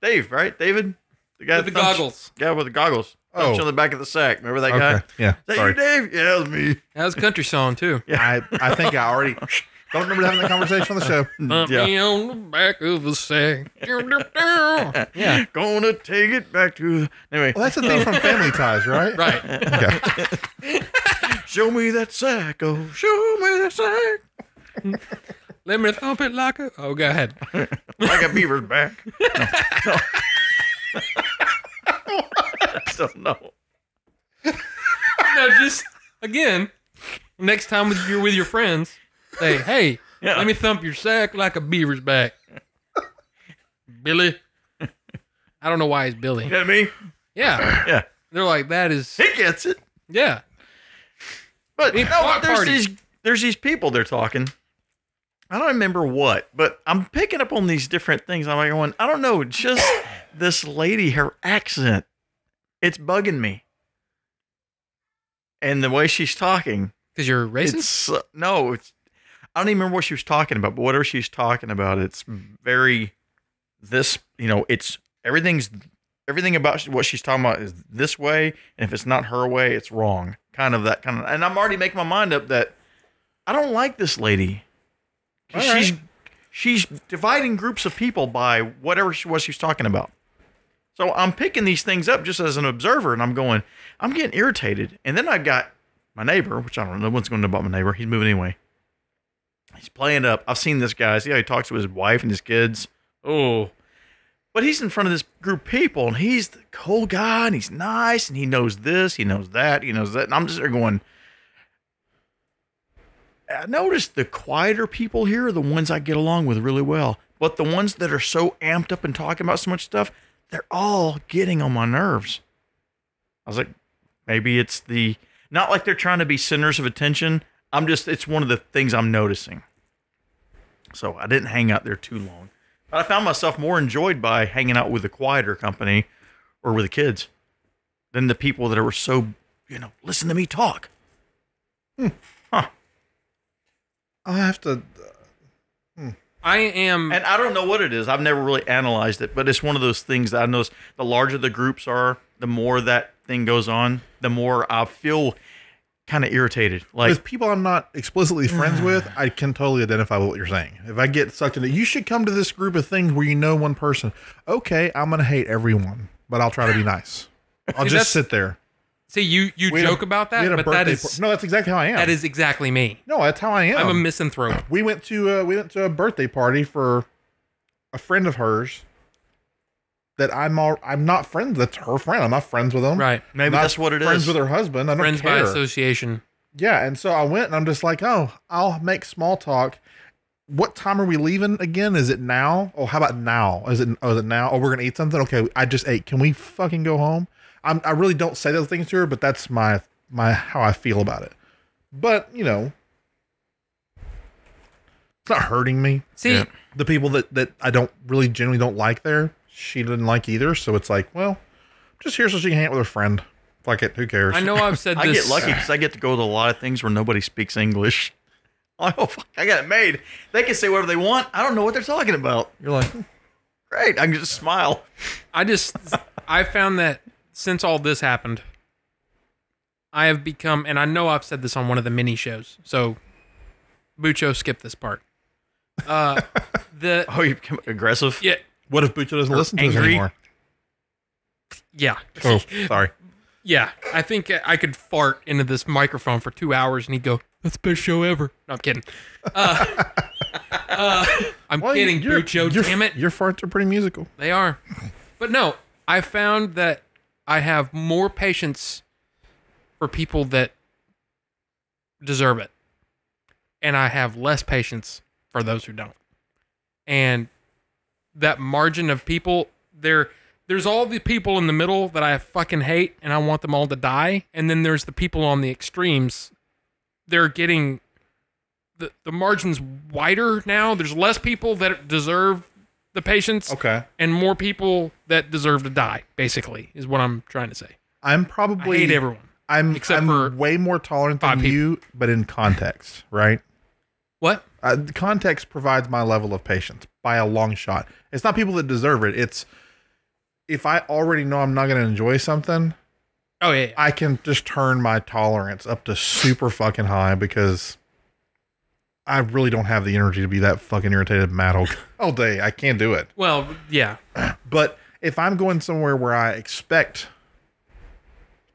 Dave, right? David, the guy with the goggles. Guy with the goggles. Thumps you on the back of the sack. Remember that guy? Yeah. Is that Sorry. you, Dave? Yeah, that was me. That was a country song too. I think I already don't remember having that conversation on the show. Bump me on the back of the sack. Yeah. Gonna take it back to anyway. Well, that's the thing from Family Ties, right? Right. Okay. Show me that sack. Oh, show me that sack. Let me thump it like a... Oh, go ahead. Like a beaver's back. No. I don't know. No, just, again, next time you're with your friends, say, hey, Yeah. let me thump your sack like a beaver's back. Billy. I don't know why he's Billy. You know what I mean? Yeah. Yeah. They're like, that is... He gets it. Yeah. But Big no, block party. there's these people they're talking. I don't remember what, but I'm picking up on these different things. I'm like going, I don't know, just this lady, her accent, it's bugging me. And the way she's talking. Because you're racist? I don't even remember what she was talking about, but whatever she's talking about, it's very, it's everything about what she's talking about is this way. And if it's not her way, it's wrong. And I'm already making my mind up that I don't like this lady. She's dividing groups of people by whatever she's talking about. So I'm picking these things up just as an observer, and I'm getting irritated. And then I've got my neighbor, which I don't know what's going to know about my neighbor. He's moving anyway. He's playing up. I've seen this guy. See how he talks to his wife and his kids. Oh. But he's in front of this group of people, and he's the cool guy, and he's nice, and he knows this, he knows that, he knows that. And I'm just there going, I noticed the quieter people here are the ones I get along with really well. But the ones that are so amped up and talking about so much stuff, they're all getting on my nerves. I was like, maybe it's not like they're trying to be centers of attention. It's one of the things I'm noticing. So I didn't hang out there too long. But I found myself more enjoyed by hanging out with the quieter company or with the kids than the people that were so, listen to me talk. Huh. I'll have to. I am... And I don't know what it is. I've never really analyzed it, but it's one of those things that I notice the larger the groups are, the more that thing goes on, the more I feel kind of irritated. Like With people I'm not explicitly friends with, I can totally identify with what you're saying. If I get sucked into, you should come to this group of things where you know one person. Okay, I'm going to hate everyone, but I'll try to be nice. I'll just sit there. See, you joke about that, but that is... No, that's exactly how I am. That is exactly me. No, that's how I am. I'm a misanthrope. We went to a birthday party for a friend of hers that I'm not friends. That's her friend. I'm not friends with them. Right. maybe that's what it is. Friends with her husband. I don't Friends care. by association. Yeah, and so I went and I'm just like, oh, I'll make small talk. What time are we leaving again? Is it now? Oh, how about now? Is it now? Oh, we're gonna eat something. Okay, I just ate. Can we fucking go home? I really don't say those things to her, but that's my how I feel about it. But it's not hurting me. See, the people that I don't really genuinely don't like there, she didn't like either. So it's like, well, just here so she can hang out with her friend. Fuck it, who cares? I know I've said this. I get lucky because I get to go to a lot of things where nobody speaks English. Oh, fuck, I got it made. They can say whatever they want. I don't know what they're talking about. You're like, great. I can just smile. I found that since all this happened, I have become, and I know I've said this on one of the mini shows, so Bucho, skip this part. Oh, you become aggressive? Yeah. What if Bucho doesn't listen to us angry? anymore? Yeah. Oh, sorry. Yeah. I think I could fart into this microphone for 2 hours and he'd go, "That's the best show ever." No, I'm kidding. I'm kidding, Bucho, damn it. Your farts are pretty musical. They are. But no, I found that I have more patience for people that deserve it. And I have less patience for those who don't. And that margin of people, there's all the people in the middle that I fucking hate and I want them all to die. And then there's the people on the extremes. They're getting the margin's wider now. There's less people that deserve the patience. Okay. And more people that deserve to die, basically, is what I'm trying to say. I'm I probably hate everyone. I'm for way more tolerant than 5 people. you, but in context, right? What? Context provides my level of patience by a long shot. It's not people that deserve it. It's if I already know I'm not going to enjoy something, Oh, yeah. I can just turn my tolerance up to super fucking high because I really don't have the energy to be that fucking irritated mad all day. I can't do it. Well, yeah. But if I'm going somewhere where I expect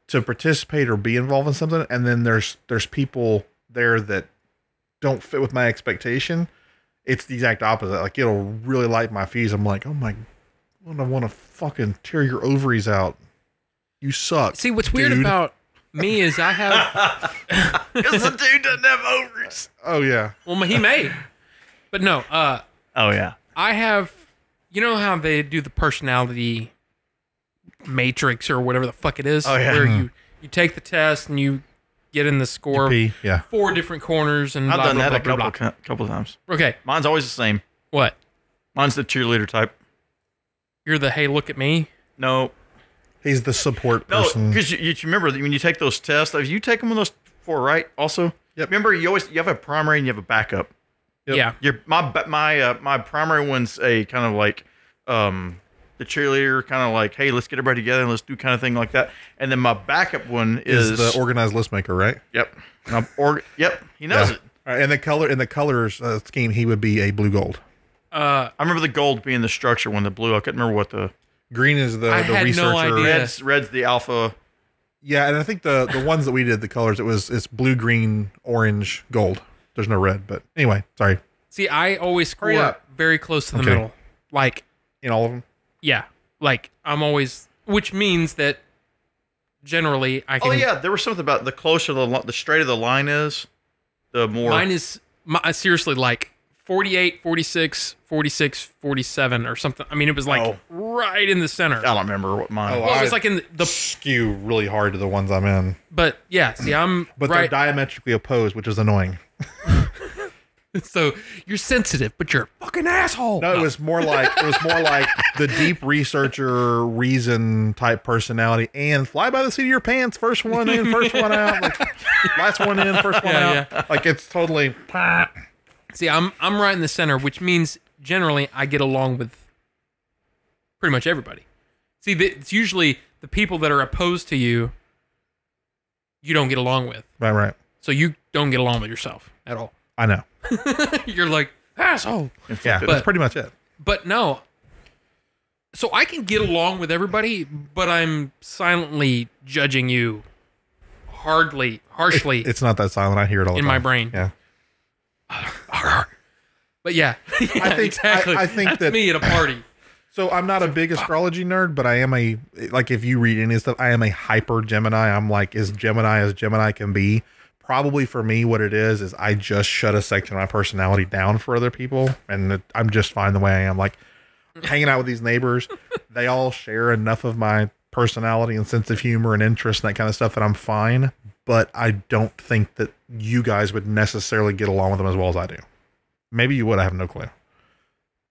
to participate or be involved in something, and then there's people there that don't fit with my expectation, it's the exact opposite. Like, it'll really light my fuse. I'm like, oh my, I want to fucking tear your ovaries out. You suck. See, what's weird dude. about me is I have... Because the dude doesn't have ovaries. Oh yeah. Well, he may. But no, Oh, yeah. I have... You know how they do the personality matrix or whatever the fuck it is? Oh, yeah. Where you take the test and you get in the score of Yeah. 4 different corners and I've blah, done blah, that blah, a blah, couple blah. times. Okay. Mine's always the same. What? Mine's the cheerleader type. You're the, hey, look at me? No. He's the support No, person. because you remember that when you take those tests, you take them on those 4, right? Also, Yep. Remember, you have a primary and you have a backup. Yep. Yeah. My primary one's a kind of like the cheerleader, kind of like, hey, let's get everybody together and let's do kind of thing like that. And then my backup one is the organized list maker, right? Yep. Yep. He knows Yeah. it. All right, and the colors scheme, he would be a blue gold. I remember the gold being the structure one, the blue. I couldn't remember what the Green is the I had no researcher. idea. red's the alpha. Yeah, and I think the ones that we did, the colors, it's blue, green, orange, gold. There's no red, but anyway, sorry. See, I always Hurry score up. very close to the Okay. middle. Like, In all of them. yeah. Like, I'm always... Which means that generally I can... Oh yeah, there was something about the closer the straighter the line is, the more. Mine is seriously like 48, 46, 46, 47 or something. I mean, it was like Oh. right in the center. I don't remember what mine. Oh, Well, it was I- like in the... Skew really hard to the ones I'm in, But yeah, see, I'm but right. they're diametrically opposed, which is annoying. So you're sensitive, but you're a fucking asshole. No, it was more like the deep researcher, reason type personality, and fly by the seat of your pants. First one in, first one out. Like, last one in, first one Yeah, out. Like, it's totally. See, I'm right in the center, which means generally I get along with pretty much everybody. See, it's usually the people that are opposed to you, you don't get along with. Right. So you don't get along with yourself at all. I know. You're like, asshole. Yeah, that's pretty much it. But no. So I can get along with everybody, but I'm silently judging you harshly It's not that silent. I hear it all the in time. my brain. Yeah. But yeah, I think- exactly. I think That's that- me at a party. So I'm not a big astrology nerd, but I am if you read any stuff, I am a hyper Gemini. I'm like as Gemini can be. Probably for me, what it is I just shut a section of my personality down for other people, and I'm just fine the way I am. Like hanging out with these neighbors, they all share enough of my personality and sense of humor and interest and that kind of stuff that I'm fine. But I don't think that you guys would necessarily get along with them as well as I do. Maybe you would. I have no clue.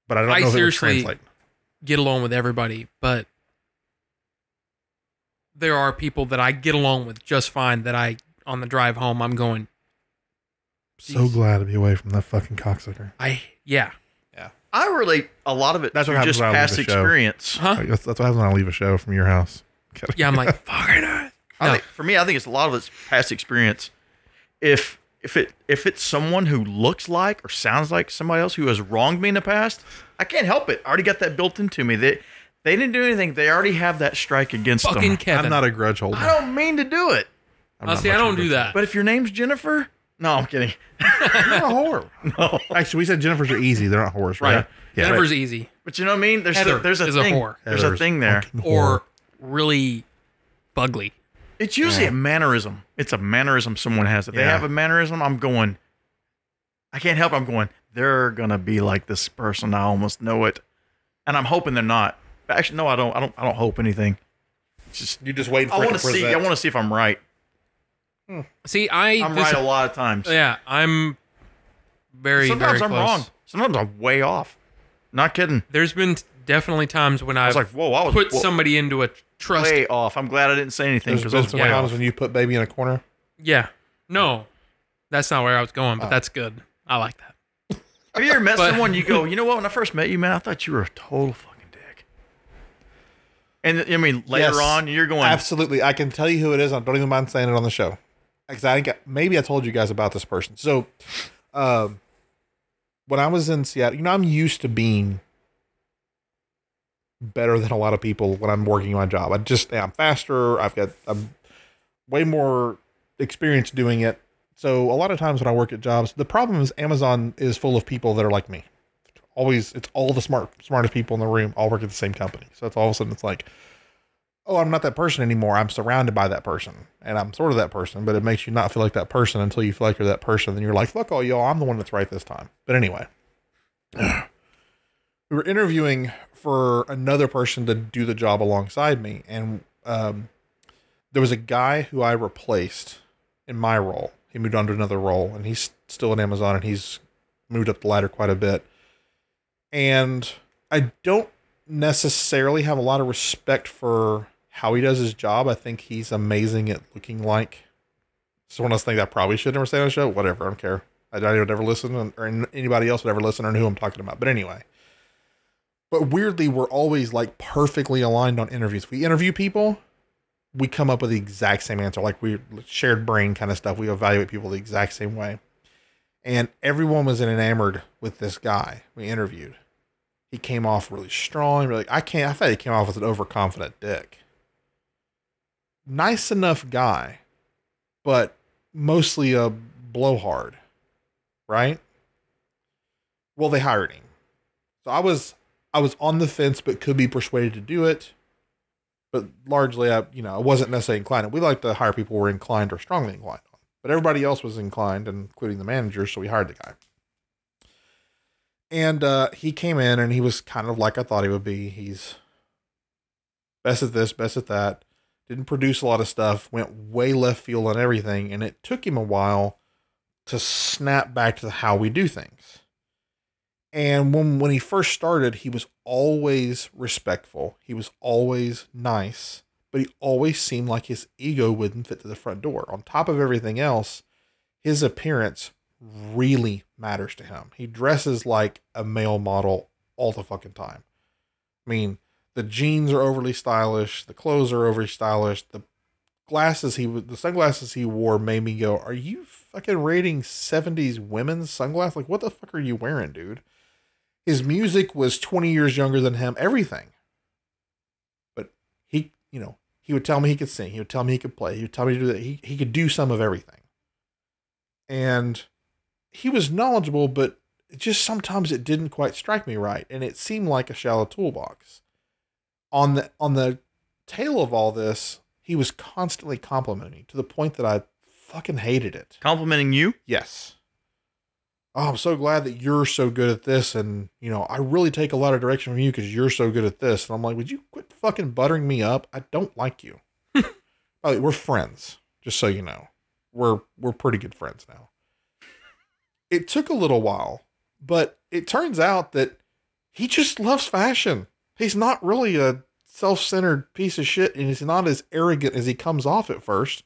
But I don't know if it would seriously translate. get along with everybody, but there are people that I get along with just fine that on the drive home, I'm going, So glad to be away from that fucking cocksucker. Yeah. I relate a lot of it That's what to happens just when I leave past the show. experience. Huh? That's what happens when I leave a show from your house. Yeah, I'm like, fucking earth. I think, for me, I think it's a lot of it's past experience. If it's someone who looks like or sounds like somebody else who has wronged me in the past, I can't help it. I already got that built into me. They didn't do anything. They already have that strike against Fucking them. Kevin. I'm not a grudge holder. I don't mean to do it. See, I don't do that. But if your name's Jennifer, no, I'm kidding. You're a whore. No. Actually, we said Jennifer's are easy. They're not whores, right? Right. Yeah. Jennifer's easy. But you know what I mean? There's Heather a is a thing. whore. There's a Heather's thing there. fucking Or whore. really fugly. It's usually a mannerism. It's a mannerism someone has. If they Yeah. have a mannerism, I'm going. I can't help. I'm going. They're gonna be like this person. I almost know it, and I'm hoping they're not. But actually, no, I don't. I don't hope anything. It's just You just waiting I for it want to to see. I present. want to see if I'm right. See, I'm right a lot of times. Yeah, I'm very, Sometimes very I'm close. wrong. Sometimes I'm way off. Not kidding. There's been definitely times when I I've was like, whoa, I was put somebody into a trust. way off. I'm glad I didn't say anything There's because been I was some way times off. when you put baby in a corner. Yeah. No, that's not where I was going, but that's good. I like that. Have you ever met But- someone you go, you know what? When I first met you, man, I thought you were a total fucking dick. And I mean, later Yes. on, you're going, Absolutely. I can tell you who it is. I don't even mind saying it on the show. Because maybe I told you guys about this person. So, when I was in Seattle, I'm used to being better than a lot of people when I'm working my job. I'm faster. I'm way more experienced doing it. So a lot of times when I work at jobs, the problem is Amazon is full of people that are like me. It's all the smartest people in the room all work at the same company. So it's all of a sudden it's like, oh, I'm not that person anymore. I'm surrounded by that person and I'm sort of that person, but it makes you not feel like that person until you feel like you're that person. Then you're like, fuck all y'all. I'm the one that's right this time. But anyway, we were interviewing for another person to do the job alongside me. And, there was a guy who I replaced in my role. He moved on to another role and he's still at Amazon and he's moved up the ladder quite a bit. And I don't necessarily have a lot of respect for how he does his job. I think he's amazing at looking like someone else. Think I probably should never say on the show. Whatever, I don't care. I would never listen, or anybody else would ever listen or know who I'm talking about. But anyway, but weirdly, we're always like perfectly aligned on interviews. We interview people, we come up with the exact same answer. Like we shared brain kind of stuff. We evaluate people the exact same way. And everyone was enamored with this guy we interviewed. He came off really strong. I thought he came off as an overconfident dick. Nice enough guy, but mostly a blowhard, right? Well, they hired him. So I was on the fence, but could be persuaded to do it. But largely, I wasn't necessarily inclined. And we like to hire people we're inclined or strongly inclined on. But everybody else was inclined, including the manager, so we hired the guy. And he came in, and he was kind of like I thought he would be. He's best at this, best at that. Didn't produce a lot of stuff. Went way left field on everything. And it took him a while to snap back to how we do things. And when he first started, he was always respectful. He was always nice, but he always seemed like his ego wouldn't fit to the front door. On top of everything else, his appearance really matters to him. He dresses like a male model all the fucking time. I mean, the jeans are overly stylish. The clothes are overly stylish. The sunglasses he wore made me go, are you fucking rating 70s women's sunglasses? Like, what the fuck are you wearing, dude? His music was 20 years younger than him, everything. But he would tell me he could sing. He would tell me he could play. He would tell me to do that. He could do some of everything. And he was knowledgeable, but sometimes it didn't quite strike me right. And it seemed like a shallow toolbox. On the tail of all this, he was constantly complimenting to the point that I fucking hated it. complimenting you. Yes. Oh, I'm so glad that you're so good at this. And, I really take a lot of direction from you because you're so good at this. And I'm like, would you quit fucking buttering me up? I don't like you. We're friends, just so you know. We're pretty good friends now. It took a little while, but it turns out that he just loves fashion. He's not really a self-centered piece of shit, and he's not as arrogant as he comes off at first.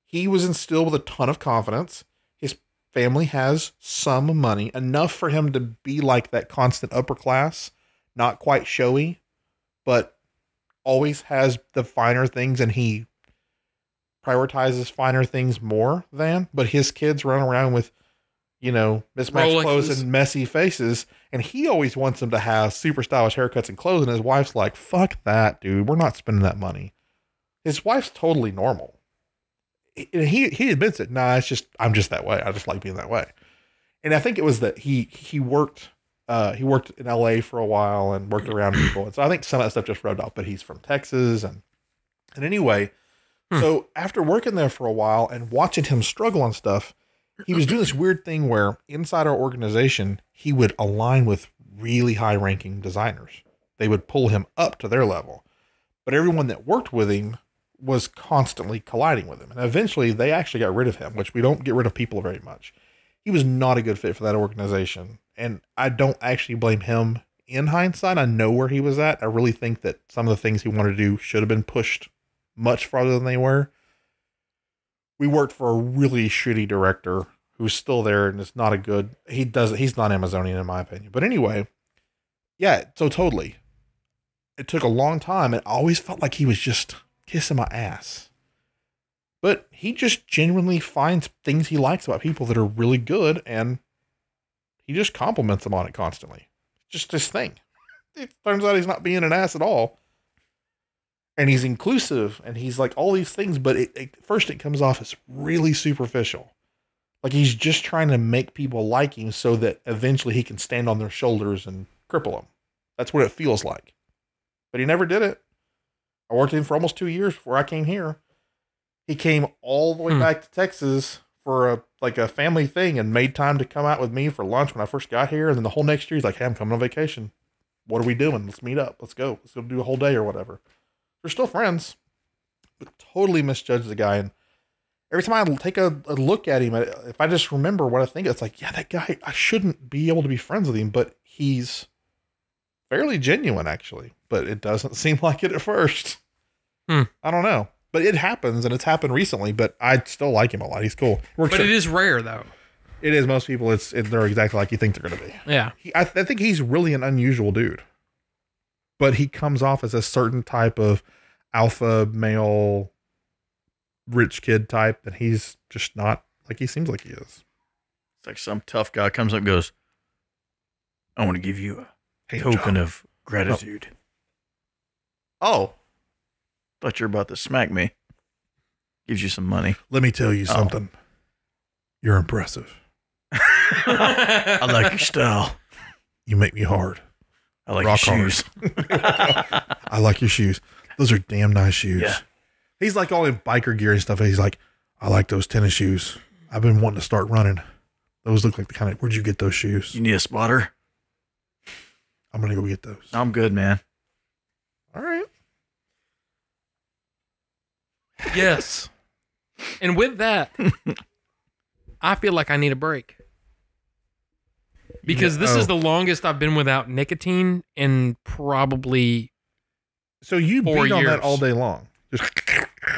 He was instilled with a ton of confidence. His family has some money, enough for him to be like that constant upper class, not quite showy, but always has the finer things, and he prioritizes finer things more than. But his kids run around with, you know, mismatched Rolexes. clothes and messy faces, and he always wants them to have super stylish haircuts and clothes, and his wife's like, fuck that, dude. We're not spending that money. His wife's totally normal. He admits it. Nah, it's just, I'm just that way. I just like being that way. And I think it was that he worked in LA for a while and worked around people. And so I think some of that stuff just rubbed off, but he's from Texas. And anyway, so after working there for a while and watching him struggle on stuff, he was doing this weird thing where inside our organization, he would align with really high ranking designers. They would pull him up to their level, but everyone that worked with him was constantly colliding with him. And eventually they actually got rid of him, which we don't get rid of people very much. He was not a good fit for that organization. And I don't actually blame him in hindsight. I know where he was at. I really think that some of the things he wanted to do should have been pushed much farther than they were. We worked for a really shitty director who's still there, and it's not a good, he's not Amazonian in my opinion. But anyway, yeah, so totally. It took a long time, and I always felt like he was just kissing my ass. But he just genuinely finds things he likes about people that are really good, and he just compliments them on it constantly. Just his thing. It turns out he's not being an ass at all. And he's inclusive, and he's like all these things, but first it comes off as really superficial. Like he's just trying to make people like him so that eventually he can stand on their shoulders and cripple them. That's what it feels like. But he never did it. I worked with him for almost 2 years before I came here. He came all the way back to Texas for a family thing and made time to come out with me for lunch when I first got here. And then the whole next year, he's like, hey, I'm coming on vacation. What are we doing? Let's meet up. Let's go. Let's go do a whole day or whatever. We're still friends, but totally misjudged the guy. And every time I take a look at him, if I just remember what I think, it's like, yeah, that guy, I shouldn't be able to be friends with him, but he's fairly genuine actually, but it doesn't seem like it at first. I don't know, but it happens, and it's happened recently, but I still like him a lot. He's cool. But it is rare though. It is. Most people, they're exactly like you think they're going to be. Yeah. I think he's really an unusual dude, but he comes off as a certain type of alpha male, rich kid type that he's just not like he seems like he is. It's like some tough guy comes up and goes, I want to give you a token of gratitude. Oh, thought you were about to smack me. Gives you some money. Let me tell you something. You're impressive. I like your style. You make me hard. I like your shoes. I like your shoes. Those are damn nice shoes. Yeah. He's like all in biker gear and stuff. And he's like, I like those tennis shoes. I've been wanting to start running. Those look like the kind of, where'd you get those shoes? You need a spotter? I'm going to go get those. I'm good, man. All right. Yes. And with that, I feel like I need a break. Because this is the longest I've been without nicotine in probably So you 4 beat on years. that all day long. Just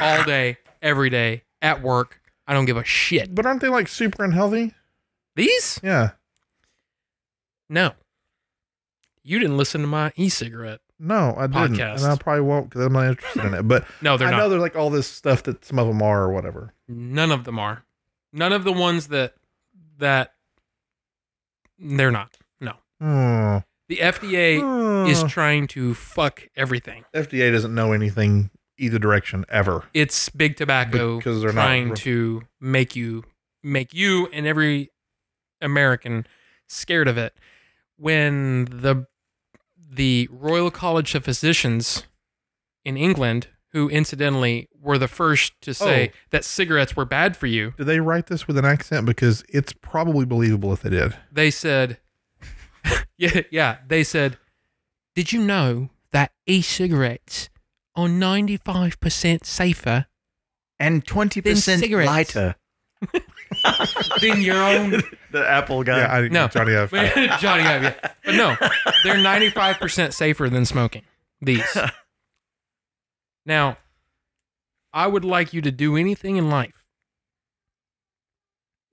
all day, every day, at work. I don't give a shit. But aren't they like super unhealthy? These? Yeah. No. You didn't listen to my e-cigarette. No, I didn't. Podcast. And I probably won't because I'm not interested in it. But No, they're I not. know there's like all this stuff that some of them are or whatever. None of them are. None of the ones that they're not. No. The FDA is trying to fuck everything. FDA doesn't know anything either direction ever. It's big tobacco Because they're trying not to make you and every American scared of it. When the Royal College of Physicians in England, who incidentally were the first to say that cigarettes were bad for you, Did they write this with an accent? Because it's probably believable if they did. they said, they said, did you know that e-cigarettes are 95% safer And 20% cigarettes. lighter. than your own? The Apple guy. Yeah, No. Johnny F. Johnny Ive, yeah. But no, they're 95% safer than smoking. These. Now, I would like you to do anything in life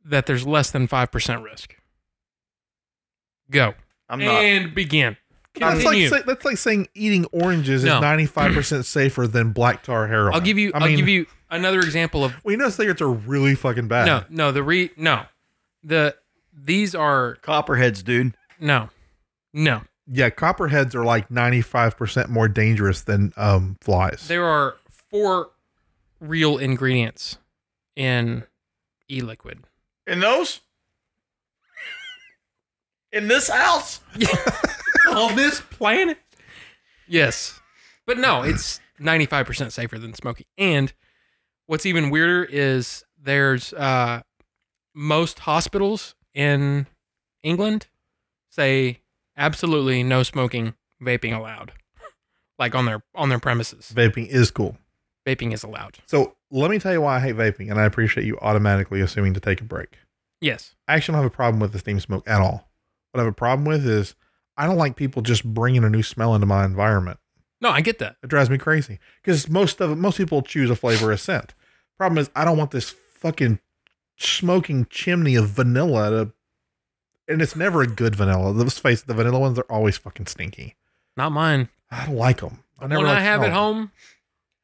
that there's less than 5% risk. Go. I'm not. And begin. That's Continue. like saying eating oranges No. is 95% safer than black tar heroin. I'll give you another example of Well, you know, cigarettes are really fucking bad. These are Copperheads, dude. no. Yeah, copperheads are like 95% more dangerous than flies. There are 4 real ingredients in e-liquid. In those? In this house? On this planet? Yes. But no, it's 95% safer than smoking. And what's even weirder is there's most hospitals in England say absolutely no smoking, vaping allowed. Like on their premises. Vaping is cool. Vaping is allowed. So let me tell you why I hate vaping, and I appreciate you automatically assuming to take a break. Yes. I actually don't have a problem with the steam smoke at all. What I have a problem with is I don't like people just bringing a new smell into my environment. No, I get that. It drives me crazy because most people choose a flavor of scent. Problem is I don't want this fucking smoking chimney of vanilla and it's never a good vanilla. Let's face it, the vanilla ones are always fucking stinky. Not mine. I don't like them. When I have at home,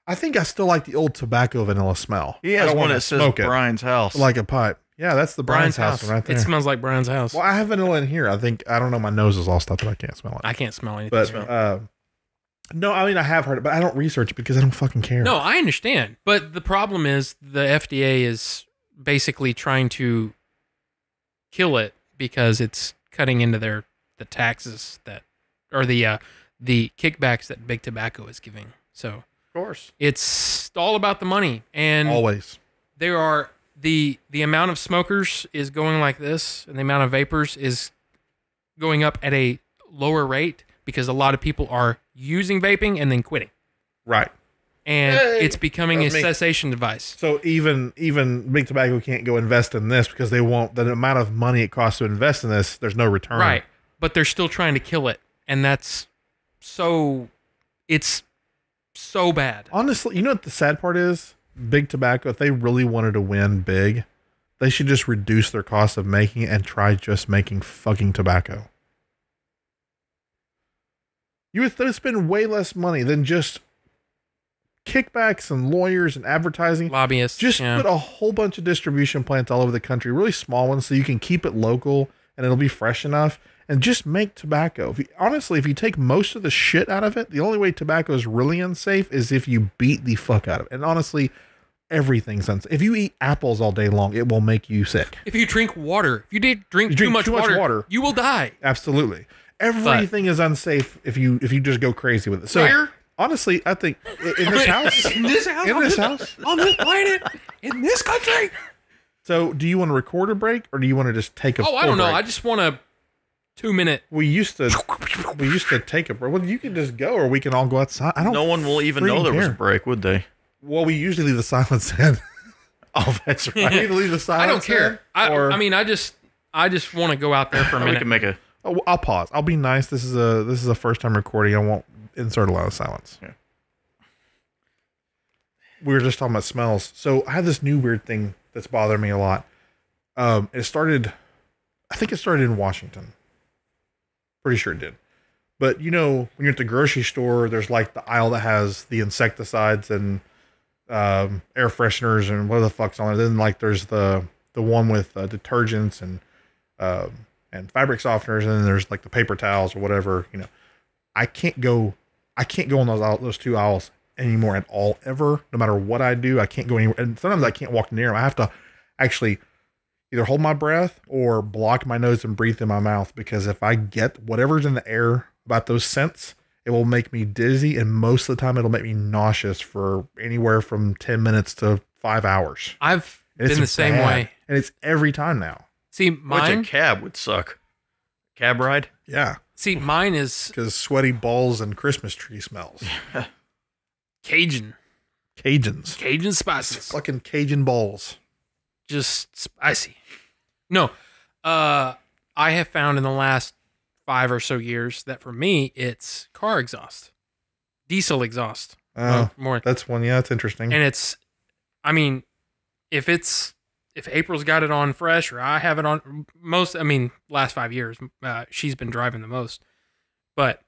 I think I still like the old tobacco vanilla smell. He I has don't one wanna that says smoke it Brian's house. like a pipe. Yeah, that's the Brian's house one right there. It smells like Brian's house. Well, I have vanilla in here. I don't know. My nose is all stuffed, but I can't smell it. I can't smell anything. But no, I mean I have heard it, but I don't research it because I don't fucking care. No, I understand. But the problem is the FDA is basically trying to kill it because it's cutting into the taxes that, or the kickbacks that big tobacco is giving. So of course, it's all about the money, and always. there are the amount of smokers is going like this, and the amount of vapors is going up at a lower rate because a lot of people are using vaping and then quitting. Right. And it's becoming a That's me. cessation device. So even big tobacco can't go invest in this because they won't. The amount of money it costs to invest in this, there's no return. Right. But they're still trying to kill it, and it's so bad. Honestly, you know what the sad part is? Big tobacco, if they really wanted to win big, they should just reduce their cost of making it and try just making fucking tobacco. You would spend way less money than just kickbacks and lawyers and advertising. Lobbyists. Just yeah. put a whole bunch of distribution plants all over the country, really small ones, so you can keep it local and it'll be fresh enough. And just make tobacco. Honestly, if you take most of the shit out of it, the only way tobacco is really unsafe is if you beat the fuck out of it. And honestly, everything's unsafe. If you eat apples all day long, it will make you sick. If you drink water, if you drink too much water, you will die. Absolutely. Everything is unsafe if you just go crazy with it. So Where? honestly, I think in this house, in this house, on this planet, in this country. So do you want to record a break or do you want to just take a I don't know. break? I just want a 2-minute. We used to take a break. Well, you can just go or we can all go outside. I don't no one will even know there was a break, would they? Well, we usually leave the silence in. Oh, that's right. We either leave the silence I don't care. in, I mean, I just want to go out there for a We minute. can make a. Oh, I'll pause. I'll be nice. This is a first time recording. I won't insert a lot of silence. Yeah. We were just talking about smells. So I have this new weird thing that's bothering me a lot. I think it started in Washington. Pretty sure it did. But you know, when you're at the grocery store, there's like the aisle that has the insecticides and air fresheners and what the fuck's on it. Then like there's the one with detergents and fabric softeners, and then there's like the paper towels or whatever. You know, I can't go on those two aisles anymore at all ever. No matter what I do, I can't go anywhere. And sometimes I can't walk near them. I have to actually either hold my breath or block my nose and breathe in my mouth, because if I get whatever's in the air about those scents, it will make me dizzy, and most of the time it'll make me nauseous for anywhere from 10 minutes to 5 hours. I've And it's been the same bad. way. And it's every time now. See, Which mine. a cab would suck. Cab ride? Yeah. See, mine is Because sweaty balls and Christmas tree smells. Cajun. Cajuns. Cajun spices. Fucking Cajun balls. Just spicy. No, I have found in the last 5 or so years that for me it's car exhaust, diesel exhaust. Oh, more, that's one. Yeah, that's interesting. and it's, I mean, if if April's got it on fresh or I have it on last 5 years, she's been driving the most. But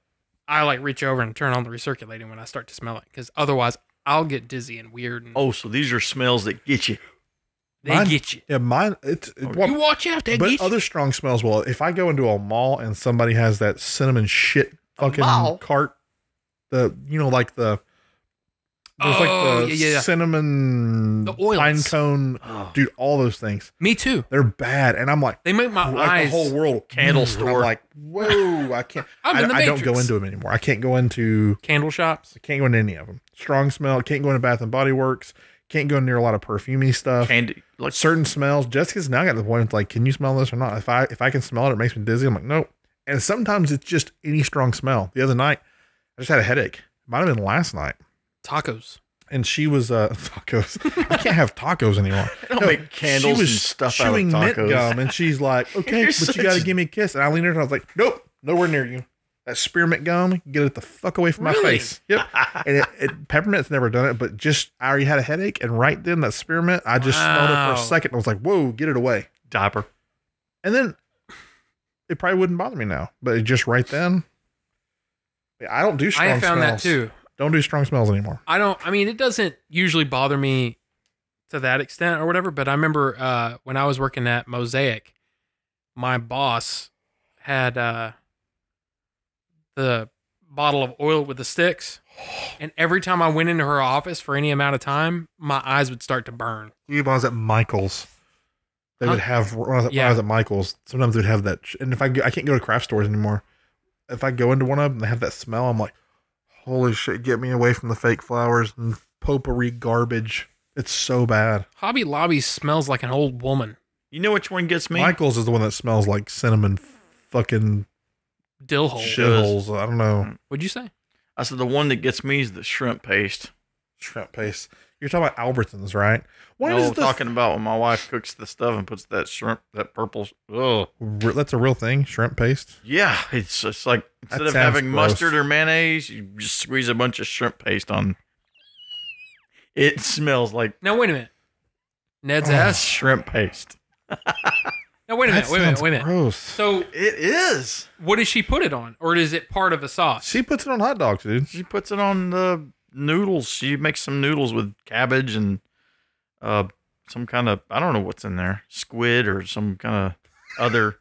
I like reach over and turn on the recirculating when I start to smell it, because otherwise I'll get dizzy and weird. And Oh, so these are smells that get you. they get you. Yeah, mine. Well, You watch out, they but get you. other strong smells. Well, if I go into a mall and somebody has that cinnamon shit fucking mall? cart, like the there's like the cinnamon, The oils. pine cone, dude, all those things. Me too. They're bad, and I'm like, They make my like eyes. the whole world Candle I'm store. like, whoa, I can't. I'm in the I don't go Matrix. into them anymore. I can't go into. Candle shops. I can't go into any of them. Strong smell. Can't go into Bath and Body Works. Can't go near a lot of perfumey stuff. Candy, like Certain smells. Jessica's now got to the point. It's like, can you smell this or not? If I can smell it, it makes me dizzy. I'm like, nope. And sometimes it's just any strong smell. The other night, I just had a headache. It might have been last night. Tacos. And she was tacos. I can't have tacos anymore. they don't make candles she was and stuff out of chewing mint tacos. gum, and she's like, "Okay, You're but you got to such- give me a kiss." And I leaned over, and I was like, "Nope, nowhere near you. That spearmint gum, get it the fuck away from my Really? face." Yep. And peppermint's never done it, but just I already had a headache, and right then that spearmint, I just smelled it for Wow. a second. I was like, "Whoa, get it away!" Diaper. And then it probably wouldn't bother me now, but just right then, I don't do strong I have found smells. that too. Don't do strong smells anymore. It doesn't usually bother me to that extent or whatever, but I remember when I was working at Mosaic, my boss had the bottle of oil with the sticks, and every time I went into her office for any amount of time, my eyes would start to burn. When I was at Michael's, they would have when I was at Michael's. Sometimes they'd have that, and if I can't go to craft stores anymore. If I go into one of them and they have that smell, I'm like, holy shit! Get me away from the fake flowers and potpourri garbage. It's so bad. Hobby Lobby smells like an old woman. You know which one gets me? Michael's is the one that smells like cinnamon fucking Dill hole. shitholes. I don't know. What'd you say? I said the one that gets me is the shrimp paste. Shrimp paste. You're talking about Albertsons, right? What No, is I'm talking about when my wife cooks the stuff and puts that shrimp, that purple. Oh, That's a real thing. Shrimp paste. yeah, it's like instead That of sounds having gross. mustard or mayonnaise, you just squeeze a bunch of shrimp paste on. It smells like Now wait a minute. Ned's Oh. ass. shrimp paste. Now wait a minute. Wait a minute. Wait a minute. Gross. So It is. what does she put it on, or is it part of a sauce? She puts it on hot dogs, dude. She puts it on the noodles. She makes some noodles with cabbage and some kind of, I don't know what's in there, squid or some kind of other,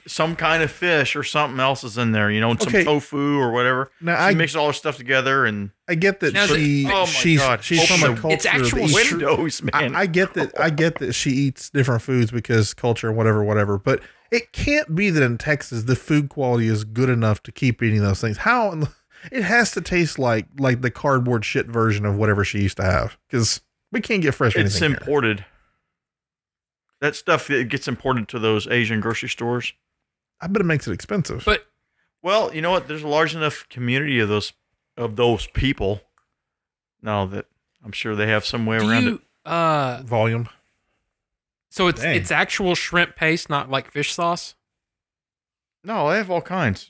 some kind of fish or something else is in there, and some Okay. tofu or whatever. Now She mixes all her stuff together and I get that Now, she oh my she's God. she's from a Open culture. It's actual that eats- windows, man. I get that. I get that she eats different foods because culture and whatever. But it can't be that in Texas the food quality is good enough to keep eating those things. How it has to taste like the cardboard shit version of whatever she used to have, because we can't get fresh It's anything here. imported. That stuff that gets imported to those Asian grocery stores. I bet it makes it expensive. But Well, you know what? There's a large enough community of those people now that I'm sure they have some way do around you it. Volume. so it's Dang. it's actual shrimp paste, not like fish sauce? No, they have all kinds.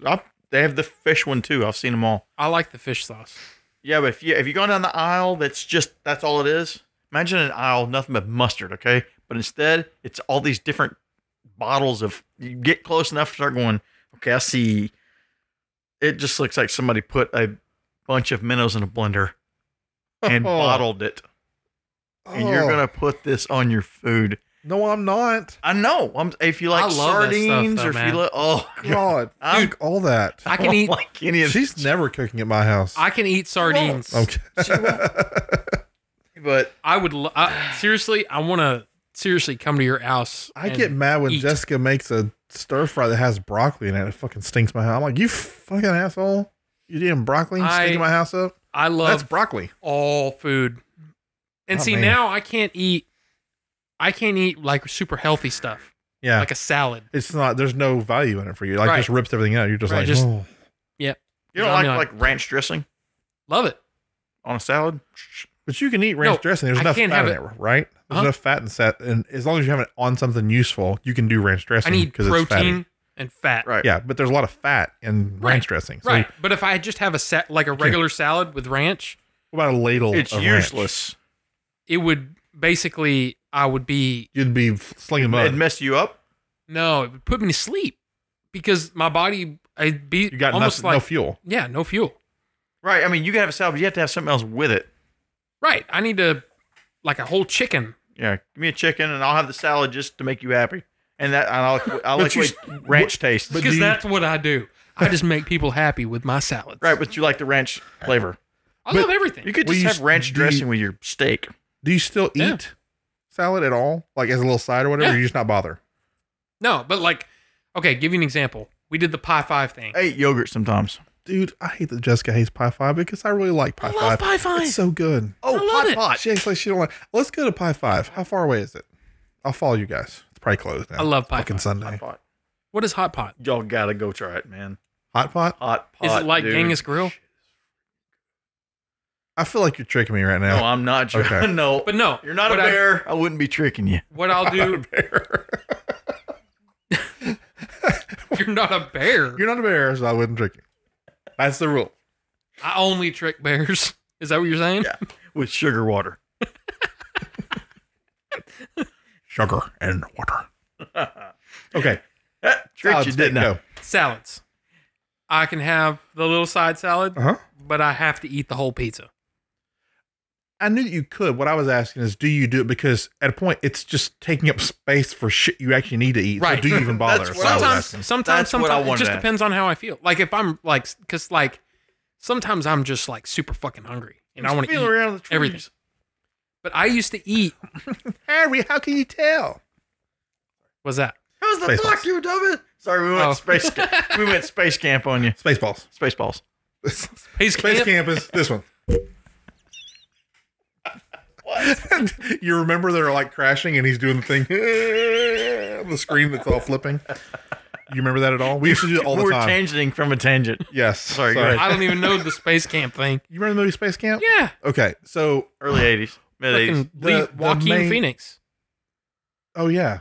They have the fish one too. I've seen them all. I like the fish sauce. Yeah, but if you go down the aisle, that's all it is. Imagine an aisle, nothing but mustard, okay? But instead, it's all these different bottles of. You get close enough to start going. Okay, I see. It just looks like somebody put a bunch of minnows in a blender and bottled it. And you're gonna put this on your food. No, I'm not. I know. If you like I love that stuff, sardines, though, or if man. you like, oh God, I'm- fuck all that. I can eat. like any of She's never cooking at my house. I can eat sardines. Okay. but I would seriously. I want to seriously come to your house. I and get mad when eat. Jessica makes a stir fry that has broccoli in it. It fucking stinks my house. I'm like, you fucking asshole. You eating broccoli and stinking my house up? I love That's broccoli. all food. And Oh, see, man. now I can't eat like super healthy stuff, Yeah. like a salad. It's not, there's no value in it for you. Like, Right. just rips everything out. You're just Right, like, just- oh. Yep. you don't I mean, like ranch dressing Love it. on a salad? But you can eat ranch No, dressing. There's I enough can't fat in have it, right? There's Huh? enough fat and set. And as long as you have it on something useful, you can do ranch I dressing need because it's fatty. protein and fat. Right. Yeah, but there's a lot of fat in Right. ranch dressing. So Right. But if I just have like a regular salad with ranch, what about a ladle It's of ranch? useless. it would basically I would be You'd be slinging mud. It'd mess you up. no, it would put me to sleep because my body I'd be You got almost no like fuel. yeah, no fuel. Right. I mean, you can have a salad, but you have to have something else with it. Right. I need to like a whole chicken. Yeah. Give me a chicken, and I'll have the salad just to make you happy. And that I'll like you- the way ranch tastes. Because that's what I do. I just make people happy with my salads. Right, but you like the ranch flavor. I love everything. You could Well, just you have s- ranch do you- dressing with your steak. Do you still Yeah. eat salad at all? Like as a little side or whatever? Yeah. Or you just not bother? No, but like, okay, give you an example. We did the Pie 5 thing. I eat yogurt sometimes. Dude, I hate that Jessica hates Pie 5 because I really like Pie 5. love Pie 5. It's so good. Oh, I love hot it. pot. She acts like she don't like. Let's go to Pie 5. How far away is it? I'll follow you guys. It's probably closed now. I love Pie Fucking 5. Sunday. Hot pot. What is hot pot? Y'all gotta go try it, man. Hot pot? Hot pot. Is it like dude. Genghis Grill? I feel like you're tricking me right now. No, I'm not. Okay. No, But no, you're not a what bear. I wouldn't be tricking you. What I'll do, you're not a bear. You're not a bear, so I wouldn't trick you. That's the rule. I only trick bears. Is that what you're saying? Yeah, with sugar water. Sugar and water. Okay. Tricked you, Salads, didn't I? go. Salads. I can have the little side salad, Uh-huh. but I have to eat the whole pizza. I knew that you could. What I was asking is, do you do it? Because at a point, it's just taking up space for shit you actually need to eat. Right. So do you even bother? That's So what I was Sometimes, asking. sometimes, That's what I sometimes it wanted just to ask. depends on how I feel. Like if I'm like, because like sometimes I'm just like super fucking hungry and I want to eat around the trees. everything. But I used to eat. Harry, how can you tell? What's that? How's the Spaceballs. fuck you dumb it? Sorry, we went Oh. space. We went space camp on you. Spaceballs. Spaceballs. Space Space camp? camp is this one. What? You remember they're like crashing and he's doing the thing on the screen that's all flipping. You remember that at all? We used to do it all the We're time. tangenting from a tangent. Yes. Sorry, go ahead. I don't even know the space camp thing. You remember the movie Space Camp? Yeah. Okay, so Early 80s, mid 80s. Fucking The Joaquin main- Phoenix. oh yeah.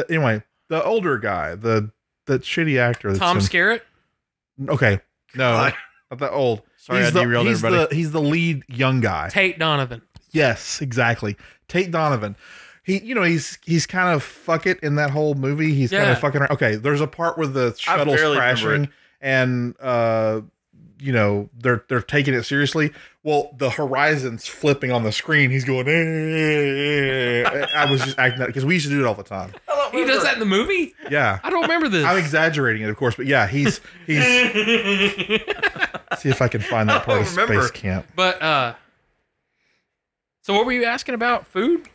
Anyway, the older guy, the shitty actor. That's Tom in- Skerritt. Okay, no, God. not that old. Sorry, I derailed everybody. He's the lead young guy. Tate Donovan. Yes, exactly. Tate Donovan. He's kind of fuck it in that whole movie. He's kind Yeah. of fucking around. Okay, there's a part where the shuttle's barely remember crashing and they're taking it seriously. Well, the horizon's flipping on the screen. He's going, I was just acting that because we used to do it all the time. He does that in the movie? Yeah. I don't remember this. I'm exaggerating it, of course, but yeah, he's see if I can find that part of remember. Space Camp. But so what were you asking about? Food?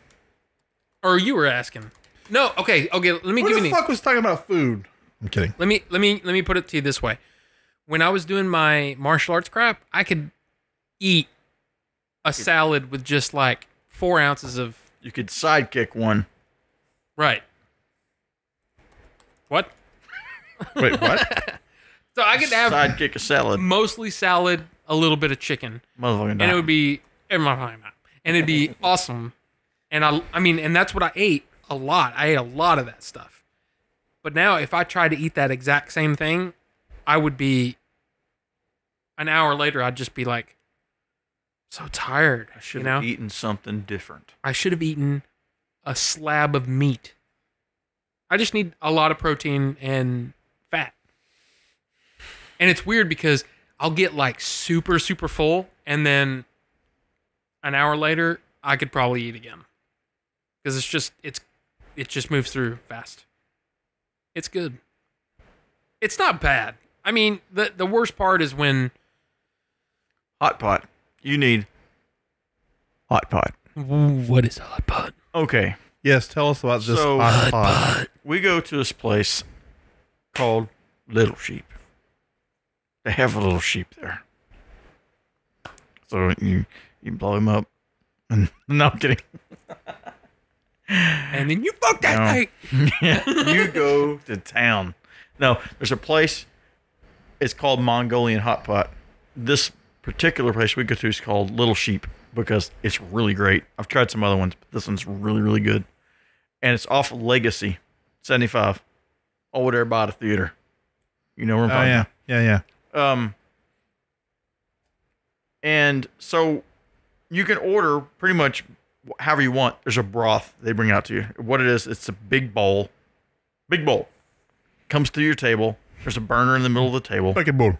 Or you were asking? No, okay. Let me Who give the you fuck was talking about food? I'm kidding. let me put it to you this way. When I was doing my martial arts crap, I could eat a salad with just like 4 ounces of You could sidekick one. right. What? Wait, what? So I could have Sidekick a salad. mostly salad, a little bit of chicken, Motherfucking and it would be and it'd be awesome. And I mean, and that's what I ate a lot. I ate a lot of that stuff. But now, if I tried to eat that exact same thing, I would be an hour later. I'd just be like, so tired. I should You know, have eaten something different. I should have eaten a slab of meat. I just need a lot of protein and fat. And it's weird because I'll get like super, super full, and then an hour later, I could probably eat again. Because it just moves through fast. It's good. It's not bad. I mean, the worst part is when Hot pot. You need hot pot. what is hot pot? Okay. Yes, tell us about this So- hot pot. We go to this place called Little Sheep. They have a little sheep there. So you blow him up. And, no, I'm kidding. And then you fuck that No. thing. You go to town. No, there's a place. It's called Mongolian Hot Pot. This particular place we go to is called Little Sheep because it's really great. I've tried some other ones, but this one's really, really good. And it's off of Legacy 75 over there by the theater. You know where I'm Oh talking yeah, about? yeah. And so you can order pretty much however you want. There's a broth they bring out to you. What it is, it's a big bowl. Big bowl. Comes to your table. There's a burner in the middle of the table. Fucking bowl.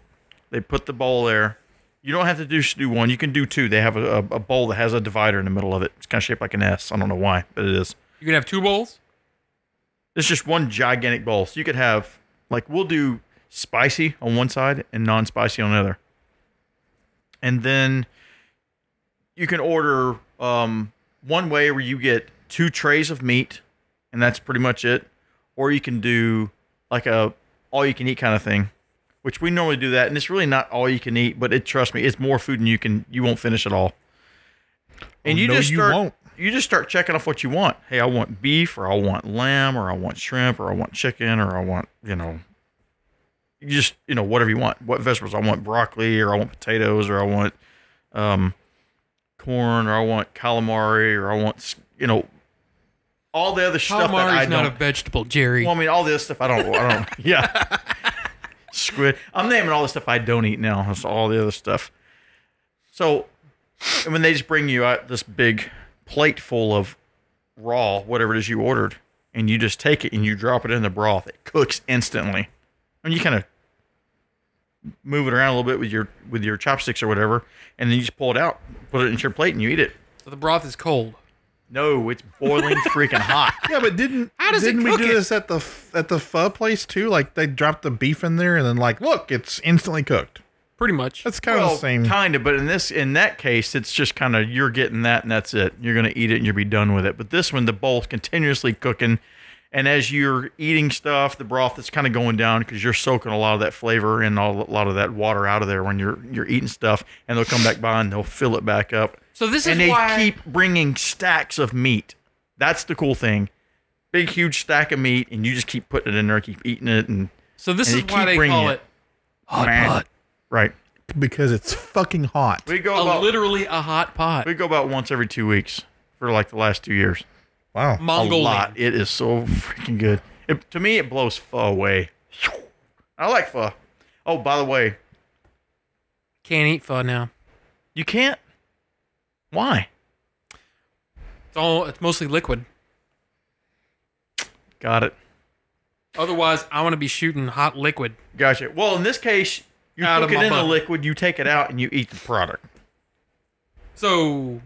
They put the bowl there. You don't have to do one. You can do two. They have a bowl that has a divider in the middle of it. It's kind of shaped like an S. I don't know why, but it is. You can have 2 bowls? It's just one gigantic bowl. So you could have, like, we'll do spicy on one side and non-spicy on the other. And then you can order one way where you get 2 trays of meat, and that's pretty much it. Or you can do like a all-you-can-eat kind of thing, which we normally do that. And it's really not all you can eat, but trust me, it's more food than you won't finish it all. And you just start checking off what you want. Hey, I want beef, or I want lamb, or I want shrimp, or I want chicken, or I want, whatever you want. What vegetables? I want broccoli, or I want potatoes, or I want corn, or I want calamari, or I want, all the other stuff that I don't. Calamari's not a vegetable, Jerry. Well, I mean, all this stuff I don't. Yeah. Squid. I'm naming all the stuff I don't eat now. That's all the other stuff. So, and when they just bring you out this big plate full of raw, whatever it is you ordered, and you just take it and you drop it in the broth, it cooks instantly. And you kind of move it around a little bit with your chopsticks or whatever, and then you just pull it out, put it into your plate, and you eat it. So the broth is cold. No, it's boiling freaking hot. Yeah, but didn't we do this at the pho place too? Like they dropped the beef in there and then like, look, it's instantly cooked. Pretty much. That's kind of the same. Kind of, but in that case, it's just kind of you're getting that and that's it. You're gonna eat it and you'll be done with it. But this one, the bowl's continuously cooking, and as you're eating stuff, the broth is kind of going down because you're soaking a lot of that flavor and a lot of that water out of there when you're eating stuff, and they'll come back by and they'll fill it back up. So this is why they keep bringing stacks of meat. That's the cool thing. Big, huge stack of meat, and you just keep putting it in there, keep eating it, and so this is why they call it hot pot, right? Because it's fucking hot. We go literally a hot pot. We go about once every 2 weeks for like the last 2 years. Wow, Mongolian. A lot. It is so freaking good. To me, it blows pho away. I like pho. Oh, by the way, can't eat pho now. You can't. Why? It's mostly liquid. Got it. Otherwise, I want to be shooting hot liquid. Gotcha. Well, in this case, you cook it in the liquid, you take it out, and you eat the product. So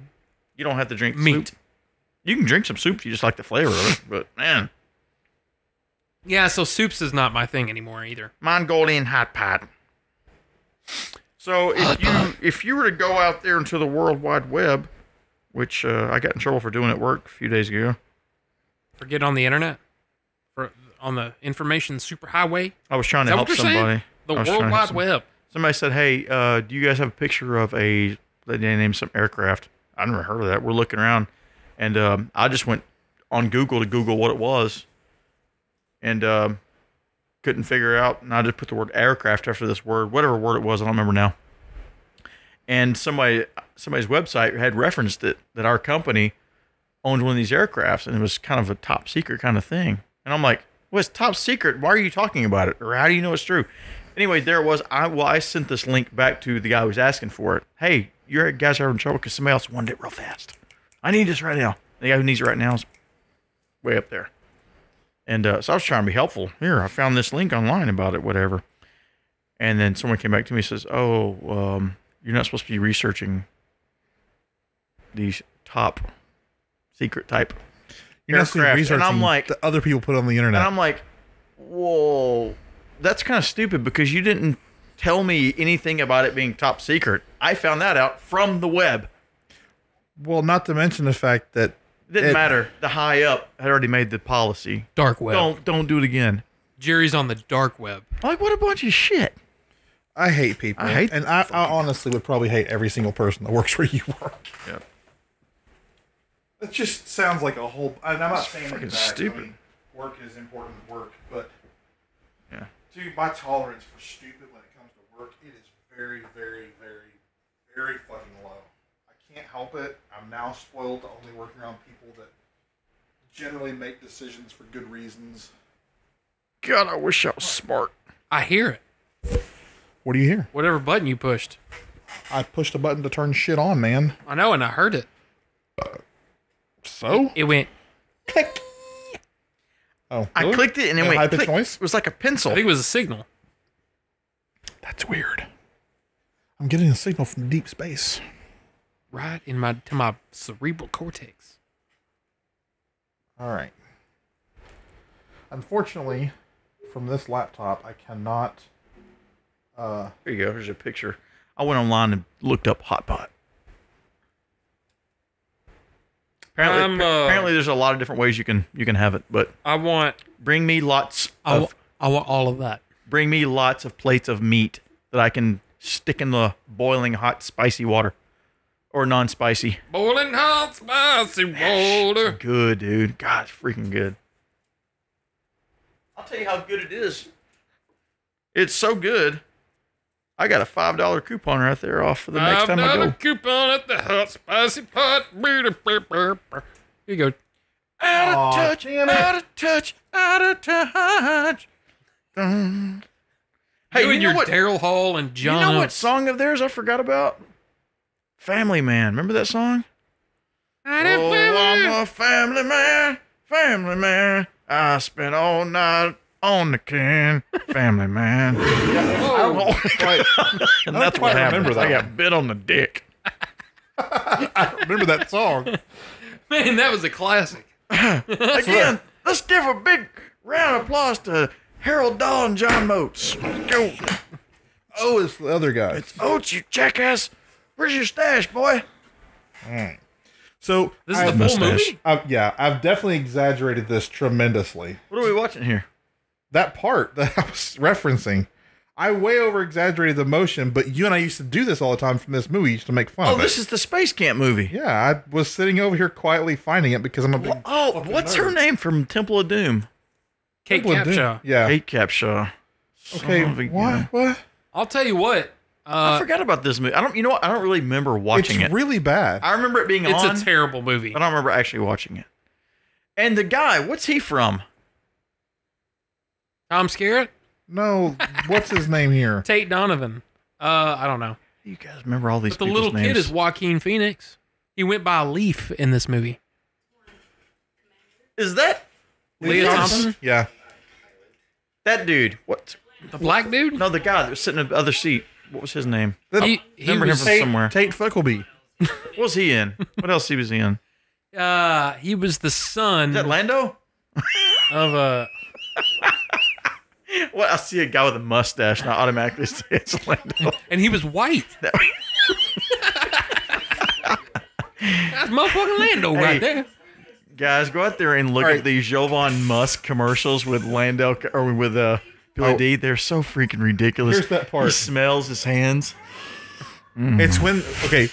you don't have to drink meat. Soup. You can drink some soup if you just like the flavor of it, but man. Yeah, so soups is not my thing anymore either. Mongolian hot pot. So if you were to go out there into the World Wide Web, which I got in trouble for doing at work a few days ago. For getting on the internet? On the information superhighway? I was trying to help somebody. The World Wide Web. Somebody said, hey, do you guys have a picture of they named some aircraft? I never heard of that. We're looking around. And I just went on Google to Google what it was. And couldn't figure out. And I just put the word aircraft after this word, whatever word it was. I don't remember now. And somebody's website had referenced it, that our company owned one of these aircrafts, and it was kind of a top secret kind of thing. And I'm like, well, it's top secret. Why are you talking about it? Or how do you know it's true? Anyway, there it was. I sent this link back to the guy who was asking for it. Hey, you guys are in trouble because somebody else wanted it real fast. I need this right now. The guy who needs it right now is way up there. And so I was trying to be helpful. Here, I found this link online about it, whatever. And then someone came back to me and says, you're not supposed to be researching these top secret type You're not supposed to be researching and I'm like, the other people put on the internet. And I'm like, whoa, that's kind of stupid because you didn't tell me anything about it being top secret. I found that out from the web. Well, not to mention the fact that it didn't matter. The high up had already made the policy. Dark web. Don't do it again. Jerry's on the dark web. Like, what a bunch of shit. I hate people. I honestly would probably hate every single person that works where you work. Yeah. It just sounds like a whole. I'm not saying fucking it's stupid. I mean, work is important work, but yeah, dude, my tolerance for stupid when it comes to work, it is very, very, very, very fucking low. I can't help it. I'm now spoiled to only work around people that generally make decisions for good reasons. God, I wish I was smart. I hear it. What do you hear? Whatever button you pushed. I pushed a button to turn shit on, man. I know, and I heard it. So? It went. Click. Oh, I really? clicked it and it A went high-pitched click. noise? It was like a pencil. I think it was a signal. That's weird. I'm getting a signal from deep space. Right in my cerebral cortex. All right. Unfortunately, from this laptop, I cannot. Here you go. Here's a picture. I went online and looked up hot pot. Apparently, there's a lot of different ways you can have it, but I want bring me lots I of want all of that. bring me lots of plates of meat that I can stick in the boiling hot spicy water or non-spicy. Boiling hot spicy water. Good, dude. God, it's freaking good. I'll tell you how good it is. It's so good. I got a $5 coupon right there off for the next time I go. coupon at the hot spicy pot. Here you go. Out Aw, of touch, damn it. out of touch, out of touch. Hey, You you and know your what? Daryl Hall and You John. know what Oates. song of theirs I forgot about? Family Man. Remember that song? Oh, I'm a family man, family man. I spent all night on the can, family man. Oh, And that's what quite happened. remember that I got bit on the dick. I remember that song. man, that was a classic. Again, let's give a big round of applause to Harold Dahl and John Motes. Go. Oh, it's the other guy. Oates, you jackass. Where's your stash, boy? So This is the full movie? I've definitely exaggerated this tremendously. What are we watching here? That part that I was referencing, I way over exaggerated the motion, but you and I used to do this all the time from this movie. Used to make fun Oh, of this it. is the Space Camp movie. Yeah, I was sitting over here quietly finding it because I'm a big. Oh, what's her name from Temple of Doom? Kate People do- Capshaw. Yeah. Kate Capshaw. Okay. Son of a What? gun. What? I'll tell you what. I forgot about this movie. You know what? I don't really remember watching It's it. really bad. I remember it being It's on. a terrible movie. I don't remember actually watching it. And the guy, what's he from? I'm scared. No, what's his name here? Tate Donovan. I don't know. You guys remember all these But the people's little names? kid is Joaquin Phoenix. He went by Leaf in this movie. Is that Leah Thompson? Yeah. that dude? What? The black dude? No, the guy that was sitting in the other seat. What was his name? He Remember him was, from somewhere. Tate Fuckleby. What was he in? What else he was in? he was the son Is that Lando? of a. Well, I see a guy with a mustache, and I automatically say it's Lando. And he was white. That's motherfucking Lando right there. Guys, go out there and look All at right. these Jovan Musk commercials with Lando or with Billy Oh. D. They're so freaking ridiculous. Here's that part. He smells his hands. It's when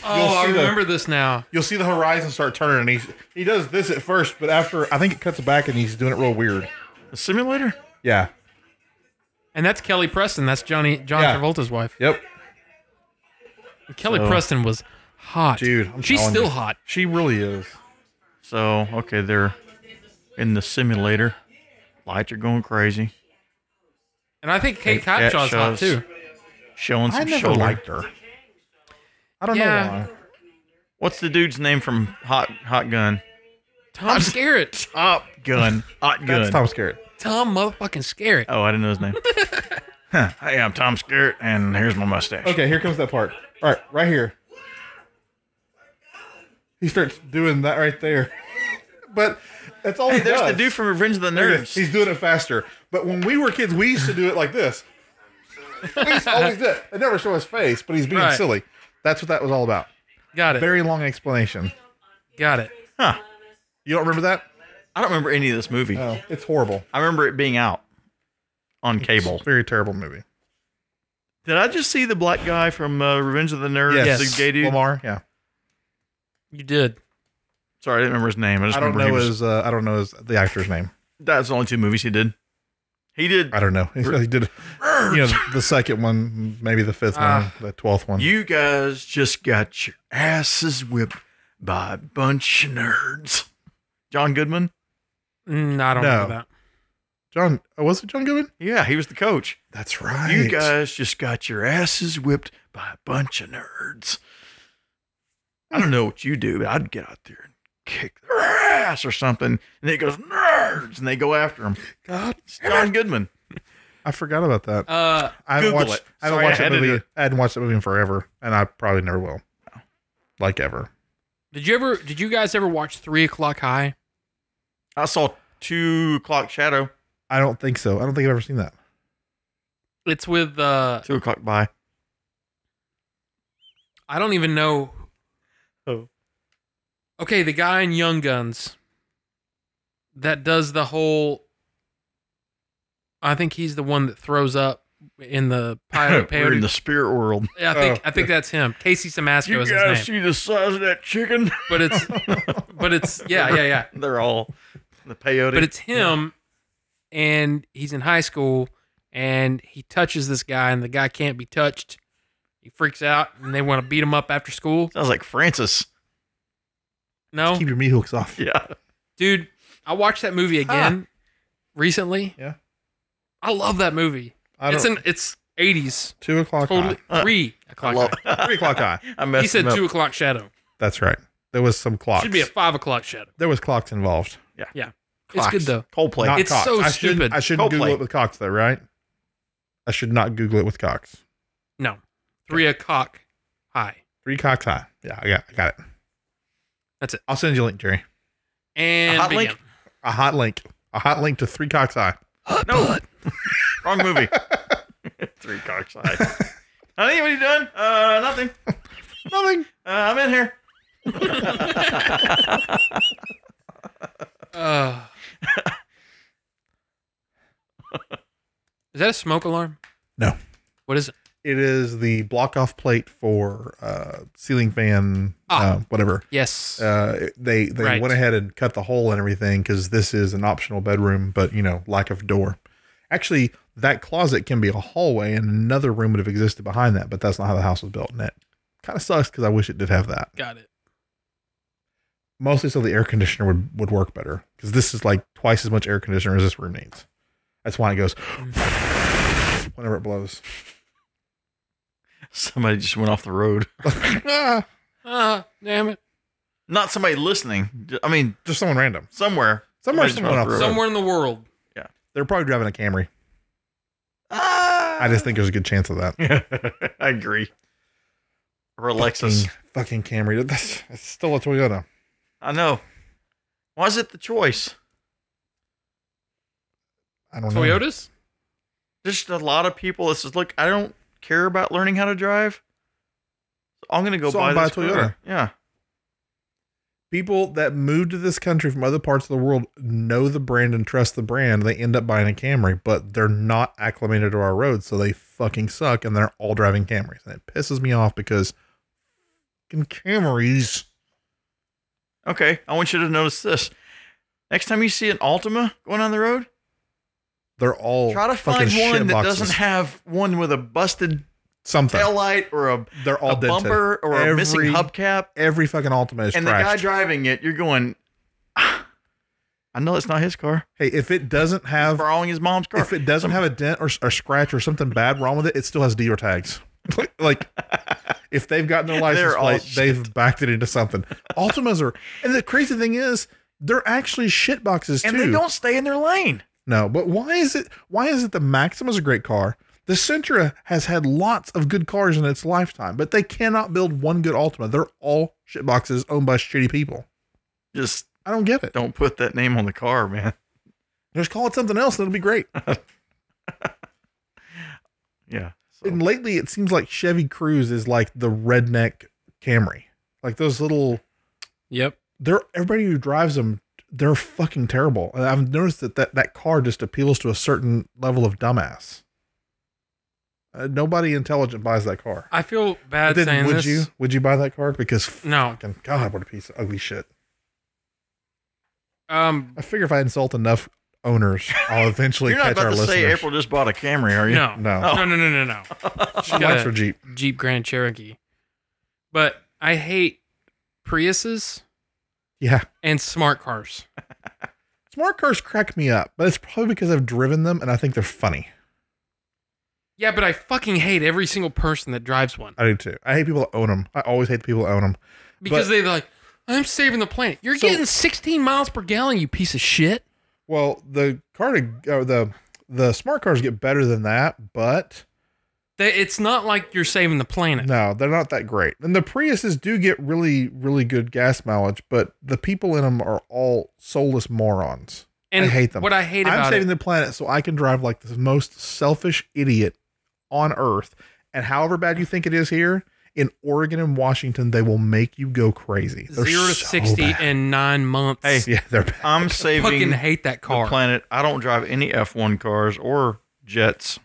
Oh, I remember this now. you'll see the horizon start turning, and he does this at first, but after I think it cuts back and he's doing it real weird. The simulator? Yeah. And that's Kelly Preston. That's John Yeah. Travolta's wife. Yep. Kelly So- Preston was hot. Dude, I'm She's telling still you. hot. She really is. So, okay, they're in the simulator. Lights are going crazy. And I think Kate Kate Capshaw's hot Capshaw's- too. Showing I some never shoulder. liked her. I don't Yeah. know why. What's the dude's name from Hot Gun? Tom Skerritt. Top Gun. Hot Gun. That's Tom Skerritt. Tom motherfucking Skerritt. Oh, I didn't know his name. Huh. Hey, I'm Tom Skerritt, and here's my mustache. Okay, here comes that part. All right, right here. He starts doing that right there. But that's all Hey, he there's does. the dude from Revenge of the There it is. Nerds. He's doing it faster. But when we were kids, we used to do it like this. We used to always do it. They never show his face, but he's being Right. silly. That's what that was all about. Got it. Very long explanation. Got it. Huh. You don't remember that? I don't remember any of this movie. Oh, it's horrible. I remember it being out on cable. It's a very terrible movie. Did I just see the black guy from Revenge of the Nerds? Yes. The gay dude? Lamar, yeah. You did. Sorry, I didn't remember his name. I just I don't remember know he was, the actor's name. that's the only two movies he did. He did. I don't know. He did, the second one, maybe the fifth one, the 12th one. You guys just got your asses whipped by a bunch of nerds. John Goodman? I don't No. know that. John, was it John Goodman? Yeah, he was the coach. That's right. You guys just got your asses whipped by a bunch of nerds. I don't know what you do, but I'd get out there and kick their grass or something. And it goes, nerds. And they go after him. God, It's John Goodman. I forgot about that. Uh, I haven't Google watched, it. I haven't Sorry, watched I that had to do movie. it. I hadn't watched that movie in forever, and I probably never will. Like ever. did you guys ever watch 3 O'Clock High? I saw 2 O'Clock Shadow. I don't think so. I don't think I've ever seen that. It's with 2 O'Clock By. I don't even know. Oh. Okay, the guy in Young Guns that does the whole. I think he's the one that throws up in the pilot. We're in the spirit world. Yeah, I think that's him. Casey Samasco You is guys his name. see the size of that chicken? But it's yeah. They're all the peyote. But it's him, and he's in high school, and he touches this guy, and the guy can't be touched. He freaks out, and they want to beat him up after school. Sounds like Francis. No, Keep your meat hooks off. Yeah. dude, I watched that movie again recently. Yeah. I love that movie. It's 80s. 2 o'clock Totally high. 3 o'clock. high. 3 o'clock high. I He messed said him up. 2 o'clock shadow. That's right. There was some clocks. Should be a 5 o'clock shadow. There was clocks involved. Yeah, Clocks. it's good though. Coldplay. Not It's Cox. so I stupid. shouldn't Google Coldplay. it with Cox though, right? I should not Google it with Cox. No, 3 o'clock high. 3 Cox high. Yeah, I got it. That's it. I'll send you a link, Jerry. And A hot begin. link? A hot link. A hot link to 3 Cox high. No. Wrong movie. 3 Cocks High. Honey, what are you doing? Nothing. Nothing. I'm in here. Is that a smoke alarm? No. What is it? It is the block off plate for ceiling fan, whatever. Yes. They Right. went ahead and cut the hole and everything because this is an optional bedroom, but lack of door. Actually, that closet can be a hallway, and another room would have existed behind that, but that's not how the house was built. And it kind of sucks because I wish it did have that. Got it. Mostly so the air conditioner would work better because this is like twice as much air conditioner as this room needs. That's why it goes whenever it blows. Somebody just went off the road. Damn it. Not somebody listening. I mean, Just someone random. somewhere. Somewhere Somebody just someone went off the road. Somewhere in the world. They're probably driving a Camry. I just think there's a good chance of that. I agree. Or a Lexus. Fucking Camry. That's still a Toyota. I know. Why is it the choice? I don't know. Toyotas? Just a lot of people that says, look, I don't care about learning how to drive. I'm going to go So buy I'll buy this a Toyota. car. Yeah. People that move to this country from other parts of the world know the brand and trust the brand. They end up buying a Camry, but they're not acclimated to our roads, so they fucking suck, and they're all driving Camrys. And it pisses me off because fucking Camrys. Okay. I want you to notice this. Next time you see an Altima going on the road, They're all try to fucking find one shit that boxes. doesn't have one with a busted something. taillight or a They're all dented. bumper or a missing hubcap. Every fucking Altima is And the trashed. guy driving it, you're going, "Ah, I know it's not his car. Hey, if it doesn't He's have borrowing his mom's car. if it doesn't have a dent or scratch or something bad wrong with it, it still has dealer tags. Like if they've gotten their license They're all plate, shit. they've backed it into something. Ultimas are, and the crazy thing is, they're actually shit boxes and too. they don't stay in their lane. No, but why is it the Maxima's a great car? The Sentra has had lots of good cars in its lifetime, but they cannot build one good Altima. They're all shit boxes owned by shitty people. Just I don't get it. don't put that name on the car, man. Just call it something else and it'll be great. Yeah. So, And lately, it seems like Chevy Cruze is like the redneck Camry. Like those little, Yep. everybody who drives them, they're fucking terrible. And I've noticed that car just appeals to a certain level of dumbass. Nobody intelligent buys that car. I feel bad Then saying this. Would you buy that car? Because No. fucking God, what a piece of ugly shit. I I figure if I insult enough owners, I'll eventually you're not catch about our to listeners. say April just bought a Camry, are you? no. No. No. She got likes a her Jeep. Jeep Grand Cherokee. But I hate Priuses Yeah. and smart cars. Smart cars crack me up, but it's probably because I've driven them and I think they're funny. Yeah, but I fucking hate every single person that drives one. I do too. I hate people that own them. I always hate the people that own them. Because But- they're like, I'm saving the planet. You're getting 16 miles per gallon, you piece of shit. Well, the smart cars get better than that, but It's not like you're saving the planet. no, they're not that great. And the Priuses do get really, really good gas mileage, but the people in them are all soulless morons. And I hate them. What I hate about I'm saving the planet so I can drive like the most selfish idiot on earth. And however bad you think it is here, in Oregon and Washington, they will make you go crazy. They're 0 to so 60 bad. in 9 months. Hey, Yeah, they're bad. I'm I saving fucking hate that car. the planet. I don't drive any F1 cars or jets.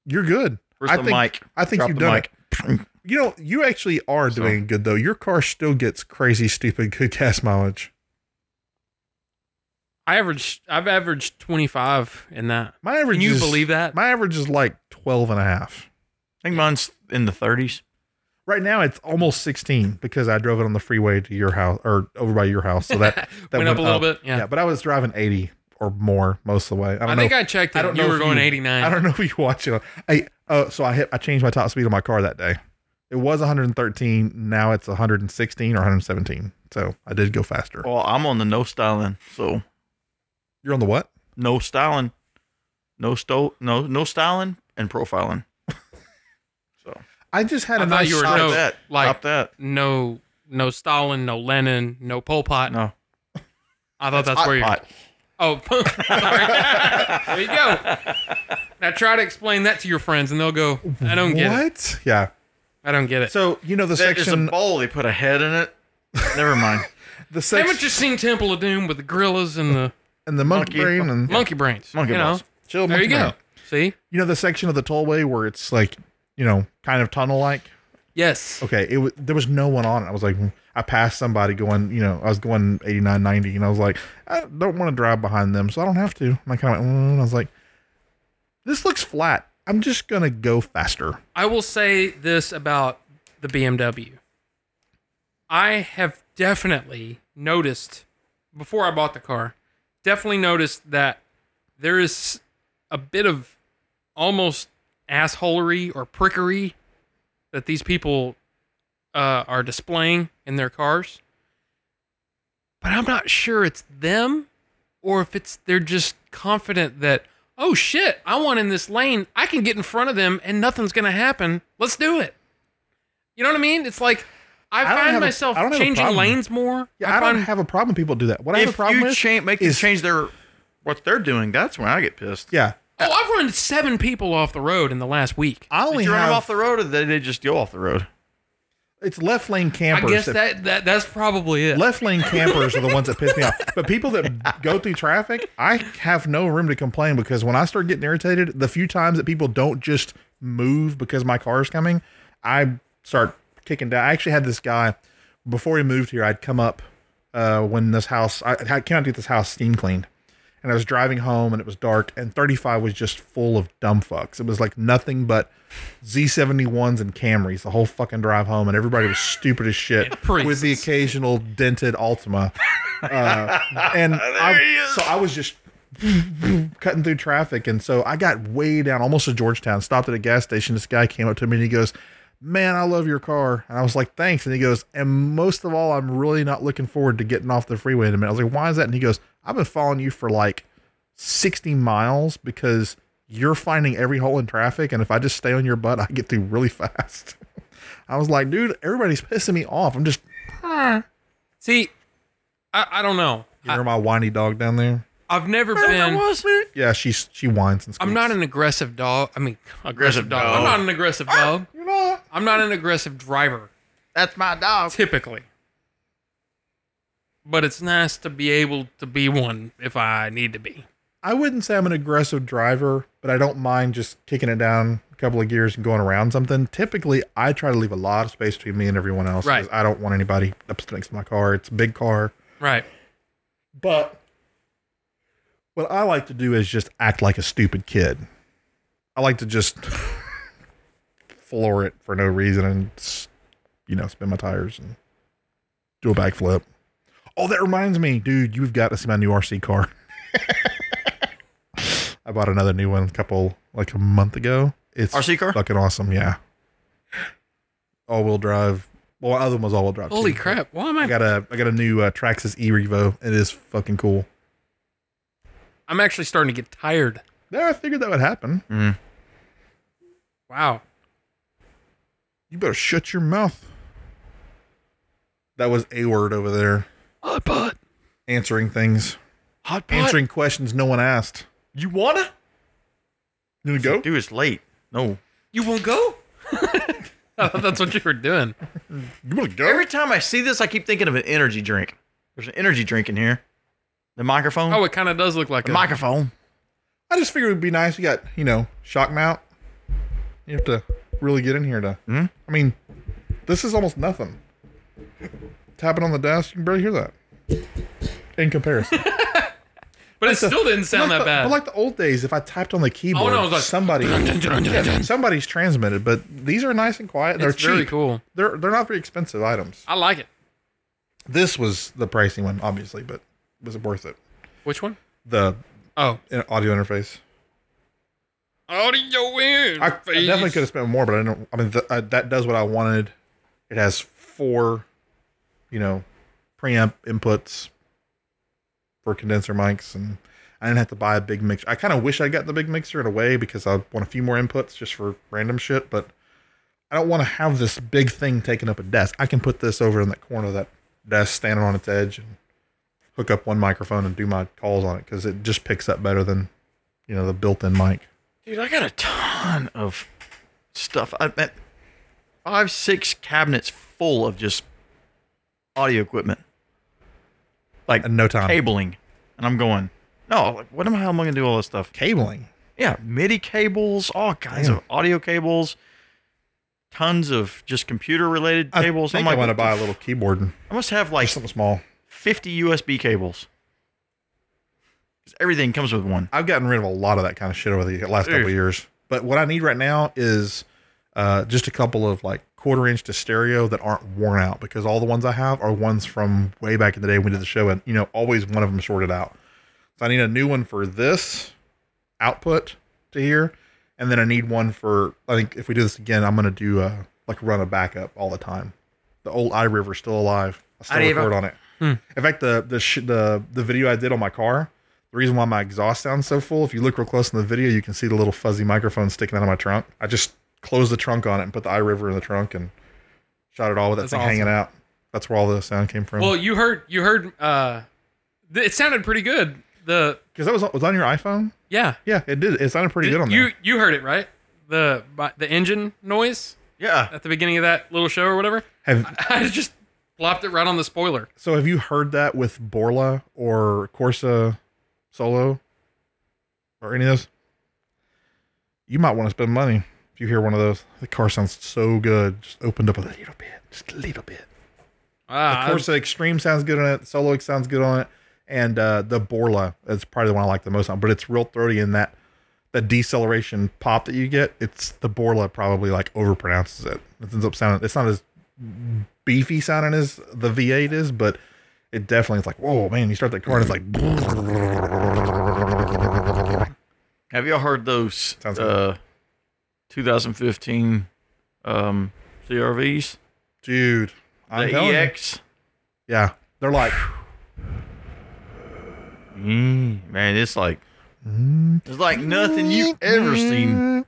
You're good. Where's the mic? I think Drop you've the done mic. it. You know, you actually are doing good though. Your car still gets crazy, stupid good gas mileage. I've averaged 25 in that. My average Can you is, believe that? My average is like 12 and a half. I think mine's in the 30s. Right now it's almost 16 because I drove it on the freeway to your house or over by your house. So that Went up a little bit. Yeah. But I was driving 80 or more most of the way. I think I checked it. You were going 89. I don't know if you watch it. So I changed my top speed on my car that day. It was 113. Now it's 116 or 117. So I did go faster. Well, I'm on the no styling, so You're on the what? no styling, no styling and profiling. So I just had I a thought nice you were Stop no, that. like Stop that. no Stalin, no Lenin, no Pol Pot. No. I thought that's Hot where you're. pot. Oh, sorry. There you go. Now try to explain that to your friends, and they'll go, "I don't get it. What? Yeah. I don't get it." So you know the There's a section. bowl. They put a head in it. Never mind. The Haven't section you seen Temple of Doom with the gorillas and the and the monkey Monkey. brain and monkey brains? Monkey you know, balls. chill. there Monkey you go. brain. See? You know the section of the tollway where it's like, kind of tunnel like. Yes. Okay, there was no one on it. I was like, I passed somebody going, I was going 89, 90, and I was like, I don't want to drive behind them, so I don't have to. And I kind of went, and I was like, this looks flat. I'm just gonna go faster. I will say this about the BMW. I have definitely noticed, before I bought the car, that there is a bit of almost assholery or prickery that these people are displaying in their cars. But I'm not sure it's them or if they're just confident that, oh shit, I want in this lane. I can get in front of them and nothing's going to happen. Let's do it. You know what I mean? It's like I find myself changing lanes more. Yeah, I don't have a problem. People do that. What I have a If problem you with make them change what they're doing, that's when I get pissed. yeah, Oh, I've run 7 people off the road in the last week. I only Did you run them have off the road, or did they just go off the road? it's left lane I campers. guess that's probably it. Left lane campers are the ones that piss me off. But people that go through traffic, I have no room to complain because when I start getting irritated, the few times that people don't just move because my car is coming, I start kicking down. I actually had this guy before he moved here. I'd come up when this house, I came out to get this house steam cleaned. And I was driving home and it was dark and 35 was just full of dumb fucks. It was like nothing but Z71s and Camrys the whole fucking drive home, and everybody was stupid as shit with the occasional dented Altima. So I was just cutting through traffic, and so I got way down almost to Georgetown, stopped at a gas station. This guy came up to me and he goes, "Man, I love your car." And I was like, "Thanks." And he goes, "And most of all, I'm really not looking forward to getting off the freeway in a minute." I was like, "Why is that?" And he goes, "I've been following you for like 60 miles because you're finding every hole in traffic. And if I just stay on your butt, I get through really fast." I was like, dude, everybody's pissing me off. I'm just, See, I don't know. you hear my whiny dog down there? I've never been. Yeah, she whines and squeaks. I'm not an aggressive dog. I mean, aggressive dog. dog. I'm not an aggressive dog. You're not. I'm not an aggressive driver, That's my dog. typically. But it's nice to be able to be one if I need to be. I wouldn't say I'm an aggressive driver, but I don't mind just kicking it down a couple of gears and going around something. Typically, I try to leave a lot of space between me and everyone else. Right. 'Cause I don't want anybody up next to my car. It's a big car. Right. But what I like to do is just act like a stupid kid. I like to just floor it for no reason and, spin my tires and do a backflip. Oh, that reminds me, dude, you've got to see my new RC car. I bought another new one a month ago. It's RC car? fucking awesome. Yeah. All-wheel drive, Well, my other one was all-wheel drive. Holy too. crap! Why am I got a new Traxxas e-Revo. It is fucking cool. I'm actually starting to get tired. Yeah, I figured that would happen. Wow. You better shut your mouth. That was a word over there. Hot pot. Answering things. Hot pot. Answering questions no one asked. You wanna? You gonna go? Dude, it's late. No. You won't go? I thought that's what you were doing. You wanna go? Every time I see this, I keep thinking of an energy drink. There's an energy drink in here. The microphone. Oh, it kind of does look like the a microphone. I just figured it would be nice. You got, shock mount. You have to really get in here to. I mean, this is almost nothing. Tapping on the desk, you can barely hear that. In comparison. But it still didn't sound that bad. But like the old days, if I tapped on the keyboard, no, it was like, somebody's transmitted. But these are nice and quiet. They're It's cheap. very cool. They're not very expensive items. I like it. This was the pricey one, obviously, but was it worth it? Which one? The Oh, audio interface. audio in. I definitely could have spent more, but I don't. I mean, that does what I wanted. It has 4, preamp inputs for condenser mics, and I didn't have to buy a big mixer. I kind of wish I'd gotten the big mixer in a way because I want a few more inputs just for random shit, but I don't want to have this big thing taking up a desk. I can put this over in that corner of that desk, standing on its edge, and hook up one microphone and do my calls on it because it just picks up better than, the built-in mic. Dude, I got a ton of stuff. I bet 5, 6 cabinets full of just audio equipment. Like In no time. cabling. And I'm going, no, like how am I going to do all this stuff? Cabling. Yeah, MIDI cables, all kinds of audio cables, tons of just computer-related cables. I think I'm I want to what buy a the little keyboard and I must have like something small. 50 USB cables. 'Cause everything comes with one. I've gotten rid of a lot of that kind of shit over the last couple of years. But what I need right now is just a couple of like 1/4 inch to stereo that aren't worn out, because all the ones I have are ones from way back in the day when we did the show, and always one of them shorted out. So I need a new one for this output to here, and then I need one for, I think if we do this again, I'm gonna do run a backup all the time. The old iRiver's still alive. I still record on it. In fact, the video I did on my car, the reason why my exhaust sounds so full, if you look real close in the video, you can see the little fuzzy microphone sticking out of my trunk. I just closed the trunk on it and put the iRiver in the trunk and shot it all with that thing hanging out. That's where all the sound came from. Well, you heard. It sounded pretty good. Because that was on your iPhone. Yeah, It did. It sounded pretty good on there. You heard it right. The engine noise. Yeah. At the beginning of that little show or whatever. I just plopped it right on the spoiler. So have you heard that with Borla or Corsa Solo or any of those? You might want to spend money if you hear one of those. The car sounds so good. Just opened up a little bit. Just a little bit. The Corsa Extreme sounds good on it. The Solo X sounds good on it. And the Borla is probably the one I like the most on. But it's real throaty in that deceleration pop that you get. It's the Borla probably like overpronounces it. It ends up sounding, it's not as beefy sounding as the V8 is, but it definitely is like, whoa, man, you start that car and it's like. Have y'all heard those 2015 CRVs? Dude, The EX? Yeah, they're like. Man, it's like nothing you've ever seen.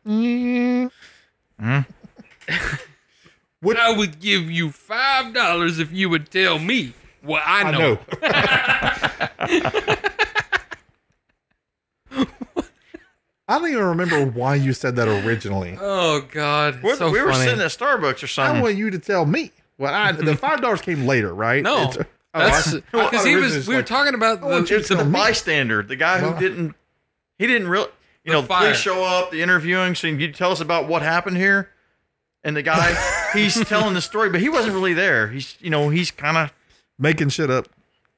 What I would give you $5 if you would tell me what I know. I don't even remember why you said that originally. Oh God, We so were funny. sitting at Starbucks or I something. want you to tell me. Well, the $5 came later, right? No, that's because we were talking about It's the bystander, the guy who didn't really, the fire. police show up, the interviewing, so you tell us about what happened here. And the guy, he's telling the story, but he wasn't really there. He's kind of making shit up.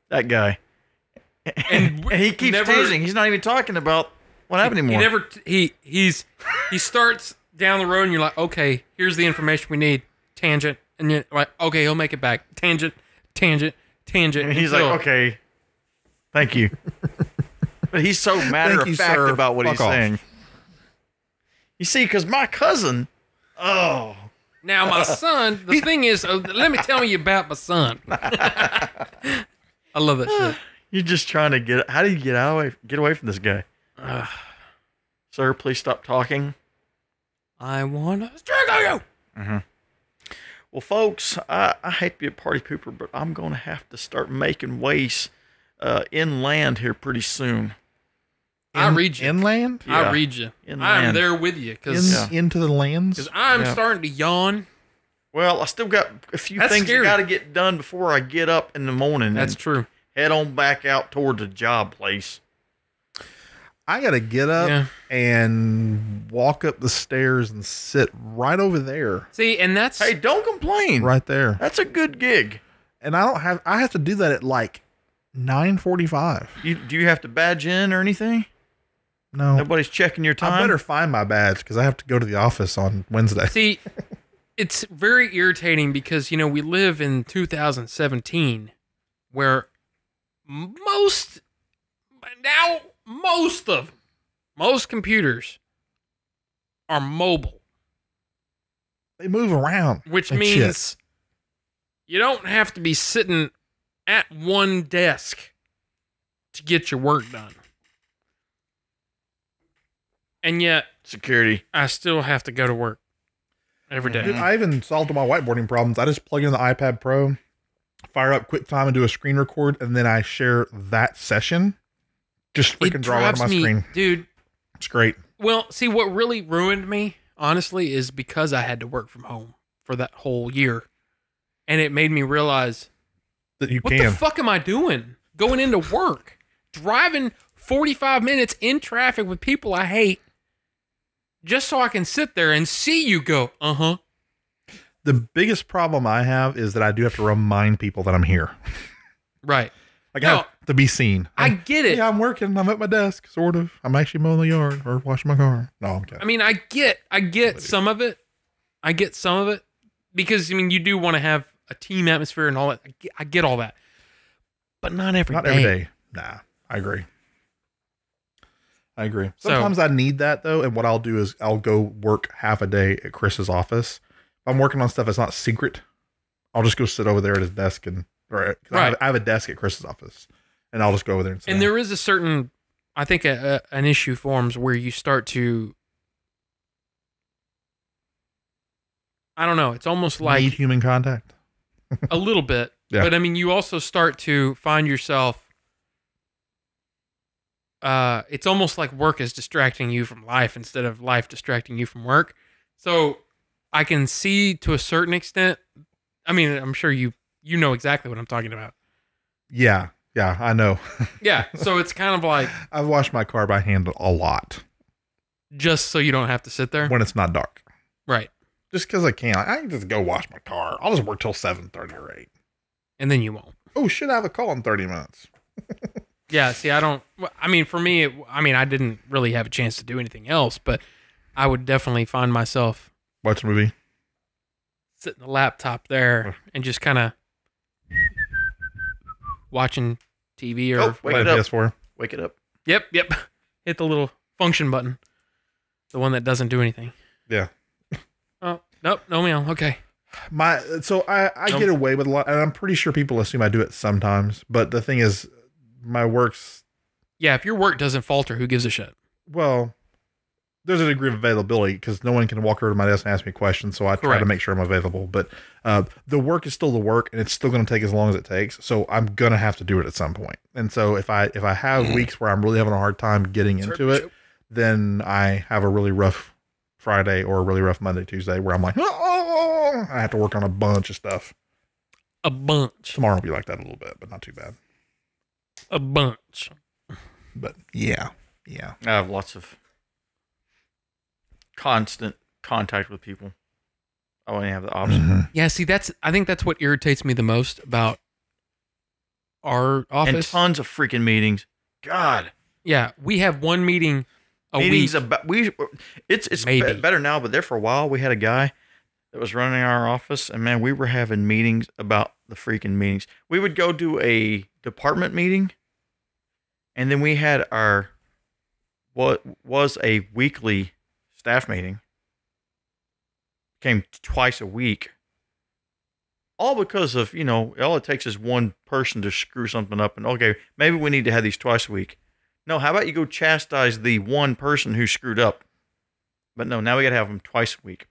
That guy. And he keeps teasing. He's not even talking about what happened anymore. He starts down the road and you're like, okay, here's the information we need. Tangent. And you're like, okay, he'll make it back. Tangent. And he's like, okay, thank you. But he's so matter of fact about what he's saying. You see, because my cousin, Now, my son, the thing is, let me tell you about my son. I love that shit. You're just trying to get. How do you get away from this guy? Sir, please stop talking. I want to strangle you. Mm-hmm. Well, folks, I hate to be a party pooper, but I'm going to have to start making waste inland here pretty soon. I read you. Inland? I read you. Inland. I'm there with you because Into the lands? I'm starting to yawn. Well, I still got a few That's things scary. I got to get done before I get up in the morning. That's and true. Head on back out toward the job place. I got to get up and walk up the stairs and sit right over there. See, and that's Hey, don't complain. Right there. That's a good gig. And I have to do that at like 9:45. Do you have to badge in or anything? No. Nobody's checking your time? I better find my badge because I have to go to the office on Wednesday. See, it's very irritating because, we live in 2017 where most computers are mobile, They move around. which like means shit. you don't have to be sitting at one desk to get your work done. And yet, Security. I still have to go to work every day. Dude, I even solved all my whiteboarding problems. I just plug in the iPad Pro, fire up QuickTime and do a screen record, and then I share that session. Just freaking draw it on my screen. Dude. It's great. Well, see, what really ruined me, honestly, is because I had to work from home for that whole year. And it made me realize, That you what can. the fuck am I doing? Going into work, driving 45 minutes in traffic with people I hate, just so I can sit there and see you go, uh-huh. The biggest problem I have is that I do have to remind people that I'm here. Right. Like, I have to be seen. I get it. Yeah, I'm working. I'm at my desk, sort of. I'm actually mowing the yard or washing my car. No, I'm kidding. I mean, I get some of it. I get some of it because, you do want to have a team atmosphere and all that. I get all that. But not every day. Not every day. Nah, I agree. Sometimes I need that, though, and what I'll do is I'll go work half a day at Chris's office. If I'm working on stuff that's not secret, I'll just go sit over there at his desk I have a desk at Chris's office, and I'll just go over there and sit And down. there is a certain, I think, an issue forms where you start to, I don't know, it's almost like need human contact. a little bit. Yeah. But you also start to find yourself, it's almost like work is distracting you from life instead of life distracting you from work. So I can see to a certain extent, I'm sure you know exactly what I'm talking about. Yeah, I know. Yeah. So it's kind of like, I've washed my car by hand a lot just so you don't have to sit there. when it's not dark. Right. Just because I can. I can just go wash my car. I'll just work till 7:30 or 8. And then you won't. Oh, shit, I have a call in 30 minutes. Yeah, see, for me, I didn't really have a chance to do anything else, but I would definitely find myself Watch a movie. sitting the laptop there and just kind of watching TV or Wake Play it up. PS4. Wake it up. Yep. Hit the little function button, the one that doesn't do anything. Yeah. Oh, nope, no mail. Okay. I get away with a lot, and I'm pretty sure people assume I do it sometimes. But the thing is, my work's, Yeah, if your work doesn't falter, who gives a shit? well, there's a degree of availability because no one can walk over to my desk and ask me questions. So I try to Correct. make sure I'm available. But the work is still the work, and it's still going to take as long as it takes. So I'm gonna have to do it at some point. And so if I have weeks where I'm really having a hard time getting into it, then I have a really rough Friday or a really rough Monday, Tuesday where I'm like, oh, I have to work on a bunch of stuff. A bunch. Tomorrow will be like that a little bit, but not too bad. A bunch. But yeah. I have lots of constant contact with people. I only have the option. Mm-hmm. Yeah, see, I think that's what irritates me the most about our office. And tons of freaking meetings. God. Yeah, we have one meeting a meetings week. It's Maybe. better now, but there for a while we had a guy that was running our office, and man, we were having meetings about the freaking meetings. We would go do a department meeting, and then we had our what was a weekly staff meeting came twice a week. All because of, all it takes is one person to screw something up. And okay, maybe we need to have these twice a week. No, how about you go chastise the one person who screwed up? But no, now we got to have them twice a week.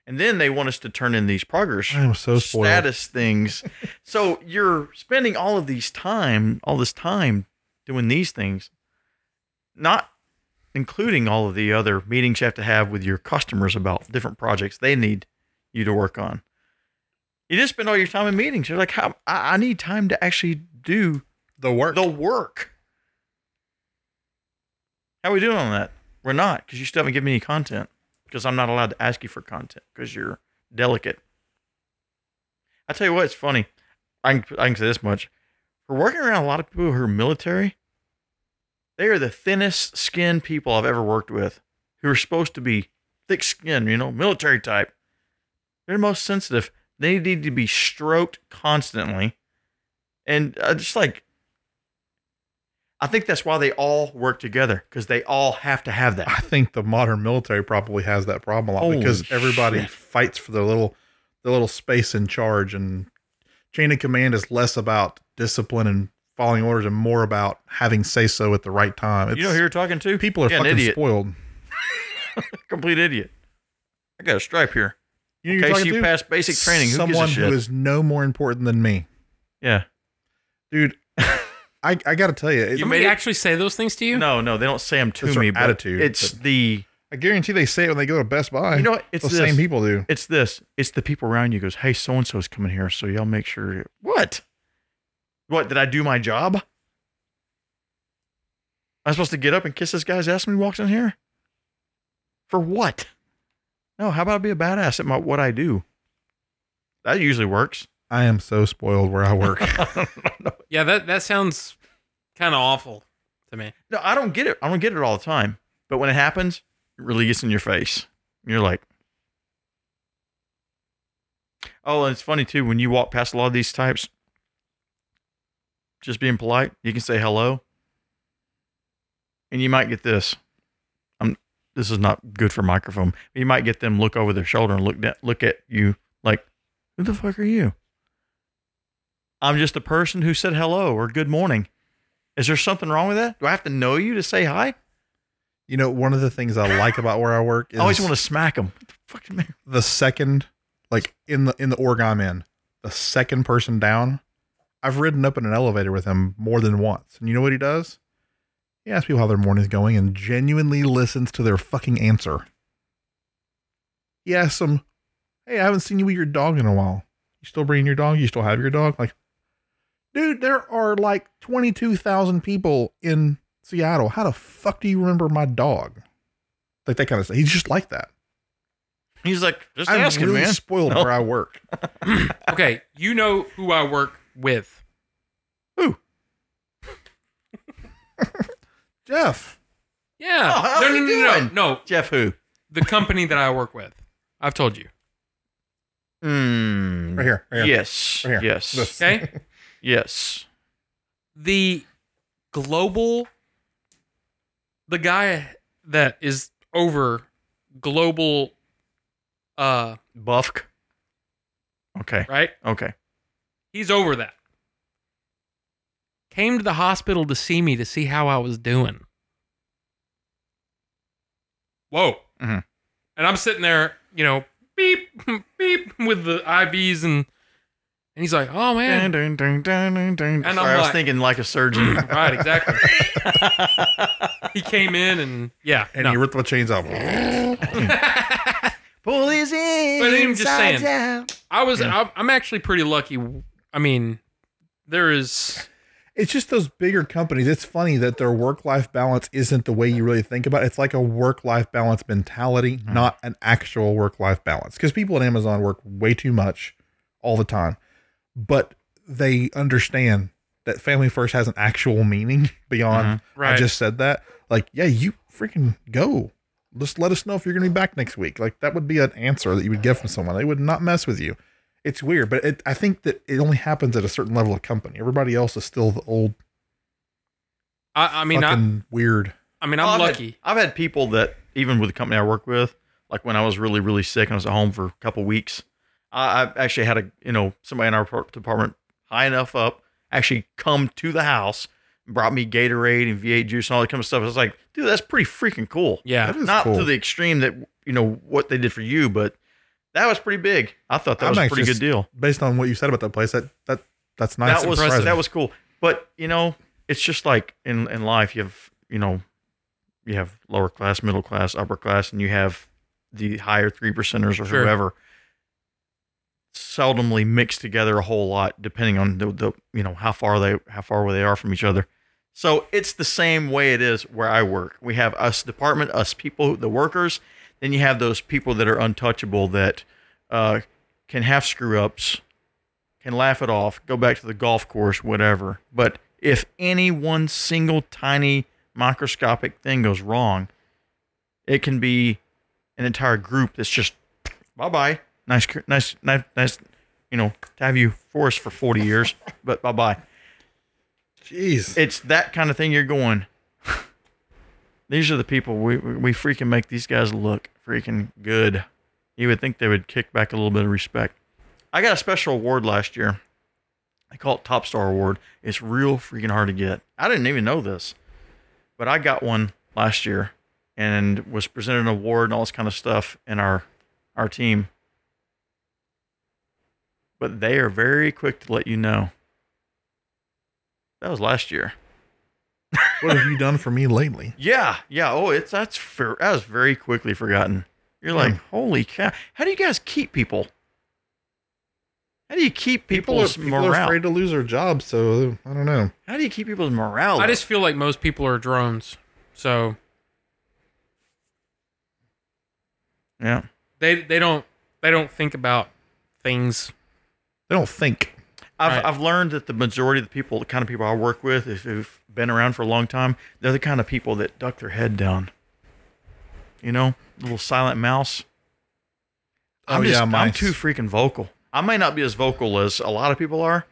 And then they want us to turn in these progress I am so spoiled. status things. So you're spending all this time doing these things, not including all of the other meetings you have to have with your customers about different projects they need you to work on. You just spend all your time in meetings. You're like, I need time to actually do The work. How are we doing on that? We're not, because you still haven't given me any content. Because I'm not allowed to ask you for content because you're delicate. I tell you what, it's funny. I can say this much. For working around a lot of people who are military, they are the thinnest skinned people I've ever worked with, who are supposed to be thick skinned, military type. They're the most sensitive. They need to be stroked constantly. And I think that's why they all work together, because they all have to have that. I think the modern military probably has that problem a lot because everybody fights for their little space in charge, and chain of command is less about discipline and following orders and more about having say-so at the right time. You know who you're talking to? People are fucking spoiled. Complete idiot. I got a stripe here. You know in case you passed basic training. Who Someone gives a shit? who is no more important than me. Yeah. Dude, I got to tell you. Somebody actually say those things to you? No, they don't say them to It's me. their attitude, It's but- the... I guarantee they say it when they go to Best Buy. You know what? It's the this. same people do. It's this. It's the people around you goes, hey, so-and-so's coming here, so y'all make sure... What? What, did I do my job? I'm supposed to get up and kiss this guy's ass when he walks in here? For what? No, how about I be a badass at what I do? That usually works. I am so spoiled where I work. Yeah, that sounds kind of awful to me. No, I don't get it. I don't get it all the time. But when it happens, it really gets in your face. You're like... Oh, and it's funny, too, when you walk past a lot of these types, just being polite, you can say hello. And you might get this. This is not good for microphone. You might get them look over their shoulder and look at you like, who the fuck are you? I'm just a person who said hello or good morning. Is there something wrong with that? Do I have to know you to say hi? You know, one of the things I like about where I work is I always want to smack them. Fucking man. the second, like in the org I'm in, the second person down, I've ridden up in an elevator with him more than once. And you know what he does? He asks people how their morning's going and genuinely listens to their fucking answer. He asks them, hey, I haven't seen you with your dog in a while. You still bringing your dog? You still have your dog? Like, dude, there are like 22,000 people in Seattle. How the fuck do you remember my dog? Like that kind of stuff. He's just like that. He's like, just I'm asking, really man. spoiled where I work. Okay, you know who I work with. Who? Jeff. Yeah. Oh, how's he doing? No. Jeff who? The company that I work with. I've told you. Right here. Yes. Right here. Yes. This. Okay. Yes. The guy that is over global, Buffk. Okay. right? Okay. He's over that. Came to the hospital to see me to see how I was doing. Whoa. Mm-hmm. And I'm sitting there, beep, beep, with the IVs and he's like, oh man. Dun, dun, dun, dun, dun. And Sorry, I'm I was like- thinking like a surgeon. Right, exactly. He came in and yeah. And he ripped the chains off. Pull his in. But I'm just saying. Out. I'm actually pretty lucky. I mean, there is. It's just those bigger companies. It's funny that their work-life balance isn't the way you really think about it. It's like a work-life balance mentality, not an actual work-life balance. Because people at Amazon work way too much all the time. But they understand that family first has an actual meaning beyond, Right. I just said that. Like, yeah, you freaking go. Just let us know if you're going to be back next week. Like, that would be an answer that you would get from someone. They would not mess with you. It's weird, but I think that it only happens at a certain level of company. Everybody else is still the old, I mean, fucking weird. I'm lucky. I've had people that, even with the company I work with, Like when I was really, really sick and I was at home for a couple weeks, I actually had somebody in our department high enough up actually come to the house and brought me Gatorade and V8 juice and all that kind of stuff. I was like, dude, that's pretty freaking cool. Yeah. That is Not cool. to the extreme that, what they did for you, but that was pretty big. I thought that was a pretty good deal. Based on what you said about that place, that's nice. That was cool. But, it's just like in life, you have lower class, middle class, upper class, and you have the higher 3%ers or whoever. Seldomly mixed together a whole lot, depending on the how far they are from each other. So it's the same way it is where I work. We have us department, us people, the workers. Then you have those people that are untouchable that can have screw ups, can laugh it off, go back to the golf course, whatever. But if any one single tiny microscopic thing goes wrong, it can be an entire group that's just bye-bye. Nice, to have you for us for 40 years, but bye-bye. Jeez. It's that kind of thing you're going, these are the people we freaking make these guys look freaking good. You would think they would kick back a little bit of respect. I got a special award last year. I call it Top Star Award. It's real freaking hard to get. I didn't even know this, but I got one last year and was presented an award and all this kind of stuff in our team. But they are very quick to let you know. That was last year. What have you done for me lately? Yeah. Oh, that was very quickly forgotten. You're like, holy cow! How do you guys keep people? How do you keep people's morale? People are afraid to lose their jobs, so I don't know. How do you keep people's morale? I just feel like most people are drones, so yeah, they don't think about things. They don't think. I've learned that the majority of the kind of people I work with, if they've been around for a long time, they're the kind of people that duck their head down. Little silent mouse. I'm too freaking vocal. I may not be as vocal as a lot of people are,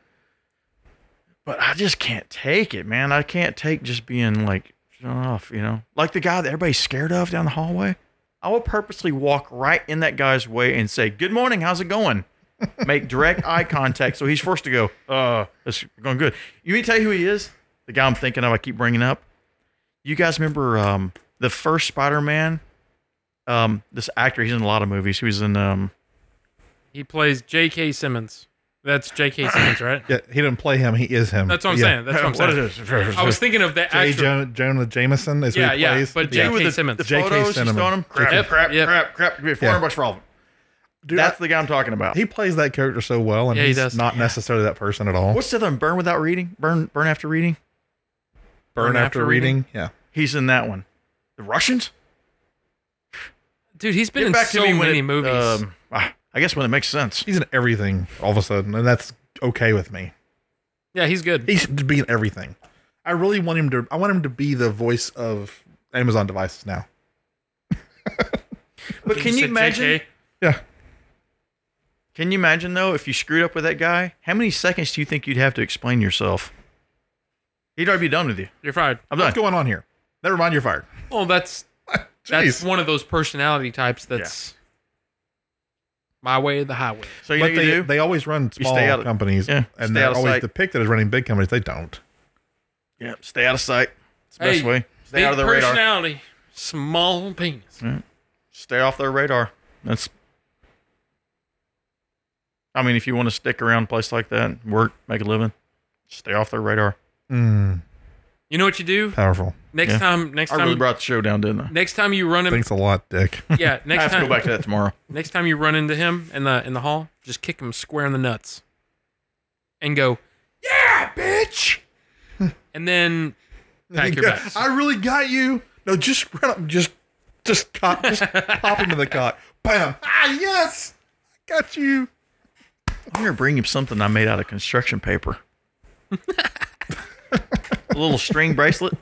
but I just can't take it, man. I can't take just being like, shut off, like the guy that everybody's scared of down the hallway. I will purposely walk right in that guy's way and say, good morning, how's it going? Make direct eye contact, so he's forced to go, it's going good. You mean tell you who he is? The guy I'm thinking of, I keep bringing up. You guys remember the first Spider-Man? This actor, he's in a lot of movies. He was in... He plays J.K. Simmons. That's J.K. Simmons, right? Yeah, he didn't play him. He is him. That's what I'm saying. That's what I'm saying. What is I was thinking of the actual... Jonah Jameson is who he plays. But J.K. Simmons. The J.K. photos he's Cinnamon. throwing them. Crap. Give me $400 for all of them. Dude, That's the guy I'm talking about. He plays that character so well, and Yeah, he he's does. not necessarily that person at all. What's the other one? Burn Without Reading? Burn After Reading? Burn After Reading? Yeah. He's in that one. The Russians? Dude, he's been Get in back to so me when many it, movies. I guess when it makes sense. He's in everything all of a sudden, and that's okay with me. Yeah, he's good. He should be in everything. I really want him to. I want him to be the voice of Amazon devices now. But can you said imagine? JK? Yeah. Can you imagine though if you screwed up with that guy? How many seconds do you think you'd have to explain yourself? He'd already be done with you. You're fired. I'm done. What's going on here? Never mind, you're fired. Well, that's Jeez. one of those personality types that's my way or the highway. So you know But what you do? they always run small stay out of- companies, yeah, and stay they're out of always sight. depicted as running big companies. They don't. Yeah, stay out of sight. It's the best way. Stay big out of their radar. personality, small penis. Stay off their radar. I mean, if you want to stick around a place like that, work, make a living, stay off their radar. You know what you do? Powerful. Next time, I really brought the show down, didn't I? next time you run him, Thanks a lot, Dick. yeah, I next have to time, go back to that tomorrow. next time you run into him in the hall, just kick him square in the nuts, and go, yeah, bitch, and then pack your bags. I really got you. No, just run up, just pop him in the cock. Bam. Ah, yes. I got you. I'm going to bring you something I made out of construction paper. A little string bracelet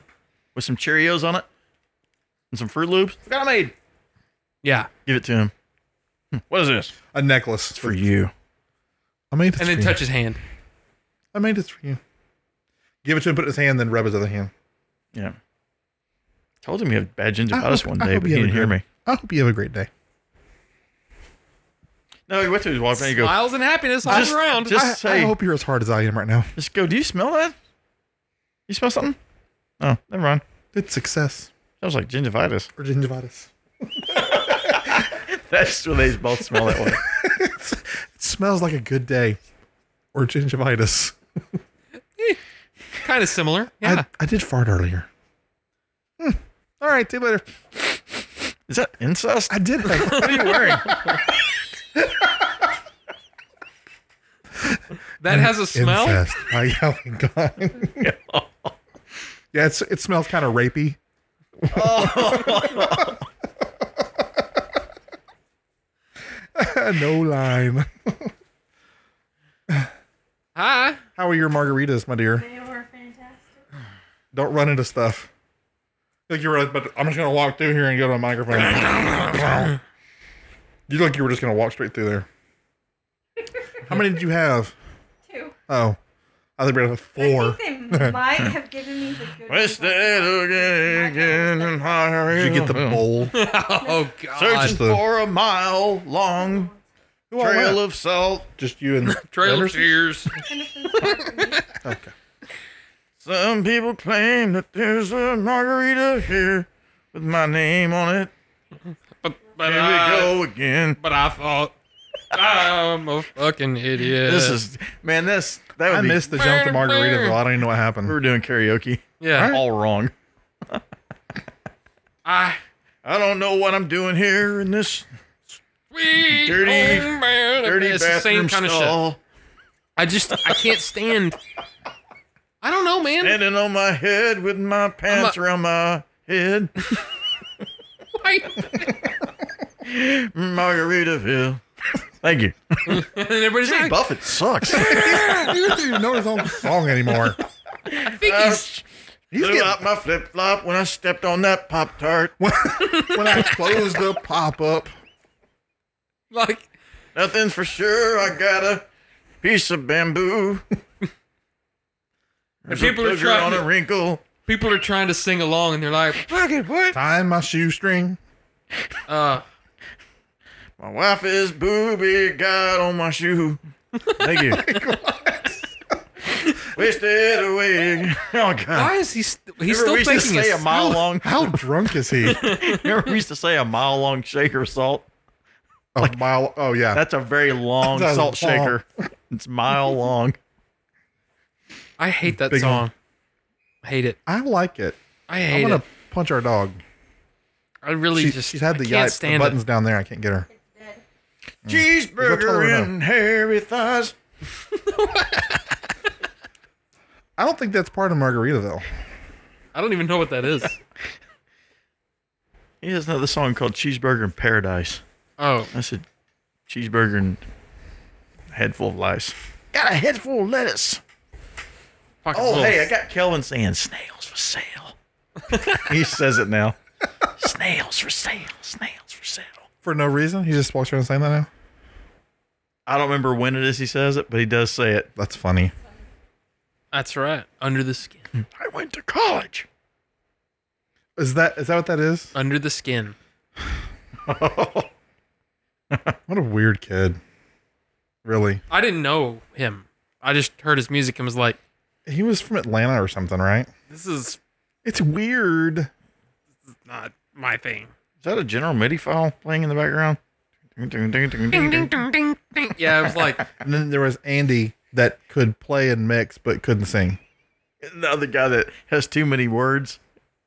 with some Cheerios on it and some Fruit Loops. Look what I made. Yeah, Give it to him. What is this? A necklace. It's for you. I made this and then for you. touch his hand. I made this for you. Give it to him, put it in his hand, then rub his other hand. Yeah. Told him you had bad gingivitis one day, but he didn't hear me. I hope you have a great day. No, you wait till he's walking. There you go. Smiles and happiness all around. Just I say. hope you're as hard as I am right now. Just go. Do you smell that? You smell something? Oh, never mind. It's success Sounds like gingivitis. or gingivitis. That's when they both smell that way. It smells like a good day or gingivitis. Kind of similar. Yeah. I did fart earlier. All right, see you later. Is that incest? I did. What are you wearing? That has a smell? Incest by Calvin Klein. Yeah, it smells kind of rapey. No line. Hi. How are your margaritas, my dear? They were fantastic. Don't run into stuff. Like you were, but I'm just gonna walk through here and go to a microphone. You look like you were just gonna walk straight through there. How many did you have? 2. Oh, I think we had 4. I think they might have given me the good Wasted one. again and higher. Did you get the bowl? Oh, God. Searching the- for a mile long Who all trail went? of salt. Just you and Trail of Anderson? Tears. Henderson's hard for me. Okay. Some people claim that there's a margarita here with my name on it. But Here we go again. But I thought, I'm a fucking idiot. This is, man, that would I be, missed the jump to Margaritaville. I don't even know what we happened. were doing karaoke. Yeah. All wrong. I I don't know what I'm doing here in this Sweet Dirty- home man. dirty It's the same bathroom kind of shit. stall. I can't stand. I don't know, man. Standing on my head with my pants around my head. Why? Margaritaville. Thank you. And everybody's Jimmy like, Buffett sucks. He doesn't even know his own song anymore. I think I he's. blew out my flip flop when I stepped on that Pop Tart. When I closed the pop up, Like, Nothing's for sure. I got a piece of bamboo. There's people a are booger trying on a to- wrinkle. people are trying to sing along, and they're like, "Fuck it, what?" tying my shoestring. My wife is booby got on my shoe. Thank you. Wasted away. Oh God. Why is he? He's Remember still we used to thinking say a it's mile long. How drunk is he? Remember we used to say a mile long shaker of salt. A mile. Oh yeah. That's a very long That's salt long. shaker. It's mile long. I hate that Big song. Hate it. I like it. I I'm hate gonna it. punch our dog. I really She's had I the can't the stand buttons it. down there. I can't get her. Go tell her Cheeseburger no. and hairy thighs. I don't think that's part of Margaritaville. I don't even know what that is. He has another song called Cheeseburger in Paradise. Oh, I said cheeseburger and a head full of lice. Got a head full of lettuce. pocket Oh, full. hey, I got Kelvin saying snails for sale. He says it now. Snails for sale. Snails for sale. For no reason. He just walks around saying that now. I don't remember when it is he says it, but he does say it. That's funny. That's right. Under the skin. I went to college. Is that what that is? Under the skin. What a weird kid. Really. I didn't know him. I just heard his music and was like, He was from Atlanta or something, right? "This is It's weird. not my thing." Is that a General MIDI file playing in the background? Ding ding ding ding ding. Yeah, it was like, And then there was Andy that could play and mix but couldn't sing. The other guy that has too many words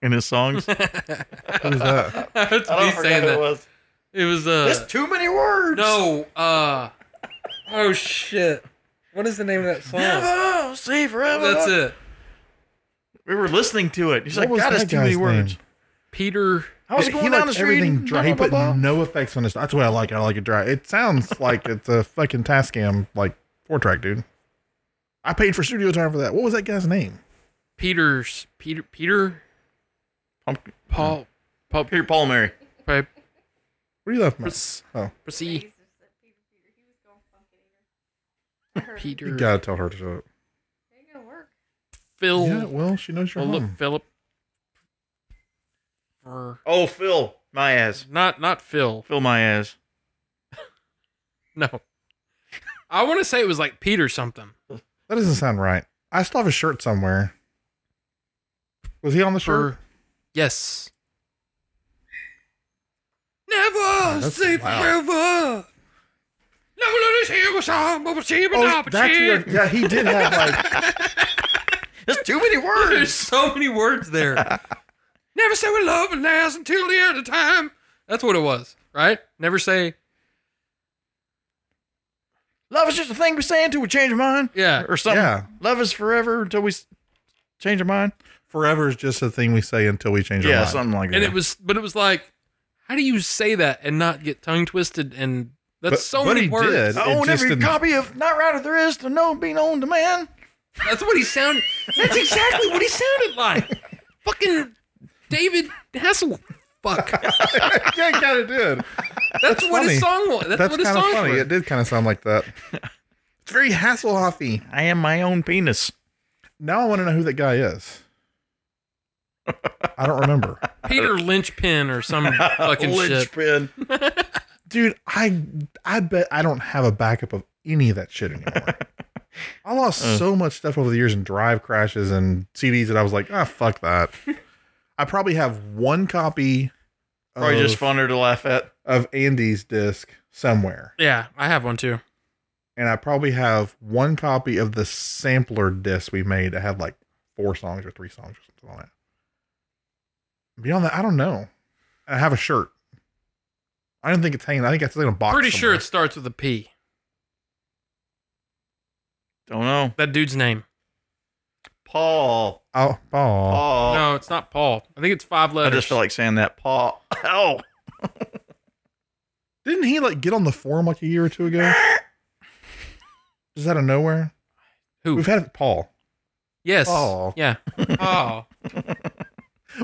in his songs. Who's that? that's I me forgot saying who that. it was. It was There's too many words. no oh shit. What is the name of that song? Never say forever. That's it. We were listening to it. He's What like, was God, it's that too many guy's words. name? Peter. I was He going down the likes street. everything dry. He blah, put blah, blah. no effects on this. That's what I like. I like it dry. It sounds like it's a fucking Tascam like 4-track, dude. I paid for studio time for that. What was that guy's name? Peter Pumpkin. Paul Here, Paul and Mary. Pipe. Where you left my? Proceed. Oh, Peter. you gotta tell her to shut up. Ain't gonna work. Phil. Yeah, well, she knows you're Well, look, home. Philip. For Oh, Phil. My ass. not Phil. Phil, my ass. No. I want to say it was like Peter something. That doesn't sound right. I still have a shirt somewhere. Was he on the shirt? Yes. Never that's say loud. forever. Never let us hear a song, but we'll see Oh, yeah, he did have like. There's too many words. There's so many words there. Never say we love and last until the end of time. That's what it was, right? Never say. Love is just a thing we say until we change our mind. Yeah. Or something. Yeah. Love is forever until we change our mind. Forever is just a thing we say until we change our Yeah, mind. something like that. And it was like, how do you say that and not get tongue twisted? And that's so but many he words. did. I own It just every didn't- copy of Not Right If There Is to Know Be Known to Man. That's what he sounded. That's exactly what he sounded like. Fucking David Hasselhoff. Fuck. Yeah, it kind of did. That's what funny. his song was. That's what his kind of song funny. was. It did kind of sound like that. It's very Hasselhoffy. I am my own penis. Now I want to know who that guy is. I don't remember. Peter Lynchpin or some fucking shit. Linchpin. Dude, I bet I don't have a backup of any of that shit anymore. I lost so much stuff over the years in drive crashes and CDs that I was like, fuck that. I probably have one copy Probably just funner to laugh at. of Andy's disc somewhere. Yeah, I have one too. And I probably have one copy of the sampler disc we made that had like 4 songs or 3 songs or something like that. Beyond that, I don't know. I have a shirt. I don't think it's hanging. I think it's in a box. Pretty sure somewhere. it starts with a P. Don't know. That dude's name. Paul. Oh, Paul. No, it's not Paul. I think it's 5 I letters. just feel like saying that. Paul. Oh. Didn't he like get on the forum like a year or 2 ago? Just out of nowhere. Who? We've had Paul. Yes. Paul. Yeah. Oh.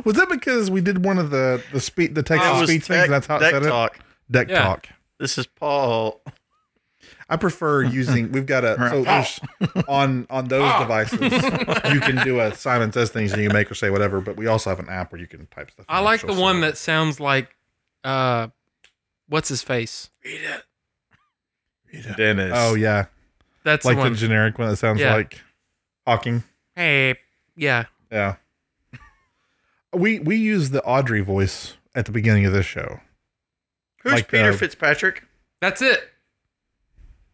Was that because we did one of the text It to was speech things? And that's how it deck said talk. it. Deck Yeah. talk. This is Paul. I prefer using. We've got a so there's on those devices. You can do a Simon Says things and you can make or say whatever. But we also have an app where you can type stuff. I in. like She'll the one say it. that sounds like, what's his face? Dennis. Oh yeah, That's like the the one. generic one that sounds Yeah. like Hawking. Hey. Yeah. Yeah. We use the Audrey voice at the beginning of this show. Who's like, Peter Fitzpatrick? That's it.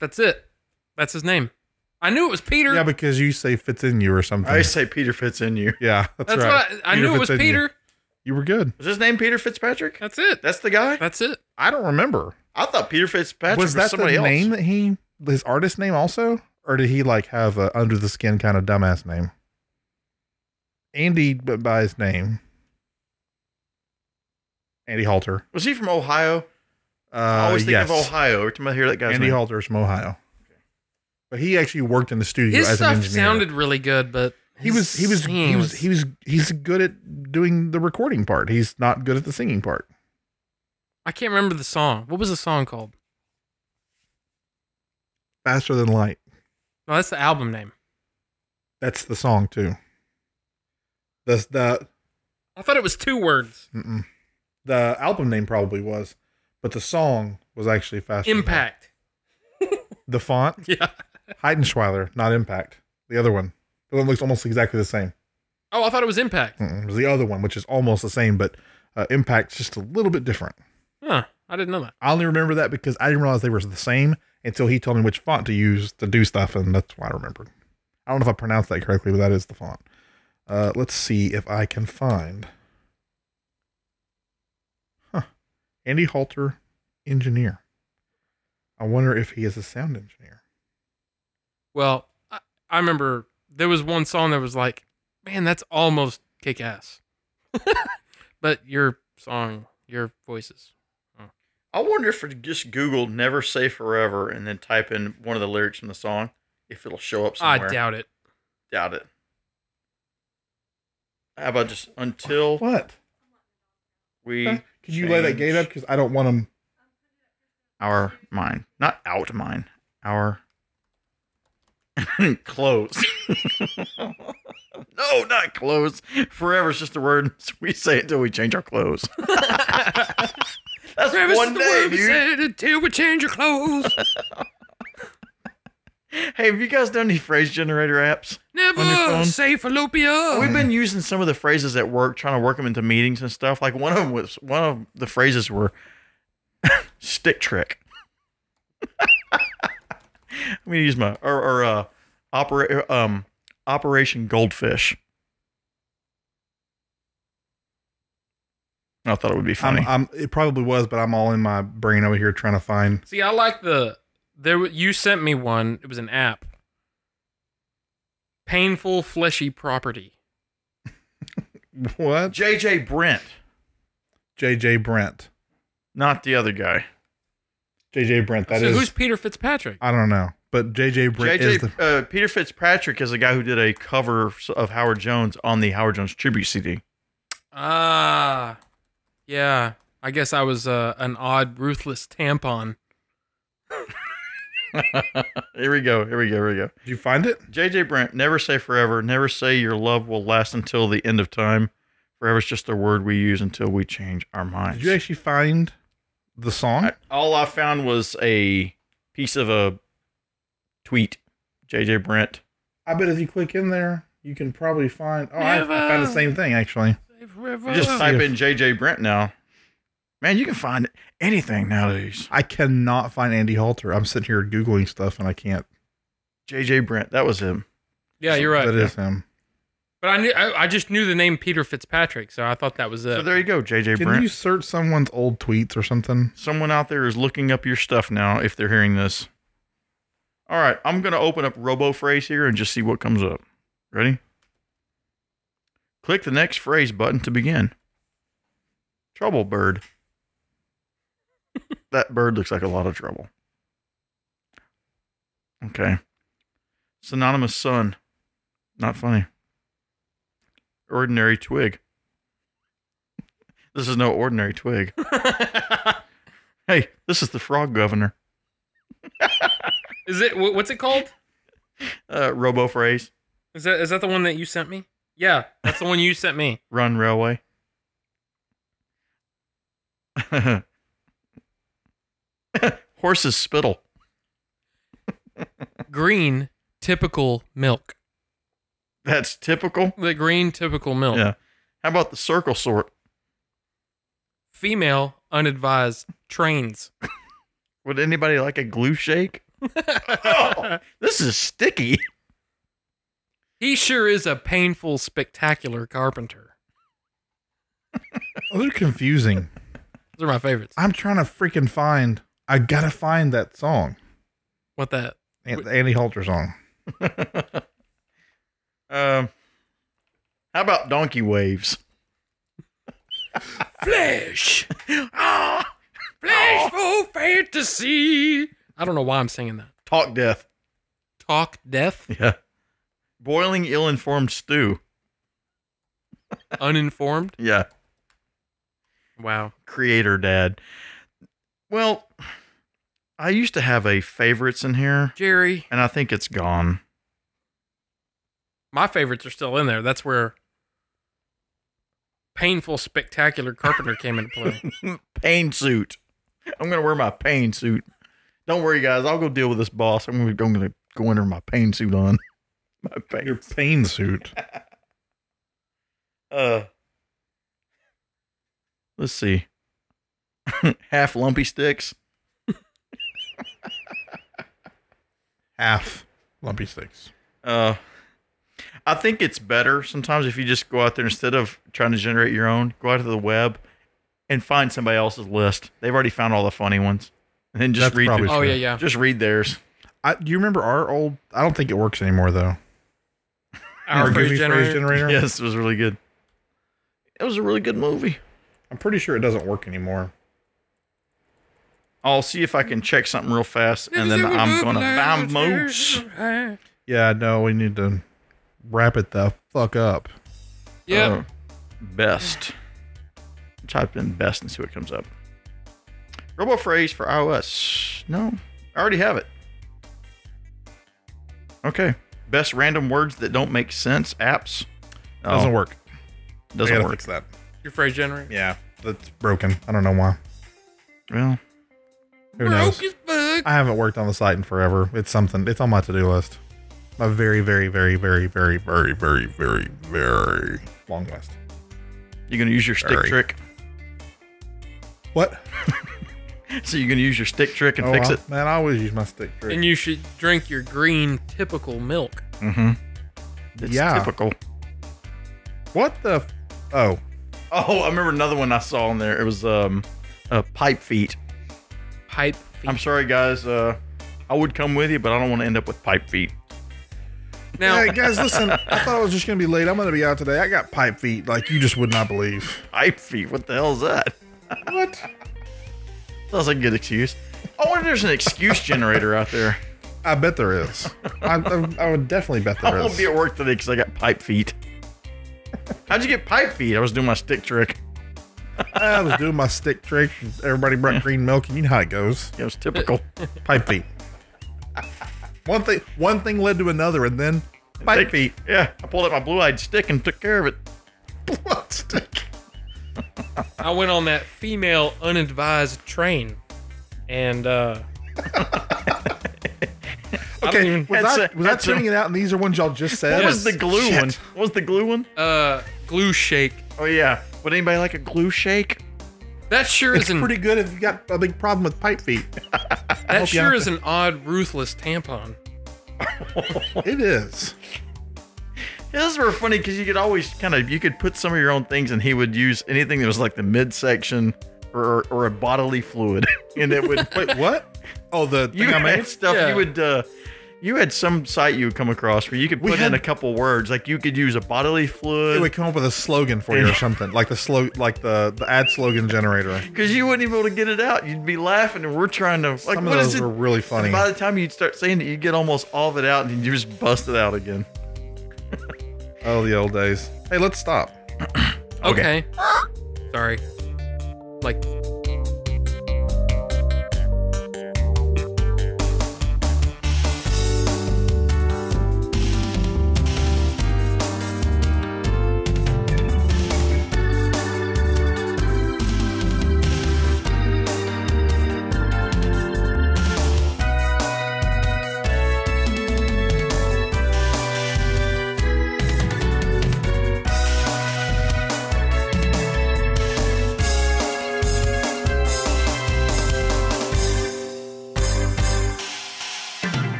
That's it. That's his name. I knew it was Peter. Yeah, because you say fits in you or something. I say Peter fits in you. Yeah, that's That's right. what I knew it was fits in you. Peter. You were good. Was his name Peter Fitzpatrick? That's it. That's the guy? That's it. I don't remember. I thought Peter Fitzpatrick Was that the somebody else. name that his artist name also? Or did he like have a under the skin kind of dumbass name? Andy, but by his name. Andy Halter. Was he from Ohio? I always think yes. of Ohio every time I hear that guy's Andy name. Halter is from Ohio. But he actually worked in the studio His as an stuff engineer. sounded really good, but He's good at doing the recording part. He's not good at the singing part. I can't remember the song. What was the song called? Faster Than Light. No, that's the album name. That's the song too. The I thought it was 2 words. the album name probably was, but the song was actually Faster Than Light. Impact. The font, Yeah. Heidenschweiler, not Impact. The other one. The one looks almost exactly the same. Oh, I thought it was Impact. It was the other one, which is almost the same, but Impact's just a little bit different. Huh. I didn't know that. I only remember that because I didn't realize they were the same until he told me which font to use to do stuff, and that's why I remembered. I don't know if I pronounced that correctly, but that is the font. Let's see if I can find. Andy Halter, engineer. I wonder if he is a sound engineer. Well, I remember there was one song that was like, man, that's almost kick ass. But your song, your voices. I wonder if it just Google "Never Say Forever" and then type in one of the lyrics from the song, if it'll show up somewhere. I doubt it. Doubt it. How about just until What? we Could you lay that gate up? Because I don't want them. our mine, not out mine, our clothes. No, not clothes. Forever is just a word we say until we change our clothes. That's Travis one is the day, word we dude. said until we change your clothes. Hey, have you guys done any phrase generator apps? On your Never phone? say fallopia. We've been using some of the phrases at work, trying to work them into meetings and stuff. Like one of the phrases were stick trick. I'm gonna use my Operation Goldfish. I thought it would be funny. It probably was, but I'm all in my brain over here trying to find. See, I like you sent me one. It was an app. Painful fleshy property. What? JJ Brent, JJ Brent. not the other guy. JJ Brent. That So is. who's Peter Fitzpatrick? I don't know, but JJ Brent is the. Peter Fitzpatrick is the guy who did a cover of Howard Jones on the Howard Jones tribute CD. Ah, yeah. I guess I was an odd, ruthless tampon. Here we go. Did you find it? JJ Brent, never say forever. Never say your love will last until the end of time. Forever is just a word we use until we change our minds. Did you actually find the song? All I found was a piece of a tweet. JJ Brent. I bet if you click in there, you can probably find. Oh, I Never. found the same thing actually. You just type in JJ Brent now. Man, you can find anything nowadays. I cannot find Andy Halter. I'm sitting here Googling stuff and I can't. JJ Brent, that was him. Yeah, you're right. That is him. But I just knew the name Peter Fitzpatrick, so I thought that was it. So there you go, JJ Can Brent. you search someone's old tweets or something? Someone out there is looking up your stuff now if they're hearing this. All right, I'm going to open up RoboPhrase here and just see what comes up. Ready? Click the next phrase button to begin. Trouble bird. That bird looks like a lot of trouble. Okay. Synonymous son. Not funny. Ordinary twig. This is no ordinary twig. Hey, this is the frog governor. Is it? What's it called? RoboPhrase. Is that the one that you sent me? Yeah, that's the one you sent me. Run railway. Horse's spittle. Green typical milk. That's typical. The green typical milk. Yeah. How about the circle sort? Female unadvised trains. Would anybody like a glue shake? Oh, this is sticky. He sure is a painful, spectacular carpenter. Oh, they're confusing. Those are my favorites. I'm trying to freaking find. I gotta find that song. What that? The Andy Halter song. How about donkey waves? Flesh. Flesh for fantasy. I don't know why I'm singing that. Talk death. Talk death. Yeah. Boiling ill-informed stew. Uninformed. Yeah. Wow. Creator dad. Well, I used to have a favorites in here, Jerry, and I think it's gone. my favorites are still in there. That's where painful, spectacular carpenter came into play. Pain suit. I'm going to wear my pain suit. Don't worry, guys. I'll go deal with this boss. I'm going to go under my pain suit on. My pain. Your pain suit. Let's see. Half lumpy sticks. Half lumpy sticks. I think it's better sometimes if you just go out there instead of trying to generate your own, go out to the web and find somebody else's list. They've already found all the funny ones. And then just That's read probably through. Oh, true. yeah. Just read theirs. Do you remember our old? I don't think it works anymore though. Our Goofy phrase generator. Yes, it was really good. It was a really good movie. I'm pretty sure it doesn't work anymore. I'll see if I can check something real fast, and then I'm going to vamoose. Yeah, no, we need to wrap it the fuck up. Yeah. Best. Type in best and see what comes up. RoboPhrase for iOS. No, I already have it. Okay. Best random words that don't make sense apps. Doesn't work. Doesn't I gotta work. fix that. Your phrase generator. Yeah, that's broken. I don't know why. Well, Who knows? Broke as fuck. I haven't worked on the site in forever. It's something. It's on my to-do list. A very, very, very, very, very, very, very, very, very long list. you gonna use your stick Very. trick? What? So you're gonna use your stick trick and fix it? Man, I always use my stick trick. And you should drink your green typical milk. Mm-hmm. It's Yeah. typical. What the? Oh, Oh, I remember another one I saw on there. It was pipe feet. Pipe feet. I'm sorry, guys. I would come with you, but I don't want to end up with pipe feet. Now, hey guys, listen. I thought I was just gonna be late. I'm gonna be out today. I got pipe feet like you just would not believe. Pipe feet? What the hell is that? What? Sounds like a good excuse. I wonder if there's an excuse generator out there. I bet there is. I would definitely bet I there won't is. be at work today because I got pipe feet. How'd you get pipe feet? I was doing my stick trick. I was doing my stick trick. Everybody brought green milk, and you know how it goes. It was typical. Pipe feet. One thing led to another, and then pipe feet. Yeah, I pulled out my blue-eyed stick and took care of it. Blood stick. I went on that female unadvised train, and Okay, was that that's tuning it out? And these are ones y'all just said. What was the glue Shit. one? What was the glue one? glue shake. Oh yeah. Would anybody like a glue shake? That sure It's is an pretty good if you got a big problem with pipe feet. that hope you sure have is to- an odd, ruthless tampon. It is. Those were funny because you could always you could put some of your own things, and he would use anything that was like the midsection or a bodily fluid, and it would. Wait, what? Oh, the thing You I had made? stuff. Yeah. You would. You had some site you would come across where you could We put in had- a couple words, like you could use a bodily It fluid. would come up with a slogan for you or something, like the ad slogan generator. Because you wouldn't even be able to get it out. You'd be laughing, and we're trying to like. Some of What is those it? were really funny. By the time you'd start saying it, you'd get almost all of it out, and you just bust it out again. Oh, the old days. Hey, let's stop. Okay. Sorry. Like